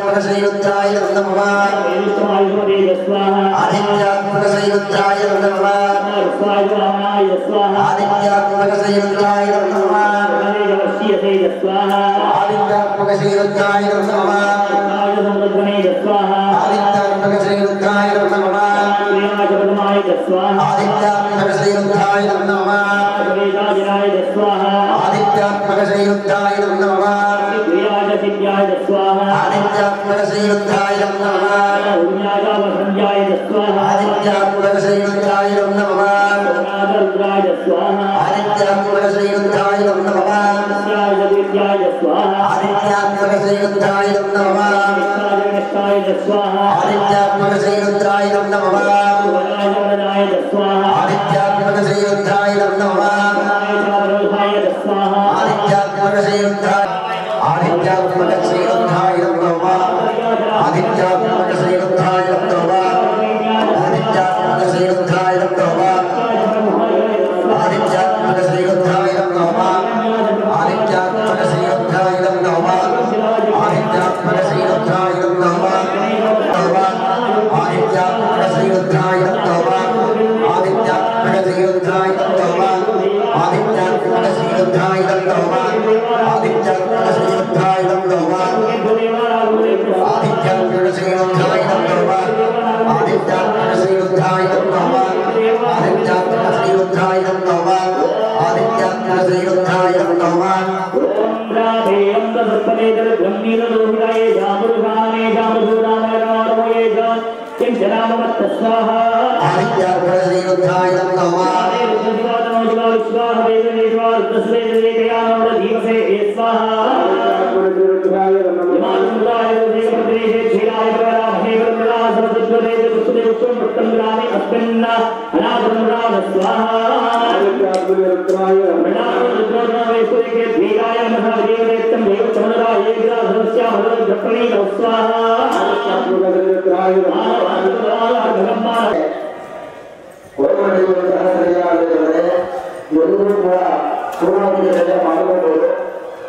Aditya श्रीरुद्राय नमः आदित्यात्मक श्रीरुद्राय नमः आदित्यात्मक श्रीरुद्राय नमः आदित्यात्मक श्रीरुद्राय नमः आदित्यात्मक श्रीरुद्राय नमः आदित्यात्मक श्रीरुद्राय नमः आदित्यात्मक श्रीरुद्राय नमः आदित्यात्मक श्रीरुद्राय नमः आदित्यात्मक श्रीरुद्राय नमः आदित्यात्मक श्रीरुद्राय नमः आदित्यात्मक श्रीरुद्राय नमः आदित्यात्मक श्रीरुद्राय नमः आदित्यात्मक श्रीरुद्राय नमः आदित्यात्मक श्रीरुद्राय आदित्यात्मक श्रीरुद्राय नमः आदित्यात्मक श्रीरुद्राय नमः आदित्यात्मक श्रीरुद्राय नमः आदित्यात्मक श्रीरुद्राय नमः आदित्यात्मक श्रीरुद्राय नमः आदित्यात्मक श्रीरुद्राय नमः आदित्यात्मक श्रीरुद्राय नमः आदित्यात्मक श्रीरुद्राय नमः आदित्यात्मक श्रीरुद्राय नमः आदित्यात्मक श्रीरुद्राय नमः आदित्यात्मक श्रीरुद्राय नमः आदित्यात्मक श्रीरुद्राय नमः आदित्यात्मक श्रीरुद्राय नमः आदित्यात्मक श्रीरुद्राय नमः आदित्यात्मक श्रीरुद्राय नमः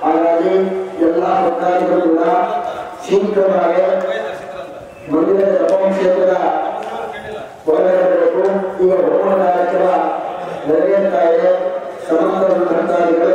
ಹಾಗಾಗಿ ಎಲ್ಲ ಭಕ್ತಾದಿಗಳು ಕೂಡ ಶೀಘ್ರವಾಗಿ ಮಂದಿರದ ಜಪಕ್ಷೇತ್ರದ ಹೊರಗಡೆಬೇಕು. ಈಗ ಹೋಮ ಕಾರ್ಯಕ್ರಮ ನಡೆಯುತ್ತಾ ಇದೆ. ಸಮಸ್ತ ಭಕ್ತಾದಿಗಳು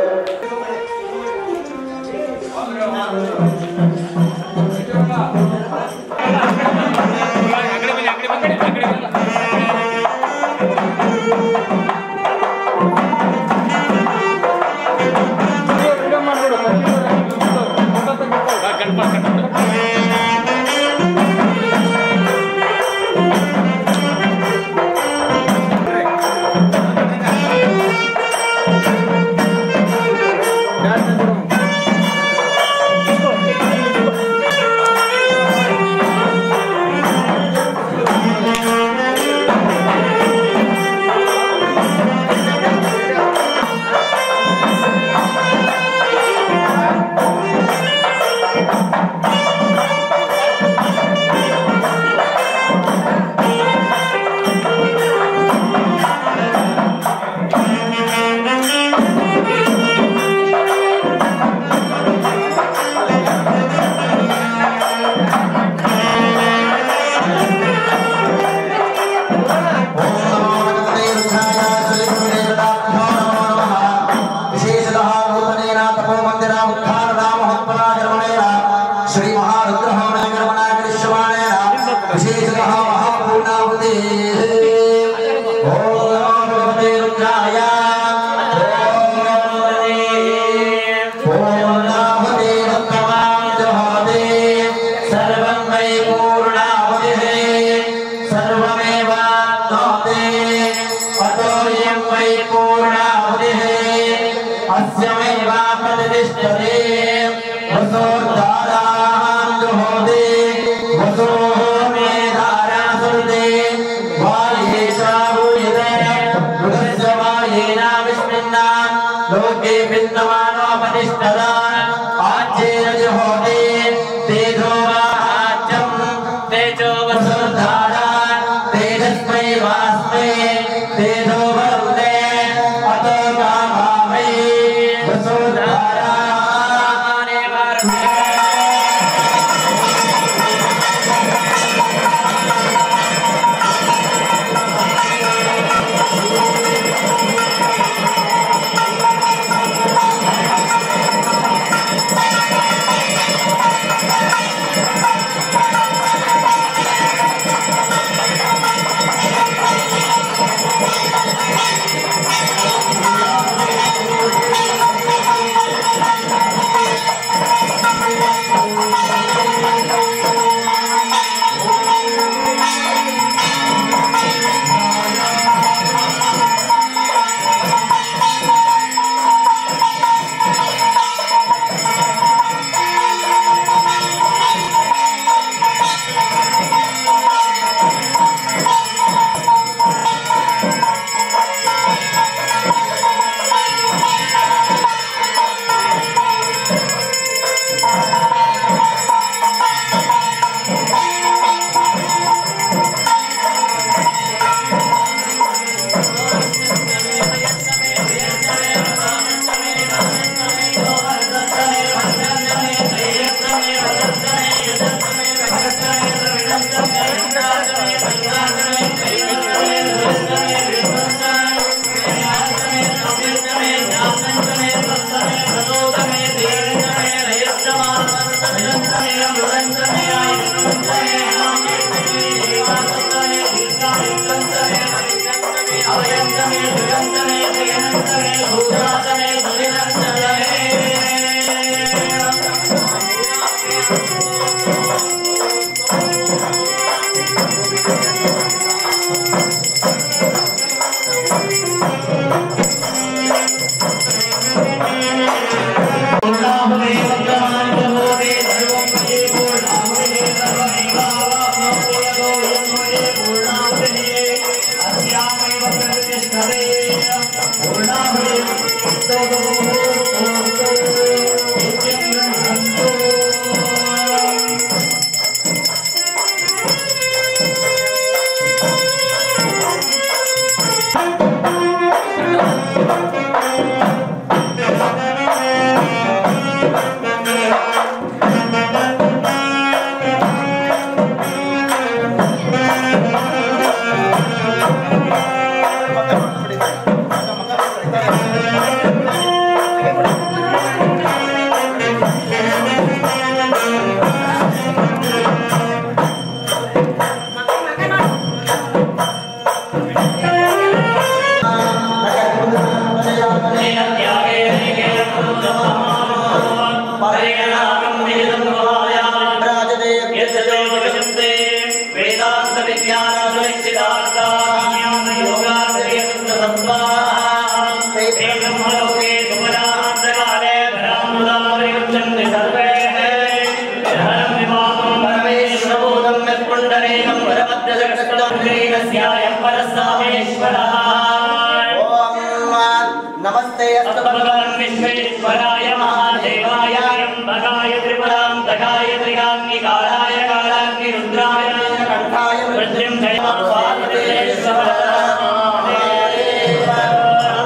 नमस्ते अस्तु भगवान् विश्वेश्वराय महादेवाय त्र्यम्बकाय त्रिपुरान्तकाय त्रिकाग्निकालाय कालाग्नि रुद्राय कंठाय मृत्युंजय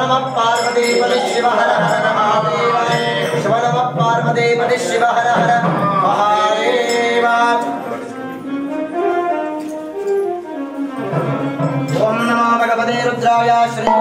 नमः पार्वतीपति शिव हर हर महादेव शिव नमः पार्वतीपति शिव हर हर महादेव ओम नमो भगवते रुद्राय श्री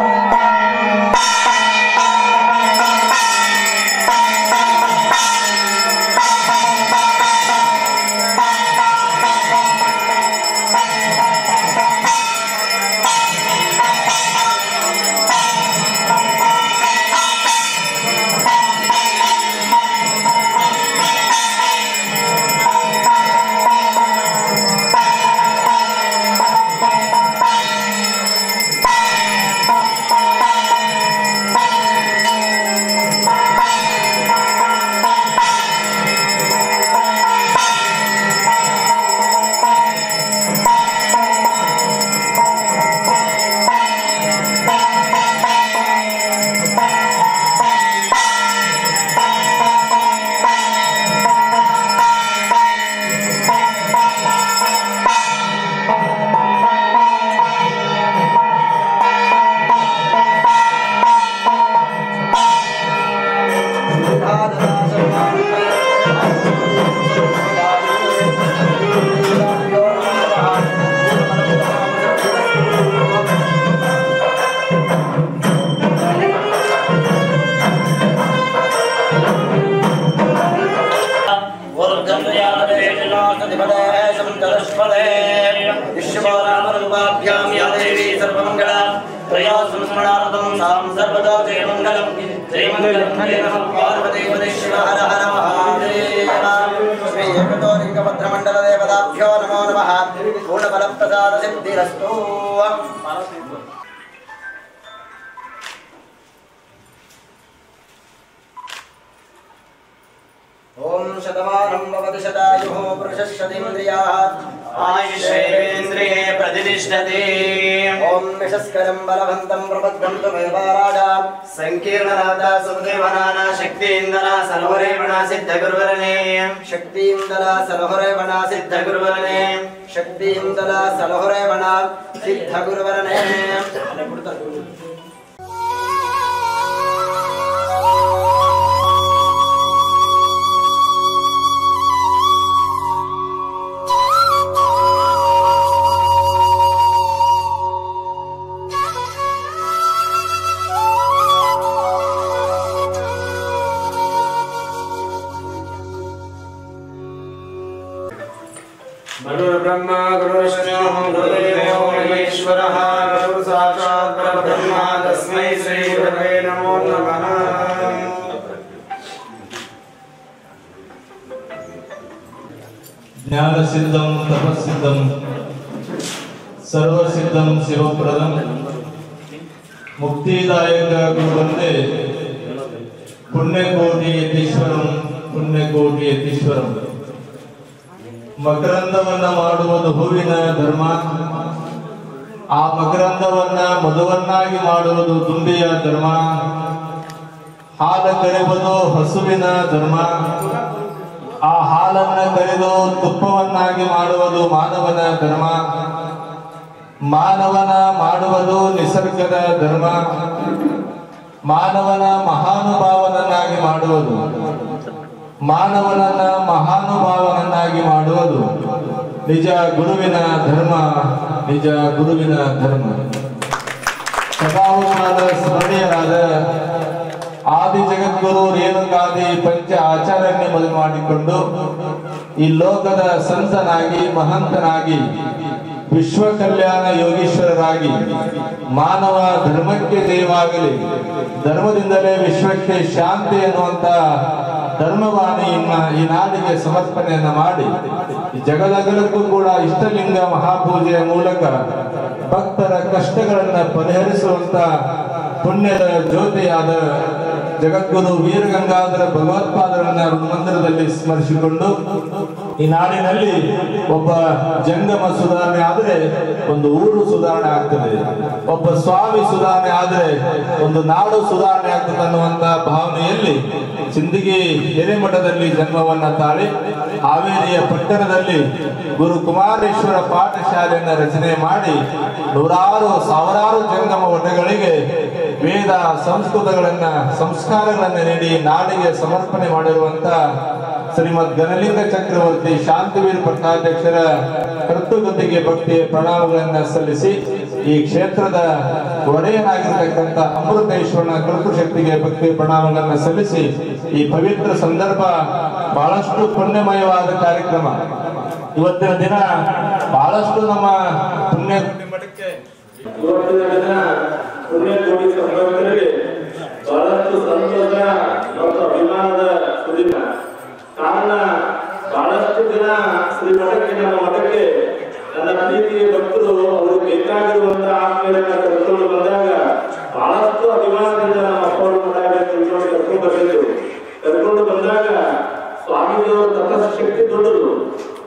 भद्रमंडलदेवताभ्यो नमो नमः पूर्णफलप्रसाद सिद्धिरस्तु ओम शतमानं भवति शतायुः पुरुषः शतेन्द्रियाः आयुष्येन्द्रिये प्रतिष्ठते ओम यशस्करं बलवन्तं प्रपद्यन्तु मेवाराजा संकीर्णनाथा सुदेवनाना शक्तिइन्दना सलहुरेवणा सिद्धगुरुवरणे शक्तिइन्दला सलहुरेवणा सिद्धगुरुवरणे शक्तिइन्दला सलहुरेवणा सिद्धगुरुवरणे ब्रह्मा गुरु विष्णु गुरुदेवो महेश्वरः गुरु साक्षात् परब्रह्म तस्मै श्री ಗುರವೇ ನಮೋ ನಮಃ. ಜ್ಞಾನಸಿದ್ಧಂ ತಪಸ್ಸಿದ್ಧಂ ಸರ್ವಸಿದ್ಧಂ ಶಿವಪ್ರದಂ ಮುಕ್ತಿದಾಯಕ ಗುರುವಂದೇ ಪುಣ್ಯಕೋಟಿ ಯತೀಶ್ವರಂ ಪುಣ್ಯಕೋಟಿ ಯತೀಶ್ವರಂ. ಮಕರಂದವನ್ನ ಮಾಡುವುದು ಹೂವಿನ ಧರ್ಮ, ಆ ಮಕರಂದವನ್ನ ಮಧುವನ್ನಾಗಿ ಮಾಡುವುದು ದುಂಬಿಯ ಧರ್ಮ, ಹಾಲ ಕರೆಯುವುದು ಹಸುವಿನ ಧರ್ಮ, ಆ ಹಾಲನ್ನ ಕರೆದು ತುಪ್ಪವನ್ನಾಗಿ ಮಾಡುವುದು ಮಾನವನ ಧರ್ಮ, ಮಾನವನ ಮಾಡುವುದು ನಿಸರ್ಗದ ಧರ್ಮ, ಮಾನವನ ಮಹಾನುಭಾವನನ್ನಾಗಿ ಮಾಡುವುದು, ಮಾನವನನ್ನ ಮಹಾನುಭಾವನನ್ನಾಗಿ ಮಾಡುವುದು ನಿಜ ಗುರುವಿನ ಧರ್ಮ, ನಿಜ ಗುರುವಿನ ಧರ್ಮ. ಸದಾವಕಾಲ ಸ್ಮರಣೀಯರಾದ ಆದಿ ಜಗದ್ಗುರು ರೇಣುಕಾದಿ ಪಂಚ ಆಚಾರ್ಯನ್ನೇ ಮದುವೆ ಮಾಡಿಕೊಂಡು ಈ ಲೋಕದ ಸಂತನಾಗಿ ಮಹಂತನಾಗಿ ವಿಶ್ವ ಕಲ್ಯಾಣ ಯೋಗೀಶ್ವರರಾಗಿ ಮಾನವ ಧರ್ಮಕ್ಕೆ ಜಯವಾಗಲಿ, ಧರ್ಮದಿಂದಲೇ ವಿಶ್ವಕ್ಕೆ ಶಾಂತಿ ಎನ್ನುವಂತ ಧರ್ಮವಾಣಿಯನ್ನ ಈ ನಾಡಿಗೆ ಸಮರ್ಪಣೆಯನ್ನ ಮಾಡಿ ಜಗದಗಲಕ್ಕೂ ಕೂಡ ಇಷ್ಟಲಿಂಗ ಮಹಾಪೂಜೆಯ ಮೂಲಕ ಭಕ್ತರ ಕಷ್ಟಗಳನ್ನ ಪರಿಹರಿಸುವಂತ ಪುಣ್ಯದ ಜ್ಯೋತಿಯಾದ ಜಗದ್ಗುರು ವೀರಗಂಗಾಧರ ಭಗವತ್ಪಾದರನ್ನ ಮಂದಿರದಲ್ಲಿ ಸ್ಮರಿಸಿಕೊಂಡು ಈ ನಾಡಿನಲ್ಲಿ ಒಬ್ಬ ಜಂಗಮ ಸುಧಾರಣೆ ಆದರೆ ಒಂದು ಊರು ಸುಧಾರಣೆ ಆಗ್ತದೆ, ಒಬ್ಬ ಸ್ವಾಮಿ ಸುಧಾರಣೆ ಆದರೆ ಒಂದು ನಾಡು ಸುಧಾರಣೆ ಆಗ್ತದೆ ಅನ್ನುವಂತ ಭಾವನೆಯಲ್ಲಿ ಸಿಂದಗಿ ಹಿರೇಮಠದಲ್ಲಿ ಜನ್ಮವನ್ನ ತಾಳಿ ಹಾವೇರಿಯ ಪಟ್ಟಣದಲ್ಲಿ ಗುರು ಕುಮಾರೇಶ್ವರ ಪಾಠಶಾಲೆಯನ್ನ ರಚನೆ ಮಾಡಿ ನೂರಾರು ಸಾವಿರಾರು ಜಂಗಮ ಒಡೆಗಳಿಗೆ ವೇದ ಸಂಸ್ಕೃತಗಳನ್ನ ಸಂಸ್ಕಾರಗಳನ್ನ ನೀಡಿ ನಾಡಿಗೆ ಸಮರ್ಪಣೆ ಮಾಡಿರುವಂತ ಶ್ರೀಮದ್ ಗಣಲಿಂಗ ಚಕ್ರವರ್ತಿ ಶಾಂತವೀರ ಪಟ್ಟಾಧ್ಯಕ್ಷರ ಕರ್ತೃಗತಿಗೆ ಭಕ್ತಿ ಪ್ರಣಾಮಗಳನ್ನ ಸಲ್ಲಿಸಿ ಈ ಕ್ಷೇತ್ರದ ಒಡೆಯನಾಗಿರ್ತಕ್ಕಂಥ ಅಮೃತೇಶ್ವರನ ಕರ್ತೃಶಕ್ತಿಗೆ ಭಕ್ತಿ ಪ್ರಣಾಮಗಳನ್ನ ಸಲ್ಲಿಸಿ ಈ ಪವಿತ್ರ ಸಂದರ್ಭ ಬಹಳಷ್ಟು ಪುಣ್ಯಮಯವಾದ ಕಾರ್ಯಕ್ರಮ. ಇವತ್ತಿನ ದಿನ ಬಹಳಷ್ಟು ನಮ್ಮ ಪುಣ್ಯ ಮಠಕ್ಕೆ ಇವತ್ತಿನ ದಿನ ಪುಣ್ಯಕೋಟಿ ಸಂಬಂಧರಿಗೆ ಬಹಳಷ್ಟು ಸಂತೋಷ ಮತ್ತು ಅಭಿಮಾನದ ಸುದಿನ. ಕಾರಣ ಬಹಳಷ್ಟು ದಿನ ಶ್ರೀ ಮಠಕ್ಕೆ ನಮ್ಮ ಮಠಕ್ಕೆ ನನ್ನ ಪ್ರೀತಿಯ ಭಕ್ತರು ಅವರು ಬೇಕಾಗಿರುವಂತಹ ಆತ್ಮೀಯರನ್ನ ಕರ್ಕೊಂಡು ಬಂದಾಗ ಬಹಳಷ್ಟು ಅಭಿಮಾನದಿಂದ ನಮ್ಮ ಅಪ್ಪವರು ಮಠ ಕರ್ಕೊಂಡು ಬಂದಾಗ ಸ್ವಾಮಿಜಿಯವರ ತಪಶಕ್ತಿ ದೊಡ್ಡದು,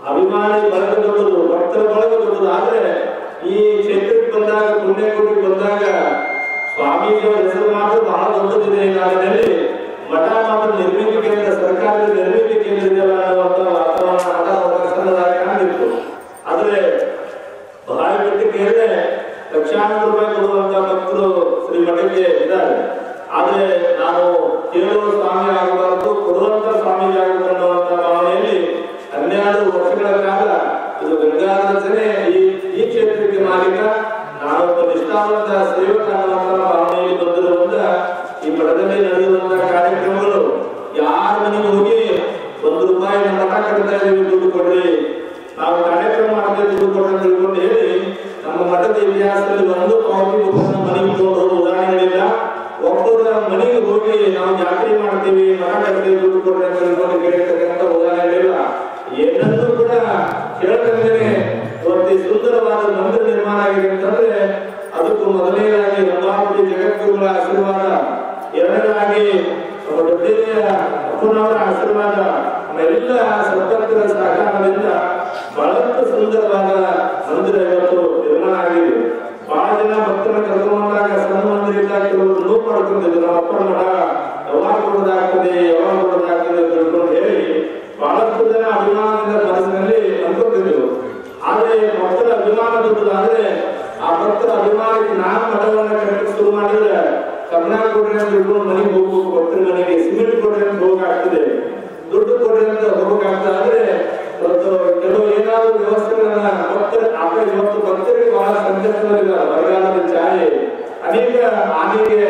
ಅಭಿಮಾನಿ ಬಳಗ ದೊಡ್ಡದು, ಭಕ್ತರ ಬಳಗ ದೊಡ್ಡದು. ಆದ್ರೆ ಈ ಕ್ಷೇತ್ರಕ್ಕೆ ಬಂದಾಗ ಪುಣ್ಯಕೋಟಿಗೆ ಬಂದಾಗ ಸ್ವಾಮೀಜಿಯವರ ಹೆಸರು ಮಾತ್ರ ಬಹಳ ದೊಡ್ಡದಿದೆ. ಈ ನಾಡಿನಲ್ಲಿ ಮಠ ಮಾತ್ರ ನಿರ್ಮಿತಿ ಕೇಂದ್ರ, ಸರ್ಕಾರದ ನಿರ್ಮಿತಿ ಕೇಂದ್ರ ಇದೆಯಲ್ಲ ಅನ್ನುವಂತ ವಾತಾವರಣ ಕಾಣಿತ್ತು. ಆದ್ರೆ ಬಹಳ ಕೇಳಿದ್ರೆ ಲಕ್ಷಾಂತರ ರೂಪಾಯಿ ಕೊಡುವಂತ ಭಕ್ತರು ಶ್ರೀ ಮಠಕ್ಕೆ ಇದ್ದಾರೆ. ಆದ್ರೆ ನಾವು ಕೇಳುವ ಸ್ವಾಮಿ ಆಗಬಾರದು, ಕೊಡುವಂತ ಸ್ವಾಮೀಜಿ ಆಗಬೇಕು ಅನ್ನುವಂತ ಭಾವನೆಯಲ್ಲಿ 12 ವರ್ಷಗಳ ಕಾಲ ಇದು ಗಂಗಾಧರನೇ ಈ ಕ್ಷೇತ್ರಕ್ಕೆ ಮಾಲೀಕ, ನಾನೊಬ್ಬ ನಿಷ್ಠಾವಂತ ಸೇವಕ ಅನ್ನುವಂತ ಭಾವನೆಯಲ್ಲಿ ಬಂದಿರುವಂತ ಈ ಮಠದಲ್ಲಿ ನಡೆಯುವಂತ ಕಾರ್ಯಕ್ರಮಗಳು ಯಾರ ಮನೆಗೆ ಹೋಗಿ 1 ರೂಪಾಯಿ ನಮ್ಮ ಮಠ ಕಟ್ತಾ ಇದೀವಿ, ದುಡ್ಡು ಕೊಡ್ರಿ, ನಾವು ಕಾರ್ಯಕ್ರಮ ಮಾಡ್ತೇವೆ, ದುಡ್ಡು ಕೊಡ್ರಿ ಅಂತ ತಿಳ್ಕೊಂಡು ಹೇಳಿ ನಮ್ಮ ಮಠದ ಇತಿಹಾಸದಲ್ಲಿ ಒಂದು ಪಾವತಿ ನಮ್ಮ ಮನೆಗೆ ತಗೊಂಡು ಉದಾಹರಣೆಗಳಿಲ್ಲ. ಒಬ್ಬರ ಮನೆಗೆ ಹೋಗಿ ನಾವು ಜಾತ್ರೆ ಮಾಡ್ತೀವಿ, ಮಠ ಕಟ್ತೀವಿ, ದುಡ್ಡು ಕೊಡ್ರಿ ಅಂತ ತಿಳ್ಕೊಂಡು ಕೇಳಿರ್ತಕ್ಕಂಥ ಉದಾಹರಣೆಗಳಿಲ್ಲ. ಏನನ್ನೂ ಕೂಡ ಕೇಳ್ತಂದೇನೆ ಇವತ್ತು ಸುಂದರವಾದ ಮಂದಿರ ನಿರ್ಮಾಣ ಆಗಿದೆ ಅಂತಂದ್ರೆ ಅದಕ್ಕೂ ಮೊದಲನೇದಾಗಿ ರಂಭಾಪುರಿ ಜಗದ್ಗುರುಗಳ ಆಶೀರ್ವಾದ, ಎರಡನೇದಾಗಿ ದೊಡ್ಡೇರಿಯ ಅಪ್ಪನವರ ಆಶೀರ್ವಾದ, ಎಲ್ಲ ಸದ್ಭಕ್ತರ ಸಹಕಾರದಿಂದ ಬಹಳಷ್ಟು ಸುಂದರವಾದ ಮಂದಿರ ಇವತ್ತು ನಿರ್ಮಾಣ ಆಗಿದೆ. ಬಹಳ ಜನ ಭಕ್ತರ ಕರ್ಕೊಂಡಾಗ ಸಣ್ಣ ಮಂದಿರ ಇಲ್ಲ, ಕೆಲವರು ನೋವು ಮಾಡ್ಕೊಂಡಿದ್ರು, ನಮ್ಮ ಅಪ್ಪನ ಮಠ ಯಾವಾಗ ಕೊಡೋದಾಗ್ತದೆ ಅಂತ ತಿಳ್ಕೊಂಡು ಹೇಳಿ ಬಹಳಷ್ಟು ಜನ ಅಭಿಮಾನದಿಂದ ಮನಸ್ಸಿನಲ್ಲಿ ಅನ್ಕೊಂಡಿದ್ರು. ಆದ್ರೆ ಭಕ್ತರ ಅಭಿಮಾನ ದೊಡ್ಡದಾದ್ರೆ ಆ ಭಕ್ತರ ಅಭಿಮಾನಕ್ಕೆ ನಾನು ಮಠವನ್ನ ಕಟ್ಟಕ್ಕೆ ಶುರು ಮಾಡಿದ್ರೆ ಕಬ್ಬಣ ಕೊಡ್ರಿ ಅಂತ ತಿಳ್ಕೊಂಡು ಮನೆಗೆ ಹೋಗ್ಬೇಕು, ಭಕ್ತರ ಮನೆಗೆ ಸಿಮೆಂಟ್ ಕೊಡ್ರಿ ಅಂತ ಹೋಗಾಗ್ತದೆ, ದುಡ್ಡು ಕೊಡ್ರಿ ಅಂತ ಹೋಗಾಗ್ತದೆ. ಆದ್ರೆ ಕೆಲವು ಏನಾದ್ರು ವ್ಯವಸ್ಥೆಗಳನ್ನ ಭಕ್ತರ ಇವತ್ತು ಭಕ್ತರಿಗೆ ಬಹಳ ಸಂಕಷ್ಟಗಳಿದ್ದಾರೆ. ಬರಗಾಲದ ಛಾಯೆ, ಅನೇಕ ಆನೆಯ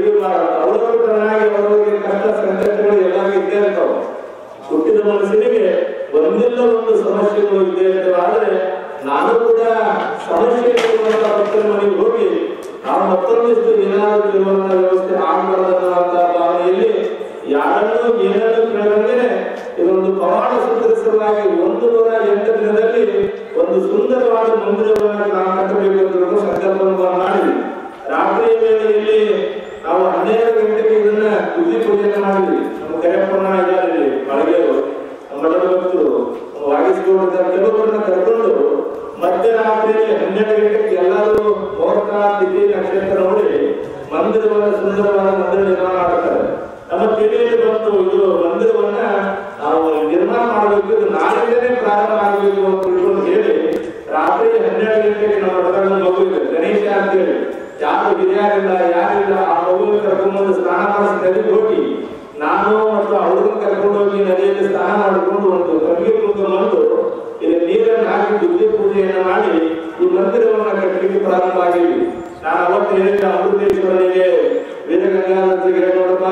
ದ್ವಾರ ಅವರವರಾಗಿ ಅವರವರಿಗೆ ಕಷ್ಟ ಸಂಕಷ್ಟಗಳು ಎಲ್ಲರಿಗೂ ಇದ್ದೇ ಇರ್ತಾವೆ. ಹುಟ್ಟಿದ ಮನಸ್ಸಿನಿಗೆ ಒಂದಿಲ್ಲ ಒಂದು ಸಮಸ್ಯೆಗಳು ಇದ್ದೇ ಇರ್ತವೆ. ಆದ್ರೆ ನಾನು ಕೂಡ ಸಮಸ್ಯೆ ಇರುವಂತ ಭಕ್ತರ ಮನೆಗೆ ಹೋಗಿ ನಾವು ಮತ್ತೊಂದಿಷ್ಟು ಏನಾದರೂ ಇರುವಂತಹ ವ್ಯವಸ್ಥೆ ಆಗಬಾರದಂತ ಭಾವನೆಯಲ್ಲಿ ಯಾರನ್ನೂ ಏನನ್ನೂ ಕೇಳಂಗೆ ಇದೊಂದು ಪ್ರಮಾಣ ಸೂತ್ರಿಸಲಾಗಿ 108 ದಿನದಲ್ಲಿ ಒಂದು ಸುಂದರವಾದ ಮಂದಿರವನ್ನು ನಾವು ಕಟ್ಟಬೇಕು ಅಂತ ಸಂಕಲ್ಪವನ್ನು ಮಾಡಿದ್ವಿ. ರಾತ್ರಿ ವೇಳೆಯಲ್ಲಿ ನಾವು 12 ಗಂಟೆಗೆ ಇದನ್ನ ಬುದ್ಧಿ ಪೂಜೆಯನ್ನು ಮಾಡಿದ್ವಿ. ನಮ್ಮ ಕರೆಯಪ್ಪನ ಇದ್ದಾರೆ ಮಳೆಗೆಯವರು, ನಮ್ಮ ಮಠದ ಭಕ್ತರು ವಾಗಿಸಿಕೊಂಡಿದ್ದ ಕೆಲವರನ್ನ ಕರ್ಕೊಂಡು ಮಧ್ಯರಾತ್ರಿಯಲ್ಲಿ 12 ಗಂಟೆಗೆ ಎಲ್ಲರೂ ಮುಹೂರ್ತ ತಿಥಿ ನಕ್ಷತ್ರ ನೋಡಿ ಮಂದಿರವನ್ನ ಸುಂದರವಾದ ಮಂದಿರ ನಿರ್ಮಾಣ ಮಾಡ್ತಾರೆ. ನಮ್ಮ ತಿಳಿಯಲ್ಲಿ ಬಂತು ಇದು ಮಂದಿರವನ್ನ ನಾವು ನಿರ್ಮಾಣ ಮಾಡಬೇಕು, ಇದು ನಾಳೆಯಿಂದಲೇ ಪ್ರಾರಂಭ ಆಗಬೇಕು ಅಂತ ತಿಳ್ಕೊಂಡು ಹೇಳಿ ರಾತ್ರಿ 12 ಗಂಟೆಗೆ ನಮ್ಮ ಮಠದಲ್ಲಿ ಮಗು ಇದೆ ಗಣೇಶ ಅಂತ ಹೇಳಿ, ಯಾರು ಹಿರಿಯರಿಲ್ಲ ಯಾರಿಲ್ಲ, ಆ ಮಗುವಿನ ಕರ್ಕೊಂಡ್ಬಂದು ಸ್ನಾನ ಮಾಡಿಸಿ ನದಿಗೆ ಹೋಗಿ ನಾನು ಮತ್ತು ಅವ್ರನ್ನ ಕರ್ಕೊಂಡು ಹೋಗಿ ನದಿಯಲ್ಲಿ ಸ್ನಾನ ಮಾಡಿಕೊಂಡು ಒಂದು ಕವಿಗೆ ಕುಂತ್ಕೊಂಡು ಇಲ್ಲಿ ನೀರನ್ನು ಹಾಕಿ ಬುದ್ಧಿ ಪೂಜೆಯನ್ನು ಮಾಡಿ ಈ ಮಂದಿರವನ್ನ ಕಟ್ಟಲಿಕ್ಕೆ ಪ್ರಾರಂಭ ಆಗಿದ್ವಿ. ನಾನು ಅವತ್ತು ಹೇಳಿದ ಅಮೃತೇಶ್ವರನಿಗೆ ವೀರಗಂಗಾಧರಿಗೆ ನೋಡಪ್ಪ,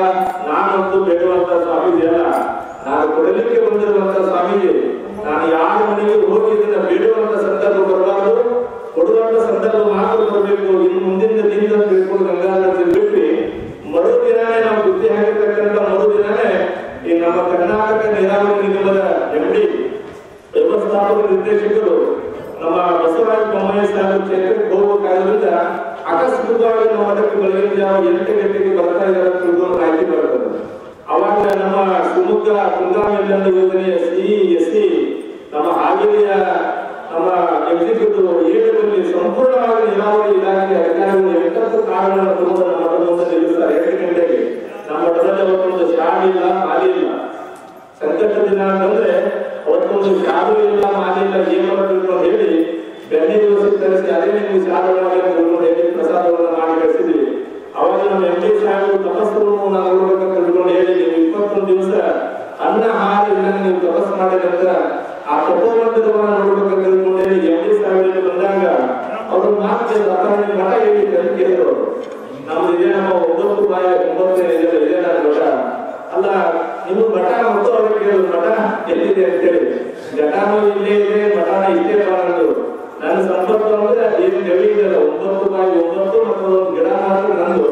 ನಾನಂತೂ ಬೇಡುವಂತ ಸ್ವಾಮೀಜಿ ಅಲ್ಲ, ನಾನು ಕೊಡಲಿಕ್ಕೆ ಬಂದಿರುವಂತ ಸ್ವಾಮೀಜಿ. ನಾನು ಯಾರ ಮನೆಗೆ ಹೋಗಿ ಇದನ್ನ ಬೇಡುವಂತ ಸಂದರ್ಭ ಬರಬಾರದು, ಕೊಡುವಂತ ಸಂದರ್ಭ ಮಾತ್ರ ಬರಬೇಕು. ಇನ್ನು ಮುಂದಿನ ದಿನದ ಬೇಡ್ಕೊಂಡು ಗಂಗಾಧರ ಬಿಟ್ಟು ಮರುದಿನನೇ ನಾವು ಬುದ್ಧಿ ಹಾಕಿರ್ತಕ್ಕಂಥ ಮರುದಿನನೇ ಈ ನಮ್ಮ ಕರ್ನಾಟಕ ನೀರಾವರಿ ನಿಗಮದ MD ವ್ಯವಸ್ಥಾಪಕ ನಿರ್ದೇಶಕರು ನಮ್ಮ ಬಸವರಾಜ ಬೊಮ್ಮಾಯಿ ಸಾಹೇಬ್ ಕ್ಷೇತ್ರಕ್ಕೆ ಹೋಗಬೇಕಾದ್ರಿಂದ ಅಕಸ್ಮಾತ್ವಾಗಿ ನಮ್ಮ ಅದಕ್ಕೆ ಬೆಳಗಿನ ಜಾವ 8 ಗಂಟೆಗೆ ಬರ್ತಾ ಇದ್ದಾರೆ ಅಂತ ಮಾಹಿತಿ ಬರ್ತದೆ. ಅವಾಗ ನಮ್ಮ ಶಿವಮೊಗ್ಗ ತುಂಗಾಮೇಲ್ದಂಡ ಯೋಜನೆಯ CESC ನಮ್ಮ ಹಾವೇರಿಯ ನಮ್ಮ ಎಕ್ಸಿಕ್ಯೂಟಿವ್ ಏಳರಲ್ಲಿ ಸಂಪೂರ್ಣವಾಗಿ ನೀರಾವರಿ ಇಲಾಖೆ ಅಧಿಕಾರಿಗಳು 80 ಕಾರಣಗಳನ್ನು ತಗೊಂಡು ನಮ್ಮ ಮಠದ ಮುಂದೆ ನಿಲ್ಲಿಸ್ತಾರೆ. 8 ಗಂಟೆಗೆ ನಮ್ಮ ಮಠದಲ್ಲಿ ಅವತ್ತೊಂದು ಶಾಲೆ ಇಲ್ಲ, ಮಾಲಿ ಇಲ್ಲ. ಸಂಕಟ ದಿನ ಅಂತಂದ್ರೆ ಅವತ್ತೊಂದು ಶಾಲೆ ಇಲ್ಲ, ಮಾಲಿ ಇಲ್ಲ, ಏನ್ ಮಾಡಬೇಕು ಅಂತ ಹೇಳಿ ಬೆಣ್ಣೆ ದಿವಸ ತರಿಸಿ ಅದೇ ನಿಮ್ಗೆ ಶಾಲೆಗಳಾಗಿ ಹೇಳಿ ಪ್ರಸಾದವನ್ನು ಮಾಡಿ ಕಳಿಸಿದ್ವಿ. ಅವಾಗ ನಮ್ಮ MD ಸಾಹೇಬರು ತಪಸ್ಸನ್ನು ನಾವು ನೋಡ್ಬೇಕಂತ ತಿಳ್ಕೊಂಡು ಹೇಳಿ 21 ದಿವಸ ಅನ್ನ ಹಾಲು ಇಲ್ಲ ನೀವು ತಪಸ್ಸು ಮಾಡಿದಂತ ಆ ತಪೋಮಂದಿರವನ್ನ ನೋಡ್ಬೇಕಂತ ತಿಳ್ಕೊಂಡು ಹೇಳಿ MD ಸಾಹೇಬರಿಗೆ ಬಂದಾಗ ಅವರು ಮಾತ್ರ ಮಠ ಹೇಳಿ ಕೇಳಿದ್ರು. ನಮ್ದು ಇದೇ ನಮ್ಮ 9 ಬಾಯ 9 ಇದೆ ನನ್ನ ಮಠ ಅಲ್ಲ, ನಿಮ್ಮ ಮಠ ಮತ್ತು ಅವ್ರಿಗೆ ಕೇಳಿದ್ರು ಮಠ ಎಲ್ಲಿದೆ ಅಂತ ಹೇಳಿ. ಘಟನೂ ಇಲ್ಲೇ ಇದೆ, ಮಠನ ಇಷ್ಟೇ ಬಾರದು. ನನ್ನ ಸಂಪತ್ತು ಅಂದ್ರೆ ಏನು ಗವಿ ಇದೆಯಲ್ಲ 9 ಬಾಯಿ 9 ಮತ್ತು ಒಂದು ಗಿಡ ಮಾತ್ರ ನಂದು.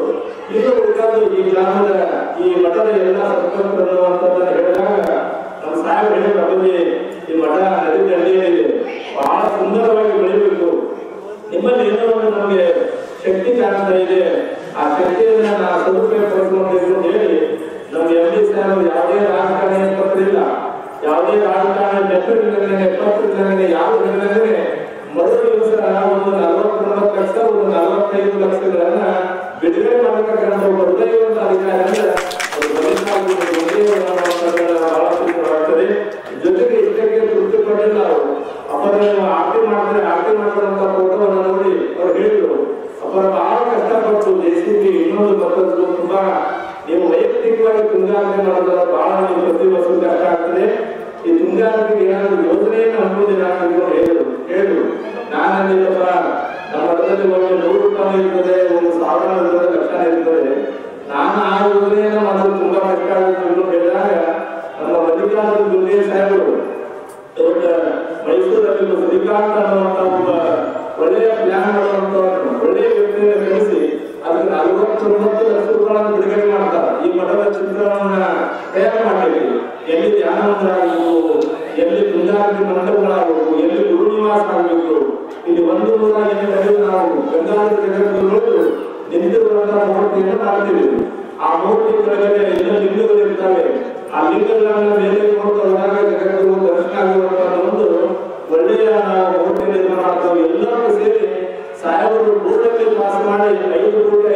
ಇದು ಉಳಿದು ಈ ಗ್ರಾಮದ ಈ ಮಠದ ಎಲ್ಲ ಸಂಪತ್ತು ಅನ್ನುವಂಥದ್ದನ್ನು ಹೇಳಿದಾಗ ನಮ್ಮ ಸಾಹೇಬ್ ಹೇಳಿದ ಬಗ್ಗೆ ಈ ಮಠ ನದಿ ದಂಡೆಯಲ್ಲಿದೆ, ಬಹಳ ಸುಂದರವಾಗಿ ಬೆಳಿಬೇಕು, ನಿಮ್ಮಲ್ಲಿ ಏನೋ ಒಂದು ನಮಗೆ ಶಕ್ತಿ ಕಾಣ್ತಾ ಇದೆ, ಆ ಶಕ್ತಿಯನ್ನ ನಾವು ಸದುಪಯೋಗ ಪಡಿಸ್ಕೊಂಡು ಹೇಳಿ ನಮ್ಮ MD ಸಾಹೇಬ್ ಯಾವುದೇ ರಾಜಕಾರಣ ಪತ್ರಿಲ್ಲ, ಯಾವುದೇ ರಾಜಕಾರಣ ನೆಟ್ಟಿರ್ತಕ್ಕಂಥ ಪತ್ರಿಕೆ ಯಾವ ಹೇಳಿದ್ರೆ ಮೊದಲ ದಿವಸ ಒಂದು 40-40 ಲಕ್ಷ ಒಂದು 45 ಲಕ್ಷಗಳನ್ನ ಬಿಡುಗಡೆ ಮಾಡತಕ್ಕಂಥ ಒಬ್ಬ ಹೃದಯವಂತ ಅಧಿಕಾರಿ ಆಗ್ತದೆ. ಜೊತೆಗೆ ಇಷ್ಟಕ್ಕೆ ತೃಪ್ತಿ ಪಟ್ಟಿಲ್ಲ ಅವರು. ಅಪರ ಆರ್ತಿ ಮಾಡ್ತಾರಂತ ಫೋಟೋವನ್ನು ನೋಡಿ ಅವ್ರು ಹೇಳಿದ್ರು, ಅಪರ ಬಹಳ ಕಷ್ಟಪಟ್ಟು JCB ಇನ್ನೊಂದು ಮತ್ತೊಂದು ತುಂಬಾ ನೀವು ವೈಯಕ್ತಿಕವಾಗಿ ತುಂಗಾರ್ತಿ ಮಾಡೋದ್ರ ಬಹಳ ನೀವು ಪ್ರತಿ ವರ್ಷ ಕಷ್ಟ ಆಗ್ತದೆ. ಈ ತುಂಗಾರ್ತಿಗೆ ಏನಾದ್ರು ಯೋಜನೆಯನ್ನು ಅನುಮೋದನೆ ಹಾಕಿದ್ರು ಹೇಳಿದ್ರು. ನಾನಿಲ್ಲಪ್ಪ, ನಮ್ಮ ಮಠದಲ್ಲಿ ಒಂದು 100 ರೂಪಾಯಿ ಇರ್ತದೆ, ಒಂದು 1000 ಇರ್ತದೆ, ಲಕ್ಷ ಇರ್ತದೆ, ನಾನು ಆ ಯೋಜನೆಯನ್ನ ಮಾಡೋದು ತುಂಬಾ ಕಷ್ಟ ಆಗುತ್ತೆ ಹೇಳಿದಾಗ ನಮ್ಮ ಮಲ್ಲಿಕಾರ್ಜುನ ಗುರುದೇವ ಸಾಹೇಬರು ಮೈಸೂರಲ್ಲಿ ಶ್ರೀಕಾಂತ್ ಅನ್ನುವಂತ ಒಬ್ಬ ಒಳ್ಳೆಯ ಪ್ಲಾನ್ ಮಾಡುವಂತ ಒಳ್ಳೆಯ ವ್ಯಕ್ತಿಯನ್ನು ಕಳಿಸಿ ಅದಕ್ಕೆ 49 ಲಕ್ಷ ರೂಪಾಯಿಗಳನ್ನು ಬಿಡುಗಡೆ ಮಾಡ್ತಾರೆ. ಈ ಮಠದ ಚಿತ್ರವನ್ನ ತಯಾರು ಮಾಡಲಿಕ್ಕೆ ಎಲ್ಲಿ ಧ್ಯಾನ ಮಂದಿರ ಆಗಬೇಕು, ಎಲ್ಲಿ ತುಂಗಾರ್ತಿ ಮಂಡಪಗಳಾಗಬೇಕು, ಎಲ್ಲಿ ಗುರು ನಿವಾಸ ಆಗಬೇಕು, ಇಲ್ಲಿ 108 ನಾವು ಗಂಗಾಧರ ಜಗದ್ಗುರುಗಳು ನಿಂತಿರುವಂತಹ ಮೂರ್ತಿಯನ್ನು ಮಾಡ್ತೀವಿ. ಆ ಮೂರ್ತಿ ಕೆಳಗಡೆ ಎಲ್ಲ ಲಿಂಗಗಳು ಇರ್ತವೆ. ಆ ಲಿಂಗಗಳನ್ನ ಮೇಲೆ ನೋಡ್ತಾ ಜಗದ್ಗುರು ದರ್ಶನ ಆಗುವಂತಹ ಒಂದು ಒಳ್ಳೆಯ ಮೂರ್ತಿ ನಿರ್ಮಾಣ ಮಾಡ್ತೇವೆ. ಎಲ್ಲರೂ ಸೇರಿ ಸಾಹೇಬರು ಬೋರ್ಡಲ್ಲಿ ಪಾಸ್ ಮಾಡಿ 5 ಕೋಟಿ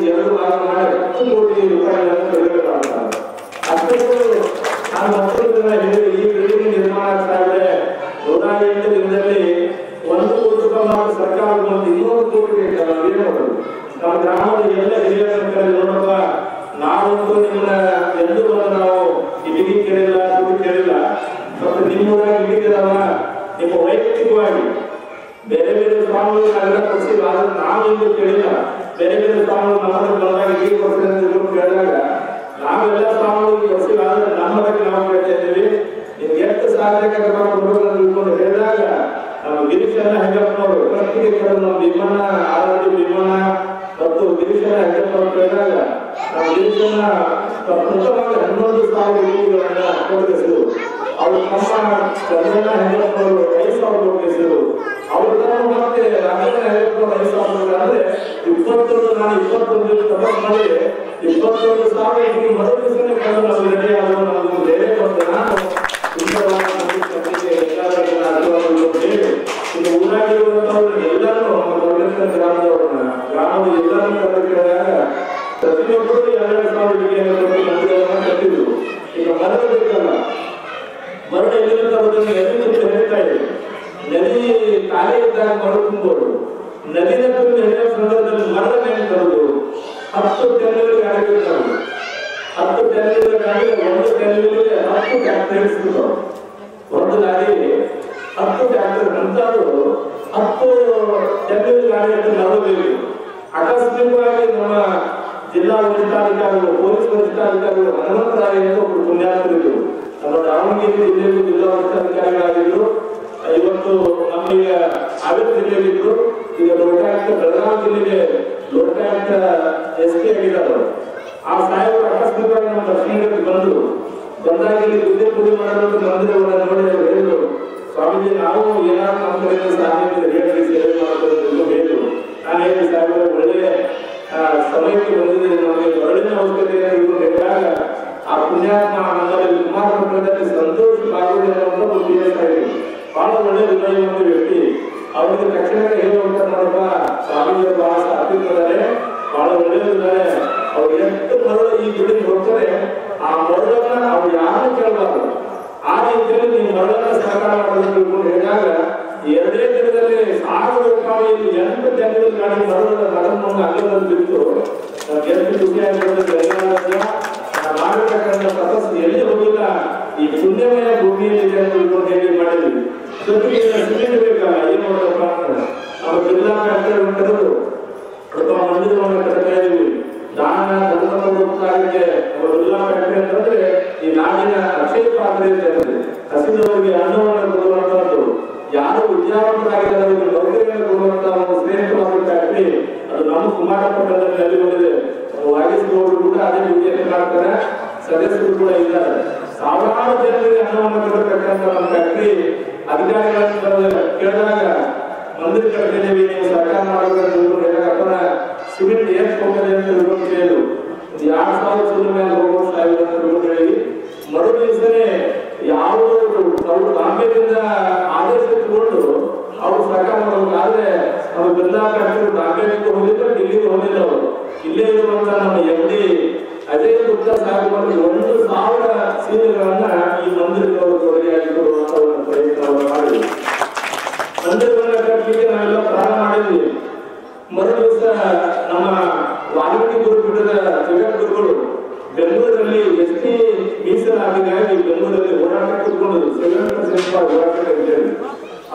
2 ಭಾಗ ಮಾಡಿ 10 ಕೋಟಿ ರೂಪಾಯಿಗಳನ್ನು ಬಿಡುಗಡೆ ಮಾಡ್ತಾರೆ. ಅಷ್ಟಕ್ಕೂ ನಾನು ಮತ್ತೊಂದು ಹೇಳಿ ಈ ಬಿಲ್ಡಿಂಗ್ ನಿರ್ಮಾಣ ಆಗ್ತಾ ಇದೆ. 108 ದಿನದಲ್ಲಿ 1 ಕೋಟಿ ರೂಪಾಯಿ ಮಾಡಿ ಸರ್ಕಾರ ಬಂದು 200 ಕೋಟಿ ಬೇಕಲ್ಲ, ಏನು ಮಾಡೋದು? ನಮ್ಮ ಗ್ರಾಮದ ಎಲ್ಲ ಹಿರಿಯರ ನೋಡಪ್ಪ, ನಾವಂತೂ ನಿಮ್ಮನ್ನ ಎಂದು ನಾವು ಇಡಿಗೆ ಕೇಳಿಲ್ಲ, ದುಡ್ಡು ಕೇಳಿಲ್ಲ, ಮತ್ತು ನಿಮ್ಮೂರಾಗ ಇಡಿಗಿದಾವ ನಿಮ್ಮ ವೈಯಕ್ತಿಕವಾಗಿ ಬೇರೆ ಬೇರೆ ಸ್ವಾಮಿಗಳನ್ನೆಲ್ಲ ಕೊಡಿಸಿಲ್ಲ, ಆದ್ರೆ ನಾವೆಂದು ಕೇಳಿಲ್ಲ. ಬೇರೆ ಬೇರೆ ಸ್ವಾಮಿಗಳು ನಮ್ಮನ್ನು ಬಂದಾಗ ಇಡಿಗೆ ಕೊಡ್ತಾರೆ ಅಂತ ಕೇಳಿದಾಗ ನಾವೆಲ್ಲ ಸ್ವಾಮಿಗಳಿಗೆ ಕೊಡಿಸಿಲ್ಲ, ಆದ್ರೆ ನಮ್ಮದಕ್ಕೆ ನಾವು ಕೇಳ್ತಾ ಇದ್ದೀವಿ. ನಿಮ್ಗೆ ಎಷ್ಟು ಸಾಧನೆ ಕೊಡಬೇಕು ಹೇಳಿದಾಗ ನಮ್ಮ ಗಿರೀಶ್ ಹೆಂಗಪ್ಪನವರು ಪ್ರತಿಗೆ ನಮ್ಮ ಭೀಮಣ್ಣ ಆರೋಗ್ಯ ಭೀಮಣ್ಣ ಮತ್ತು ಗಿರೀಶನ ಹೇಳಿದಾಗ ನಾವು ಗಿರೀಶನ ಪ್ರಮುಖವಾಗಿ 11,000 ರೂಪಾಯಿಗಳನ್ನ ಕೊಡಿಸಿದರು. ಅವರು ನಮ್ಮ ಚಂದ್ರನ ಹೆಂಗಪ್ಪವರು 5,000 ಕೊಡಿಸಿದರು. ಅವರು ಮತ್ತೆ ರಾಜನ ಹೆಂಗಪ್ಪವರು 5,000 ಅಂದ್ರೆ 21 ನಾನು 21 ತಪಾಸ್ ಮಾಡಿ 21,000 ಮರು ದಿವಸನೇ ಕಳೆದು ನಾವು ರೆಡಿ ಆಗುವ ನಮಗೆ ಬೇರೆ ಬಂದು ನಾನು ಇನ್ನು ಊರಾಗಿರುವಂತವ್ರು ಎಲ್ಲರೂ ನಮ್ಮ ಗ್ರಾಮದ ಎಲ್ಲರೂ ಕೇಳಿದಾಗ ಪ್ರತಿಯೊಬ್ಬರು 2,000 ಕಟ್ಟಿದ್ರು. ಈಗ ಮರಳು ಬೇಕಲ್ಲ, ಮರಳು ಎಲ್ಲಿಂದ ತರೋದನ್ನು ಎಲ್ಲಿ ಹೇಳ್ತಾ ಇದೆ. ನದಿ ಖಾಲಿ ಇದ್ದಾಗ ಮರಳು ತುಂಬೋದು, ನದಿನ ತುಂಬ ಹೆಚ್ಚಿನ ಸಂದರ್ಭದಲ್ಲಿ ಮರಳ ಮೇಲೆ ತರೋದು 10 ಟನ್ನುಗಳು ಗಾಡಿ ಇರ್ತಾವೆ. 10 ಟನ್ನುಗಳ ಗಾಡಿ ಒಂದು ಟನ್ನುಗಳಿಗೆ 10 ಟ್ರ್ಯಾಕ್ಟರ್ ಇರ್ತಾವೆ. ಒಂದು ಗಾಡಿ 10 ಟ್ರ್ಯಾಕ್ಟರ್ ಅಂತವರು 10 ಟನ್ನುಗಳ ಗಾಡಿ ಅಂತ ಮರಬೇಕು. ಆಕಸ್ಮಿಕವಾಗಿ ನಮ್ಮ ಜಿಲ್ಲಾ ವರಿಷ್ಠಾಧಿಕಾರಿಗಳು, ಪೊಲೀಸ್ ವರಿಷ್ಠಾಧಿಕಾರಿಗಳು ಹನುಮಂತರಾಯ ಅಂತ ಒಬ್ಬರು ಪುಣ್ಯಾತ್ಮರಿದ್ರು. ನಮ್ಮ ದಾವಣಗೆರೆ ಜಿಲ್ಲೆಯಲ್ಲಿ ಜಿಲ್ಲಾ ವರಿಷ್ಠಾಧಿಕಾರಿಗಳಾಗಿದ್ರು. ಇವತ್ತು ನಮಗೆ ಹಾವೇರಿ ಜಿಲ್ಲೆಯಲ್ಲಿದ್ರು. ಈಗ ಲೋಕಾಯುಕ್ತ ಬೆಳಗಾವಿ ಜಿಲ್ಲೆಗೆ ಲೋಕಾಯುಕ್ತ SP ಆಗಿದ್ದಾರೆ. ಆ ಸಾಹೇಬರು ಆಕಸ್ಮಿಕವಾಗಿ ನಮ್ಮ ದರ್ಶನಕ್ಕೆ ಬಂದಾಗ ಇಲ್ಲಿ ವಿದ್ಯುತ್ ಪೂಜೆ ಮಾಡೋದು ಮಂದಿರವನ್ನು ನೋಡಿ ಹೇಳಿದ್ರು, ಸ್ವಾಮೀಜಿ ನಾವು ಏನಾದ್ರು ನಮ್ಮ ಕಡೆಯಿಂದ ಸಾಧನೆ ಹೇಳಿ ಸೇವೆ ಮಾಡೋದು ಹೇಳಿದ್ರು. ನಾನು ಹೇಳಿ ಸಾಹೇಬರು ಒಳ್ಳೆಯ ಸಮಯಕ್ಕೆ ಬಂದಿದೆ, ನಮಗೆ ಒಳ್ಳೆಯ ಅವಶ್ಯಕತೆ ಹೇಳಿದಾಗ ಆ ಪುಣ್ಯಾತ್ಮ ನಮ್ಮಲ್ಲಿ ಕುಮಾರ ಪಟ್ಟಣದಲ್ಲಿ ಸಂತೋಷ್ ಬಾಗುಡೆ ಅನ್ನುವಂಥ ಬಹಳ ಒಳ್ಳೆಯ ಹೃದಯವಂತ ವ್ಯಕ್ತಿ. ಅವರಿಗೆ ತಕ್ಷಣ ಹೇಳುವಂತ ನೋಡಪ್ಪ ಸ್ವಾಮೀಜಿಯವರು ಬಹಳ ಸಾತ್ವಿಕರಿದ್ದಾರೆ, ಬಹಳ ಒಳ್ಳೆಯದಿದ್ದಾರೆ. ಅವ್ರು ಎಷ್ಟು ಮರಳು ಈ ಗುಡಿಗೆ ಹೋಗ್ತಾರೆ ಆ ಮರಳನ್ನ ಅವ್ರು ಯಾರು ಕೇಳಬಾರ್ದು. ಆ ರೀತಿಯಲ್ಲಿ ನೀವು ಮರಳನ್ನ ಸಹಕಾರ ಮಾಡೋದು ತಿಳ್ಕೊಂಡು ಹೇಳಿದಾಗ 2 ದಿನದಲ್ಲಿ 1,000 ರೂಪಾಯಿ 8 ಟನ್ನುಗಳ ಗಾಡಿ ಮರಳನ್ನ ಮರಳನ್ನು ಅಲ್ಲದಲ್ಲಿ ಬಿಟ್ಟು ನಮ್ಗೆ ಎಷ್ಟು ಖುಷಿಯಾಗಿರೋದು. ಮಾಡಿರ್ತಕ್ಕಂಥ ತಪಸ್ಸು ಎಲ್ಲಿ ಹೋಗಿಲ್ಲ, ಈ ಪುಣ್ಯಮಯ ಭೂಮಿಯಲ್ಲಿ ಅಂತ ತಿಳ್ಕೊಂಡು ಹೇಳಿ ಮಾಡಿದ್ವಿ. ಜೊತೆಗೆ ಸಿಮೆಂಟ್ ಬೇಕಲ್ಲ, ಏನ್ ಮಾಡೋದಪ್ಪ ಅಂತ ನಮ್ಮ ಜಿಲ್ಲಾ ಕಲೆಕ್ಟರ್ ಕರೆದು ಅಥವಾ ಮಂದಿರವನ್ನು ಕಟ್ತಾ ಇದೀವಿ. ದಾನ ಧರ್ಮ ಕೊಡುವುದಕ್ಕೆ ನಮ್ಮ ಜಿಲ್ಲಾ ಕಲೆಕ್ಟರ್ ಅಂತಂದ್ರೆ ಈ ನಾಡಿನ ಅಕ್ಷಯ ಪಾತ್ರೆ ಇರ್ತದೆ. ಹಸಿದವರಿಗೆ ಅನ್ನವನ್ನು ಕೊಡುವಂತಹದ್ದು, ಯಾರು ವಿದ್ಯಾವಂತರಾಗಿರೋರಿಗೆ ನೌಕರಿಯನ್ನು ಕೊಡುವಂತಹ ಒಂದು ಶ್ರೇಷ್ಠವಾದ ಫ್ಯಾಕ್ಟರಿ ಅದು ನಮ್ಮ ಕುಮಾರ ಪಟ್ಟಣದಲ್ಲಿ ನೆಲೆಗೊಂಡಿದೆ. ವಾಗಿಸಿದವರು ಕೂಡ ಅದೇ ರೀತಿಯಲ್ಲಿ ಮಾಡ್ತಾರೆ, ಸದಸ್ಯರು ಕೂಡ ಇದ್ದಾರೆ. ಸಾವಿರಾರು ಜನರಿಗೆ ಅನ್ನವನ್ನು ಕೊಡತಕ್ಕಂಥ ನಮ್ಮ ಫ್ಯಾಕ್ಟರಿ ಅಧಿಕಾರಿಗಳ ಕೇಳಿದಾಗ ಮಂದಿರ ಕಟ್ಟಿದ್ದೀವಿ, ನೀವು ಸರ್ಕಾರ ಮಾಡಬೇಕಂತ ಸಿಮೆಂಟ್ ಎಷ್ಟು ಹೋಗದೆ ಅಂತ ತಿಳ್ಕೊಂಡು ಕೇಳಿದ್ರು. 2,000 ಸಿಮೆಂಟ್ ಮೇಲೆ ಹೋಗೋ ಸಾಯಿಲ್ ಅಂತ ತಿಳ್ಕೊಂಡು ಹೇಳಿ ಮರು ದಿವಸನೇ ಯಾವುದೋ ಅವರು ಬಾಂಬೆದಿಂದ ಆದೇಶ ತಗೊಂಡು ಅವರು ಸರ್ಕಾರ ಮಾಡಬೇಕಾದ್ರೆ ನಮ್ಮ ಜಿಲ್ಲಾ ಫ್ಯಾಕ್ಟರಿ ಬಾಂಬೆಗೆ ಹೋಗಿಲ್ಲ, ಡಿಲ್ಲಿಗೆ ಹೋಗಿಲ್ಲ. ಅವರು ಇಲ್ಲೇ ಇರುವಂತ ನಮ್ಮ MD ಅಜಯ್ ಗುಪ್ತಾ ಸಾಹೇಬ್ 1,000 ಸೀರೆಗಳನ್ನ ಈ ಮಂದಿರದವರು ಕೊಡುಗೆಯಾಗಿ ಕೊಡುವಂತ ಒಂದು ಪ್ರಯತ್ನವನ್ನು ಮಾಡಿದ್ವಿ. ಮಂದಿರಗಳನ್ನ ಕಟ್ಟಲಿಕ್ಕೆ ನಾವೆಲ್ಲ ಪ್ರಾರಂಭ ಮಾಡಿದ್ವಿ. ಮರು ದಿವಸ ನಮ್ಮ ವಾಲ್ಮೀಕಿ ಗುರುಪೀಠದ ಜಗದ್ಗುರುಗಳು ಬೆಂಗಳೂರಲ್ಲಿ ST ಮೀಸಲಾತಿಗಾಗಿ ಬೆಂಗಳೂರಲ್ಲಿ ಹೋರಾಟ ಕೂತ್ಕೊಂಡು 7% ಹೋರಾಟ ಇದ್ದೇವೆ.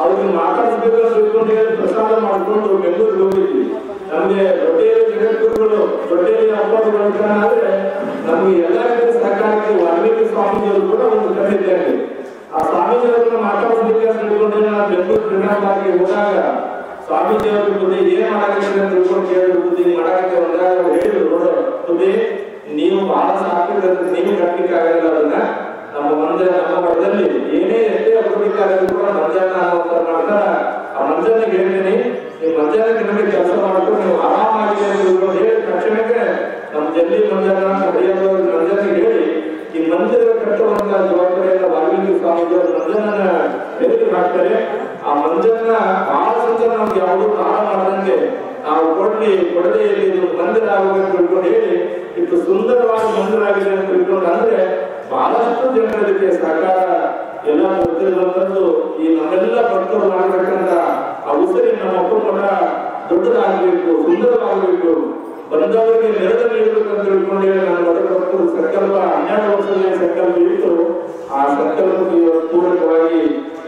ಅವ್ರಿಗೆ ಮಾತಾಡಿಸ್ಬೇಕಂತ ತಿಳ್ಕೊಂಡು ಪ್ರಸಾದ ಮಾಡಿಕೊಂಡು ಬೆಂಗಳೂರಿಗೆ ಹೋಗಿದ್ವಿ. ನಮಗೆ ದೊಡ್ಡೇರಿ ಜಗದ್ಗುರುಗಳು ದೊಡ್ಡೇರಿ ಅಪ್ಪಗಳು ಆದ್ರೆ ನಮ್ಗೆ ಎಲ್ಲ ರೀತಿಯ ಸಹಕಾರಕ್ಕೆ ವಾಲ್ಮೀಕಿ ಸ್ವಾಮೀಜಿಯವರು ಕೂಡ ಒಂದು ಕರೆದಿದ್ದಾರೆ. ಆ ಸ್ವಾಮೀಜಿಯವರನ್ನ ಮಾತಾಡಿಸ್ಲಿಕ್ಕೆ ಅಂತ ತಿಳ್ಕೊಂಡು ನಾನು ಬೆಂಗಳೂರು ಕ್ರೀಡಾಂಗಣಕ್ಕೆ ಹೋದಾಗ ಸ್ವಾಮೀಜಿಯವ್ರ ಬುದ್ಧಿ ಏನ್ ಮಾಡಾಕತ್ತೆ ಅಂತ ತಿಳ್ಕೊಂಡು ಕೇಳಿದ್ರು. ಬುದ್ಧಿ ಮಾಡಾಕತ್ತೆ ಬಂದಾಗ ಹೇಳಿದ್ರು, ನೋಡು ಬುದ್ಧಿ ನೀವು ಬಹಳ ಸಾಕಿದ್ರೆ ನೀವು ಕಟ್ಟಲಿಕ್ಕೆ ಆಗಲ್ಲ, ಅದನ್ನ ನಮ್ಮ ಮಂದಿರ ನಮ್ಮ ಮಠದಲ್ಲಿ ಏನೇ ಎಷ್ಟೇ ಅಭಿವೃದ್ಧಿ ಕಾರ್ಯಗಳು ಕೂಡ ಮಂಜಾನ ಮಾಡ್ತಾರ. ಆ ಮಂಜಾನಿಗೆ ಹೇಳ್ತೀನಿ, ನೀವು ಮಂಜಾನಕ್ಕೆ ನಿಮಗೆ ಕೆಲಸ ಮಾಡ್ಕೊಂಡು ನೀವು ಆರಾಮಾಗಿ ತಿಳ್ಕೊಂಡು ಹೇಳಿ ತಕ್ಷಣಕ್ಕೆ ನಮ್ಮ ಜಲ್ಲಿ ಮಂಜಾನ ಹರಿಯಾದವರು ಮಂಜಾನಿಗೆ ಹೇಳಿ ಈ ಮಂದಿರ ಕಟ್ಟುವಂತ ಜವಾಬ್ದಾರಿಯಿಂದ ವಾಲ್ಮೀಕಿ ಸ್ವಾಮೀಜಿಯವರು ಮಂಜಾನ ಬೆಳಕಿಗೆ ಹಾಕ್ತಾರೆ. ಆ ಮಂಜಾನ ಬಹಳ ಸಂಜೆ ನಮ್ಗೆ ಯಾವುದೂ ಹಾಳ ಮಾಡದಂಗೆ ನಾವು ಕೊಡದೆ ಮಂದಿರ ಆಗಬೇಕು ತಿಳ್ಕೊಂಡು ಹೇಳಿ ಇಷ್ಟು ಸುಂದರವಾದ ಮಂದಿರ ಆಗಿದೆ ಅಂತ ತಿಳ್ಕೊಂಡು ಅಂದ್ರೆ ಬಹಳಷ್ಟು ಜನರಿಗೆ ಸಹಕಾರ ಎಲ್ಲ ಗೊತ್ತಿರುವಂತದ್ದು. ಈ ನಮ್ಮೆಲ್ಲ ಭಕ್ತರು ಮಾಡಬೇಕಂತ ಆ ಉಸಿರಿ ನಮ್ಮ ಒಪ್ಪಂದ ದೊಡ್ಡದಾಗಬೇಕು, ಸುಂದರವಾಗಬೇಕು, ಬಂದವರಿಗೆ ನೆರಳು ನೀಡಬೇಕಂತ ತಿಳ್ಕೊಂಡು ನನ್ನ ಮಠ ಭಕ್ತರು ಸಂಕಲ್ಪ 12 ವರ್ಷದ ಸಂಕಲ್ಪ ಇಟ್ಟು ಆ ಸಂಕಲ್ಪಕ್ಕೆ ಪೂರಕವಾಗಿ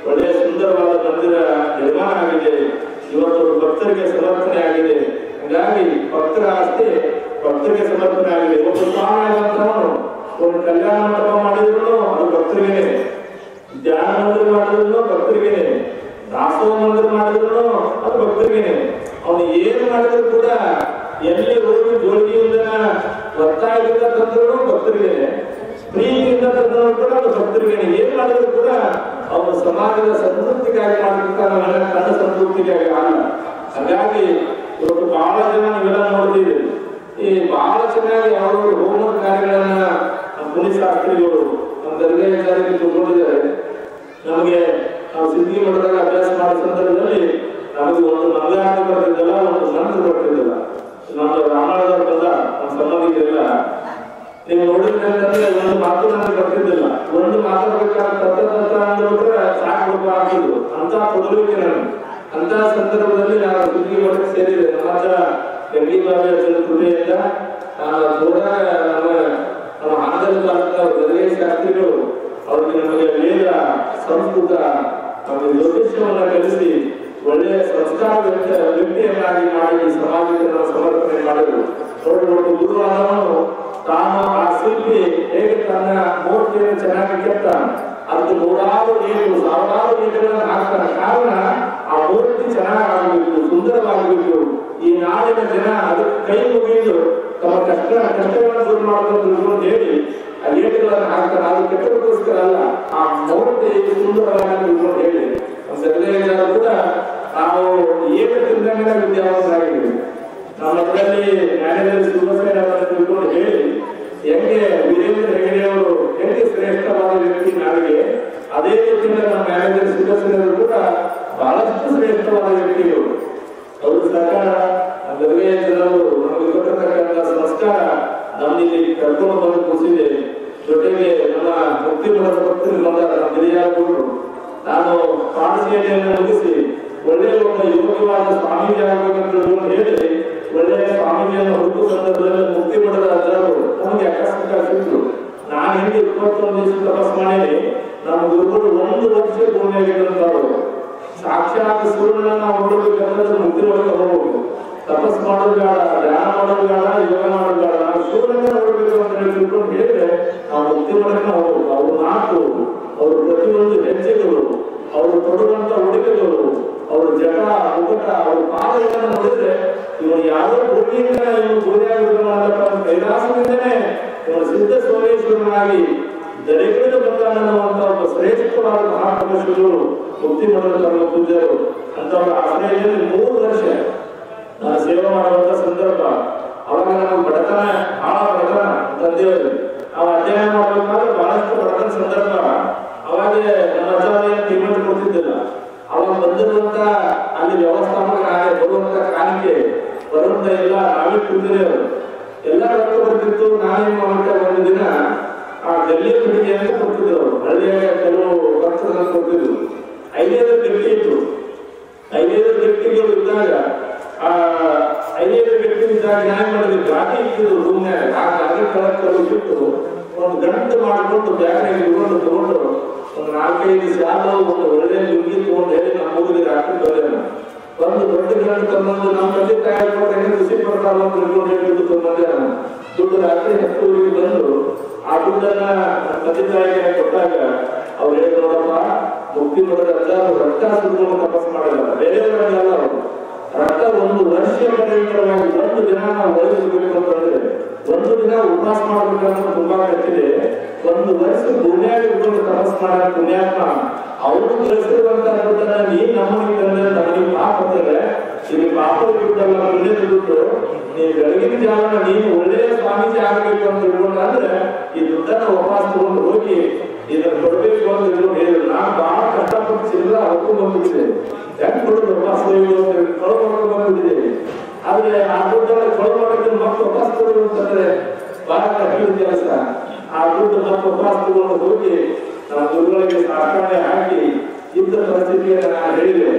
ಒಳ್ಳೆಯ ಸುಂದರವಾದ ಮಂದಿರ ನಿರ್ಮಾಣ ಆಗಿದೆ. ಇವತ್ತು ಭಕ್ತರಿಗೆ ಸಮರ್ಪಣೆ ಆಗಿದೆ. ಹಾಗಾಗಿ ಭಕ್ತರ ಆಸ್ತಿ ಭಕ್ತರಿಗೆ ಸಮರ್ಪಣೆ ಆಗಿದೆ. ಒಂದು ಸ್ವಾಮಿಯವನು ಒಂದು ಕಲ್ಯಾಣ ಮಂಟಪ ಮಾಡಿದ್ರು ಅದು ಭಕ್ತರಿಗೆ, ಧ್ಯಾನ ಮಂದಿರ ಮಾಡಿದ್ರು ಭಕ್ತರಿಗೆ, ದಾಸೋಹ ಮಂದಿರ ಮಾಡಿದ್ರು ಅದು ಭಕ್ತರಿಗೆ. ಅವನು ಏನು ಮಾಡಿದ್ರು ಕೂಡ ಎಲ್ಲಿ ಒತ್ತಾಯದಿಂದ ತಂದ್ರು ಭಕ್ತರಿಗೆ, ಪ್ರೀತಿಯಿಂದ ತಂದ್ರು ಕೂಡ ಅದು ಭಕ್ತರಿಗೆ. ಏನ್ ಮಾಡಿದ್ರು ಕೂಡ ಅವನು ಸಮಾಜದ ಸಂತೃಪ್ತಿಗಾಗಿ ಮಾಡಿರ್ತಾನೆ, ತನ್ನ ಸಂತೃಪ್ತಿಗಾಗಿ ಅಲ್ಲ. ಹಾಗಾಗಿ ಇವತ್ತು ಬಹಳ ಜನ ನೀವೆಲ್ಲ ನೋಡ್ತೀವಿ, ಈ ಬಹಳ ಚೆನ್ನಾಗಿ ಅವರು ಹೋಮ್ವರ್ಕ್ ಕಾರ್ಯಗಳನ್ನ ಪೊಲೀಸ್ ಶಾಸ್ತ್ರಿಗಳು ನಮ್ಮ ದರ್ಗಾಚಾರ್ಯರಿಗೆ ತಗೊಂಡಿದ್ದಾರೆ. ನಮಗೆ ನಾವು ಸಿದ್ಧಿ ಮಠದಾಗ ಅಭ್ಯಾಸ ಮಾಡೋ ಸಂದರ್ಭದಲ್ಲಿ ನಮಗೆ ಒಂದು ಮಂಗಳಾರತಿ ಬರ್ತಿದ್ದಲ್ಲ, ಒಂದು ಮಂತ್ರ ಬರ್ತಿದ್ದಲ್ಲ. ನಮ್ಮ ರಾಮಾಯಣದವ್ರ ಬಂದ ನಮ್ಮ ಸಂಬಂಧಿಕರೆಲ್ಲ ನೀವು ನೋಡಿದ್ರೆ ಒಂದು ಮಾತು ನನಗೆ ಬರ್ತಿದ್ದಿಲ್ಲ. ಒಂದು ಮಾತಾಡ್ಬೇಕಾದ್ರೆ ತತ್ತ ಅಂದ್ರೆ ಸಾಕು ಆಗ್ತಿದ್ರು ಅಂತ ಕೊಡಲಿಕ್ಕೆ ನಾನು. ಅಂತ ಸಂದರ್ಭದಲ್ಲಿ ನಾನು ಸಿದ್ಧಿ ಮಠಕ್ಕೆ ಸೇರಿದೆ. ನಮ್ಮ ಹತ್ರ ಗಂಗಿ ಬಾಬೆ ಕೃಪೆಯಿಂದ ನಮ್ಮ ಆಂಧ್ರ ಗದಗ ಶಾಸ್ತ್ರಿಗಳು ಅವ್ರಿಗೆ ನಮಗೆ ವೇದ ಸಂಸ್ಕೃತ ನಮಗೆ ಜ್ಯೋತಿಷ್ಯವನ್ನ ಕಲಿಸಿ ಒಳ್ಳೆಯ ಸಂಸ್ಕಾರ ವ್ಯಕ್ತಿಯನ್ನಾಗಿ ಮಾಡಿ ಸಮಾಜಕ್ಕೆ ಸಮರ್ಪಣೆ ಮಾಡಿದರು. ನೋಡಿಕೊಂಡು ಗುರುವಾದವನು ತಾನು ಆ ಶಿಲ್ಪಿ ಹೇಗೆ ತನ್ನ ಮೂರ್ತಿಯನ್ನು ಚೆನ್ನಾಗಿ ಕೆತ್ತಾನೆ, ಅದಕ್ಕೆ ನೂರಾರು ನೀರು ಸಾವಿರಾರು ನೀರುಗಳನ್ನು ಹಾಕ್ತಾನೆ. ಕಾರಣ ಆ ಮೂರ್ತಿ ಚೆನ್ನಾಗಬೇಕು, ಸುಂದರವಾಗಬೇಕು. ಈ ನಾಡಿನ ಜನ ಅದಕ್ಕೆ ಕೈ ಮುಗಿದು ತಮ್ಮ ಕಷ್ಟಗಳನ್ನು ದೂರ ಮಾಡಬೇಕು ಅಂತ ಹೇಳಿ ಆ ಏಟುಗಳನ್ನು ಹಾಕ್ತಾರೆ. ಅದು ಕೆಟ್ಟದಕ್ಕೋಸ್ಕರ ಅಲ್ಲ, ಆ ಮೂರ್ತಿ ಸುಂದರವಾಗಿ ಹೇಳಿ ಸಗಲೆಯರು ಕೂಡ ನಾವು ಏಕದಿಂದ ವಿದ್ಯಾವಂತರಾಗಿದ್ದೀವಿ. ನಮ್ಮ ಮಕ್ಕಳಲ್ಲಿ ಮ್ಯಾನೇಜರ್ ಶಿವಸೇನ ಅವರನ್ನು ತಿಳ್ಕೊಂಡು ಹೇಳಿ ಹೆಂಗೆ ವೀರೇಂದ್ರ ಹೆಗಡೆ ಅವರು ಹೆಂಗೆ ಶ್ರೇಷ್ಠವಾದ ವ್ಯಕ್ತಿ ನಾಡಿಗೆ, ಅದೇ ರೀತಿಯಿಂದ ನಮ್ಮ ಮ್ಯಾನೇಜರ್ ಶಿವಸೇನರು ಕೂಡ ಬಹಳಷ್ಟು ಶ್ರೇಷ್ಠವಾದ ವ್ಯಕ್ತಿಗಳು. ಅವರು ಸರ್ಕಾರ ಗದಗ ಜನರು ನಮಗೆ ಕೊಟ್ಟಿರ್ತಕ್ಕಂಥ ಸಂಸ್ಕಾರ ನಮ್ಮಲ್ಲಿ ಕರ್ಕೊಂಡು ಬಂದು ಕೂರಿಸಿದೆ. ಜೊತೆಗೆ ನಮ್ಮ ಮುಕ್ತಿ ಮಠದ ಭಕ್ತರು ಬಂದ ನಮ್ಮ ಗಿರಿಯಾಗೂರು ನಾನು ಪಾಠಶಾಲೆಯನ್ನು ಮುಗಿಸಿ ಒಳ್ಳೆಯ ಒಬ್ಬ ಯೋಗ್ಯವಾದ ಸ್ವಾಮೀಜಿ ಆಗಬೇಕಂತ ಹೇಳಿ ಒಳ್ಳೆಯ ಸ್ವಾಮೀಜಿಯನ್ನು ಹುಡುಕು ಸಂದರ್ಭದಲ್ಲಿ ಮುಕ್ತಿ ಮಠದ ಅಜ್ಜರು ನಮಗೆ ಆಕಸ್ಮಿಕ ಸಿಕ್ತು. ನಾನು ಹಿಂದೆ 21 ದಿವಸ ತಪಸ್ ಮಾಡಿ ನಮ್ಮ ಗುರುಗಳು 1 ವರ್ಷ ಭೂಮಿಯಾಗಿದ್ದಂಥವ್ರು. ಸಾಕ್ಷಾತ್ ಸೂರ್ಯನನ್ನ ಹೊರಡಬೇಕಂದ್ರೆ ಮುಕ್ತಿ ಒಳಗೆ ಹೋಗ್ಬೇಕು. ತಪಸ್ ಮಾಡೋದು ಬೇಡ, ಧ್ಯಾನ ಮಾಡೋದು ಬೇಡ, ಯೋಗ ಮಾಡೋದು ಬೇಡ, ನಾವು ಸೂರ್ಯನ ಹೊರಡಬೇಕು ಅಂತ ಹೇಳಿ ತಿಳ್ಕೊಂಡು ಹೇಳಿದ್ರೆ ನಾವು ಮುಕ್ತಿ ಒಳಗೆ ಹೋಗ್ಬೇಕು. ಅವ್ರ ಮಾತು, ಅವ್ರ ಪ್ರತಿಯೊಂದು ಹೆಜ್ಜೆಗಳು, ಅವರು ಕೊಡುವಂತ ಉಡುಗೆಗಳು, ಅವ್ರ ಜಟ ಮುಖಟ, ಅವ್ರ ಪಾದಗಳನ್ನು ನೋಡಿದ್ರೆ ಇವರು ಯಾರೋ ಭೂಮಿಯಿಂದ ಇವರು ಭೂಮಿಯಾಗಿರುವಂತ ಕೈಲಾಸದಿಂದನೇ ಇವರು ಸಿದ್ಧ ಸೋಮೇಶ್ವರನಾಗಿ ದರೆಗಳಿಂದ ಬಂದಾನನ್ನುವಂತ ಒಬ್ಬ ಶ್ರೇಷ್ಠವಾದ ಮಹಾಪುರುಷರು ಮುಕ್ತಿ ಮಠದ ತಮ್ಮ ಪೂಜ್ಯರು ಅಂತವರ ಆಶ್ರಯದಲ್ಲಿ 3 ವರ್ಷ ನಾನು ಸೇವೆ ಮಾಡುವಂತ ಸಂದರ್ಭ. ಅವಾಗ ನಮಗೆ ಬಡತನ, ಬಹಳ ಬಡತನ ತಂದೆಯವರು. ನಾವು ಅಧ್ಯಯನ ಮಾಡಬೇಕಾದ್ರೆ ಬಹಳಷ್ಟು ಬಡತನ ಸಂದರ್ಭ. ಅವಾಗ ನಮ್ಮ ಅಜ್ಜಾವೇನು ಪೇಮೆಂಟ್ ಕೊಡ್ತಿದ್ದಿಲ್ಲ. ಅವಾಗ ಬಂದಿರುವಂತ ಅಲ್ಲಿ ವ್ಯವಸ್ಥಾಪಕ ಬರುವಂತ ಕಾಣಿಕೆ ಬರುವಂತ ಎಲ್ಲ ನಾವೇ ಕೂತಿದ್ದೇವೆ. ಎಲ್ಲ ರೊಕ್ಕ ಬರ್ತಿತ್ತು. ನಾನೇನು ಮಾಡ್ತಾ ಒಂದು ದಿನ ಆ ಗಲ್ಲಿ ಪೆಟ್ಟಿಗೆಯನ್ನು ಕೊಡ್ತಿದ್ರು. ಹಳ್ಳಿಯಾಗ ಕೆಲವು ಭಕ್ತರನ್ನು ಕೊಡ್ತಿದ್ರು. 5 ಗಟ್ಟಿ ಇತ್ತು. 5 ಗಟ್ಟಿಗಳು ಇದ್ದಾಗ ಆ 5 ಗಟ್ಟಿ ಇದ್ದಾಗ ನ್ಯಾಯ ಮಾಡಿದ್ರು. ಗಾಡಿ ಇಟ್ಟಿದ್ರು ರೂಮ್ನಾಗ. ಆ ಗಾಡಿ ಕಳಕಲು ಬಿಟ್ಟು ಒಂದು ಗಂಟು ಮಾಡಿಕೊಂಡು ಬ್ಯಾಗ್ನಾಗ ಇಟ್ಕೊಂಡು ತಗೊಂಡು ಒಂದು 4-5 ಶಾಲು ಒಂದು ಒಳ್ಳೆ ಲುಂಗಿ ತಗೊಂಡು ಹೇಳಿ ನಮ್ಮ ಊರಿಗೆ ಹಾಕಿ ಬಂದೇನು. ಒಂದು ದೊಡ್ಡ ಗಂಟು ತಂದು ನಮ್ಮ ತಂದೆ ತಾಯಿ ಕೊಟ್ಟು ಖುಷಿ ಪಡ್ತಾರ ಅಂತ ತಿಳ್ಕೊಂಡು ಹೇಳಿ ತಂದೆ ದುಡ್ಡು ರಾತ್ರಿ 10 ಊರಿಗೆ ಬಂದು ಆ ದುಡ್ಡನ್ನ ತಂದೆ ತಾಯಿಗೆ ಕೊಟ್ಟಾಗ ಅವ್ರು ಹೇಳಿ ನೋಡಪ್ಪ, ಮುಕ್ತಿ ಮಠದ ಅಜ್ಜಾರು ರಕ್ತ ಸುತ್ತಕೊಂಡು ತಪಸ್ ಮಾಡಿಲ್ಲ, ಬೇರೆಯವರಲ್ಲ. ಅವರು ರಕ್ತ 1 ವರ್ಷ ಪರ್ಯಂತರವಾಗಿ 1 ದಿನ ನಾವು ಒಳಗಿರ್ಬೇಕು ಅಂತಂದ್ರೆ 1 ದಿನ ಉಪವಾಸ ಮಾಡ್ಬೇಕಂತ ತುಂಬಾ ಕಟ್ಟಿದೆ. 1 ವರ್ಷ ಭೂಮಿಯಾಗಿ ಇಟ್ಕೊಂಡು ತಪಸ್ ಮಾಡ ಪುಣ್ಯಾತ್ಮ ಅವರು ಕಳಿಸಿರುವಂತ ದುಡ್ಡನ್ನ ನೀನ್ ನಮ್ಮನಿಗೆ ತಂದ್ರೆ ನಮಗೆ ಪಾಪ ಅಂತಂದ್ರೆ ಇಲ್ಲಿ ಪಾಪ ದುಡ್ಡಲ್ಲ, ಪುಣ್ಯದ ದುಡ್ಡು. ನೀನ್ ಬೆಳಗಿನ ಜಾವನ ನೀನು ಒಳ್ಳೆಯ ಸ್ವಾಮೀಜಿ ಆಗಬೇಕು ಅಂತ ತಿಳ್ಕೊಂಡ್ರೆ ಈ ದುಡ್ಡನ್ನ ವಾಪಸ್ ತಗೊಂಡು ಹೋಗಿ ಇದನ್ನ ಕೊಡ್ಬೇಕು ಅಂತ ತಿಳ್ಕೊಂಡು ಹೇಳಿದ್ರು. ನಾನು ಬಹಳ ಕಷ್ಟಪಟ್ಟು ಚಿಲ್ಲ ಹೊತ್ಕೊಂಡು ಬಂದ್ಬಿಟ್ಟಿದೆ. ಹೆಂಗ್ ಕೊಡೋದು ವಾಪಸ್ ಕಳು ಮಾಡ್ಕೊಂಡು ಬಂದ್ಬಿಟ್ಟಿದೆ. ಆದ್ರೆ ಆ ದುಡ್ಡನ್ನ ಕಳು ಮಾಡೋದನ್ನ ಮತ್ತೆ ವಾಪಸ್ ಕೊಡೋದು ಅಂತಂದ್ರೆ ಬಹಳ ಕಠಿಣ ಕೆಲಸ. ಆ ದುಡ್ಡು ಮತ್ತೆ ವಾಪಸ್ ತಗೊಂಡು ಹೋಗಿ ನಮ್ಮ ಗುರುಗಳಿಗೆ ಸಾಕಾಣೆ ಹಾಕಿ ಇದ್ದ ಪರಿಸ್ಥಿತಿಯನ್ನು ನಾನು ಹೇಳಿದೆ.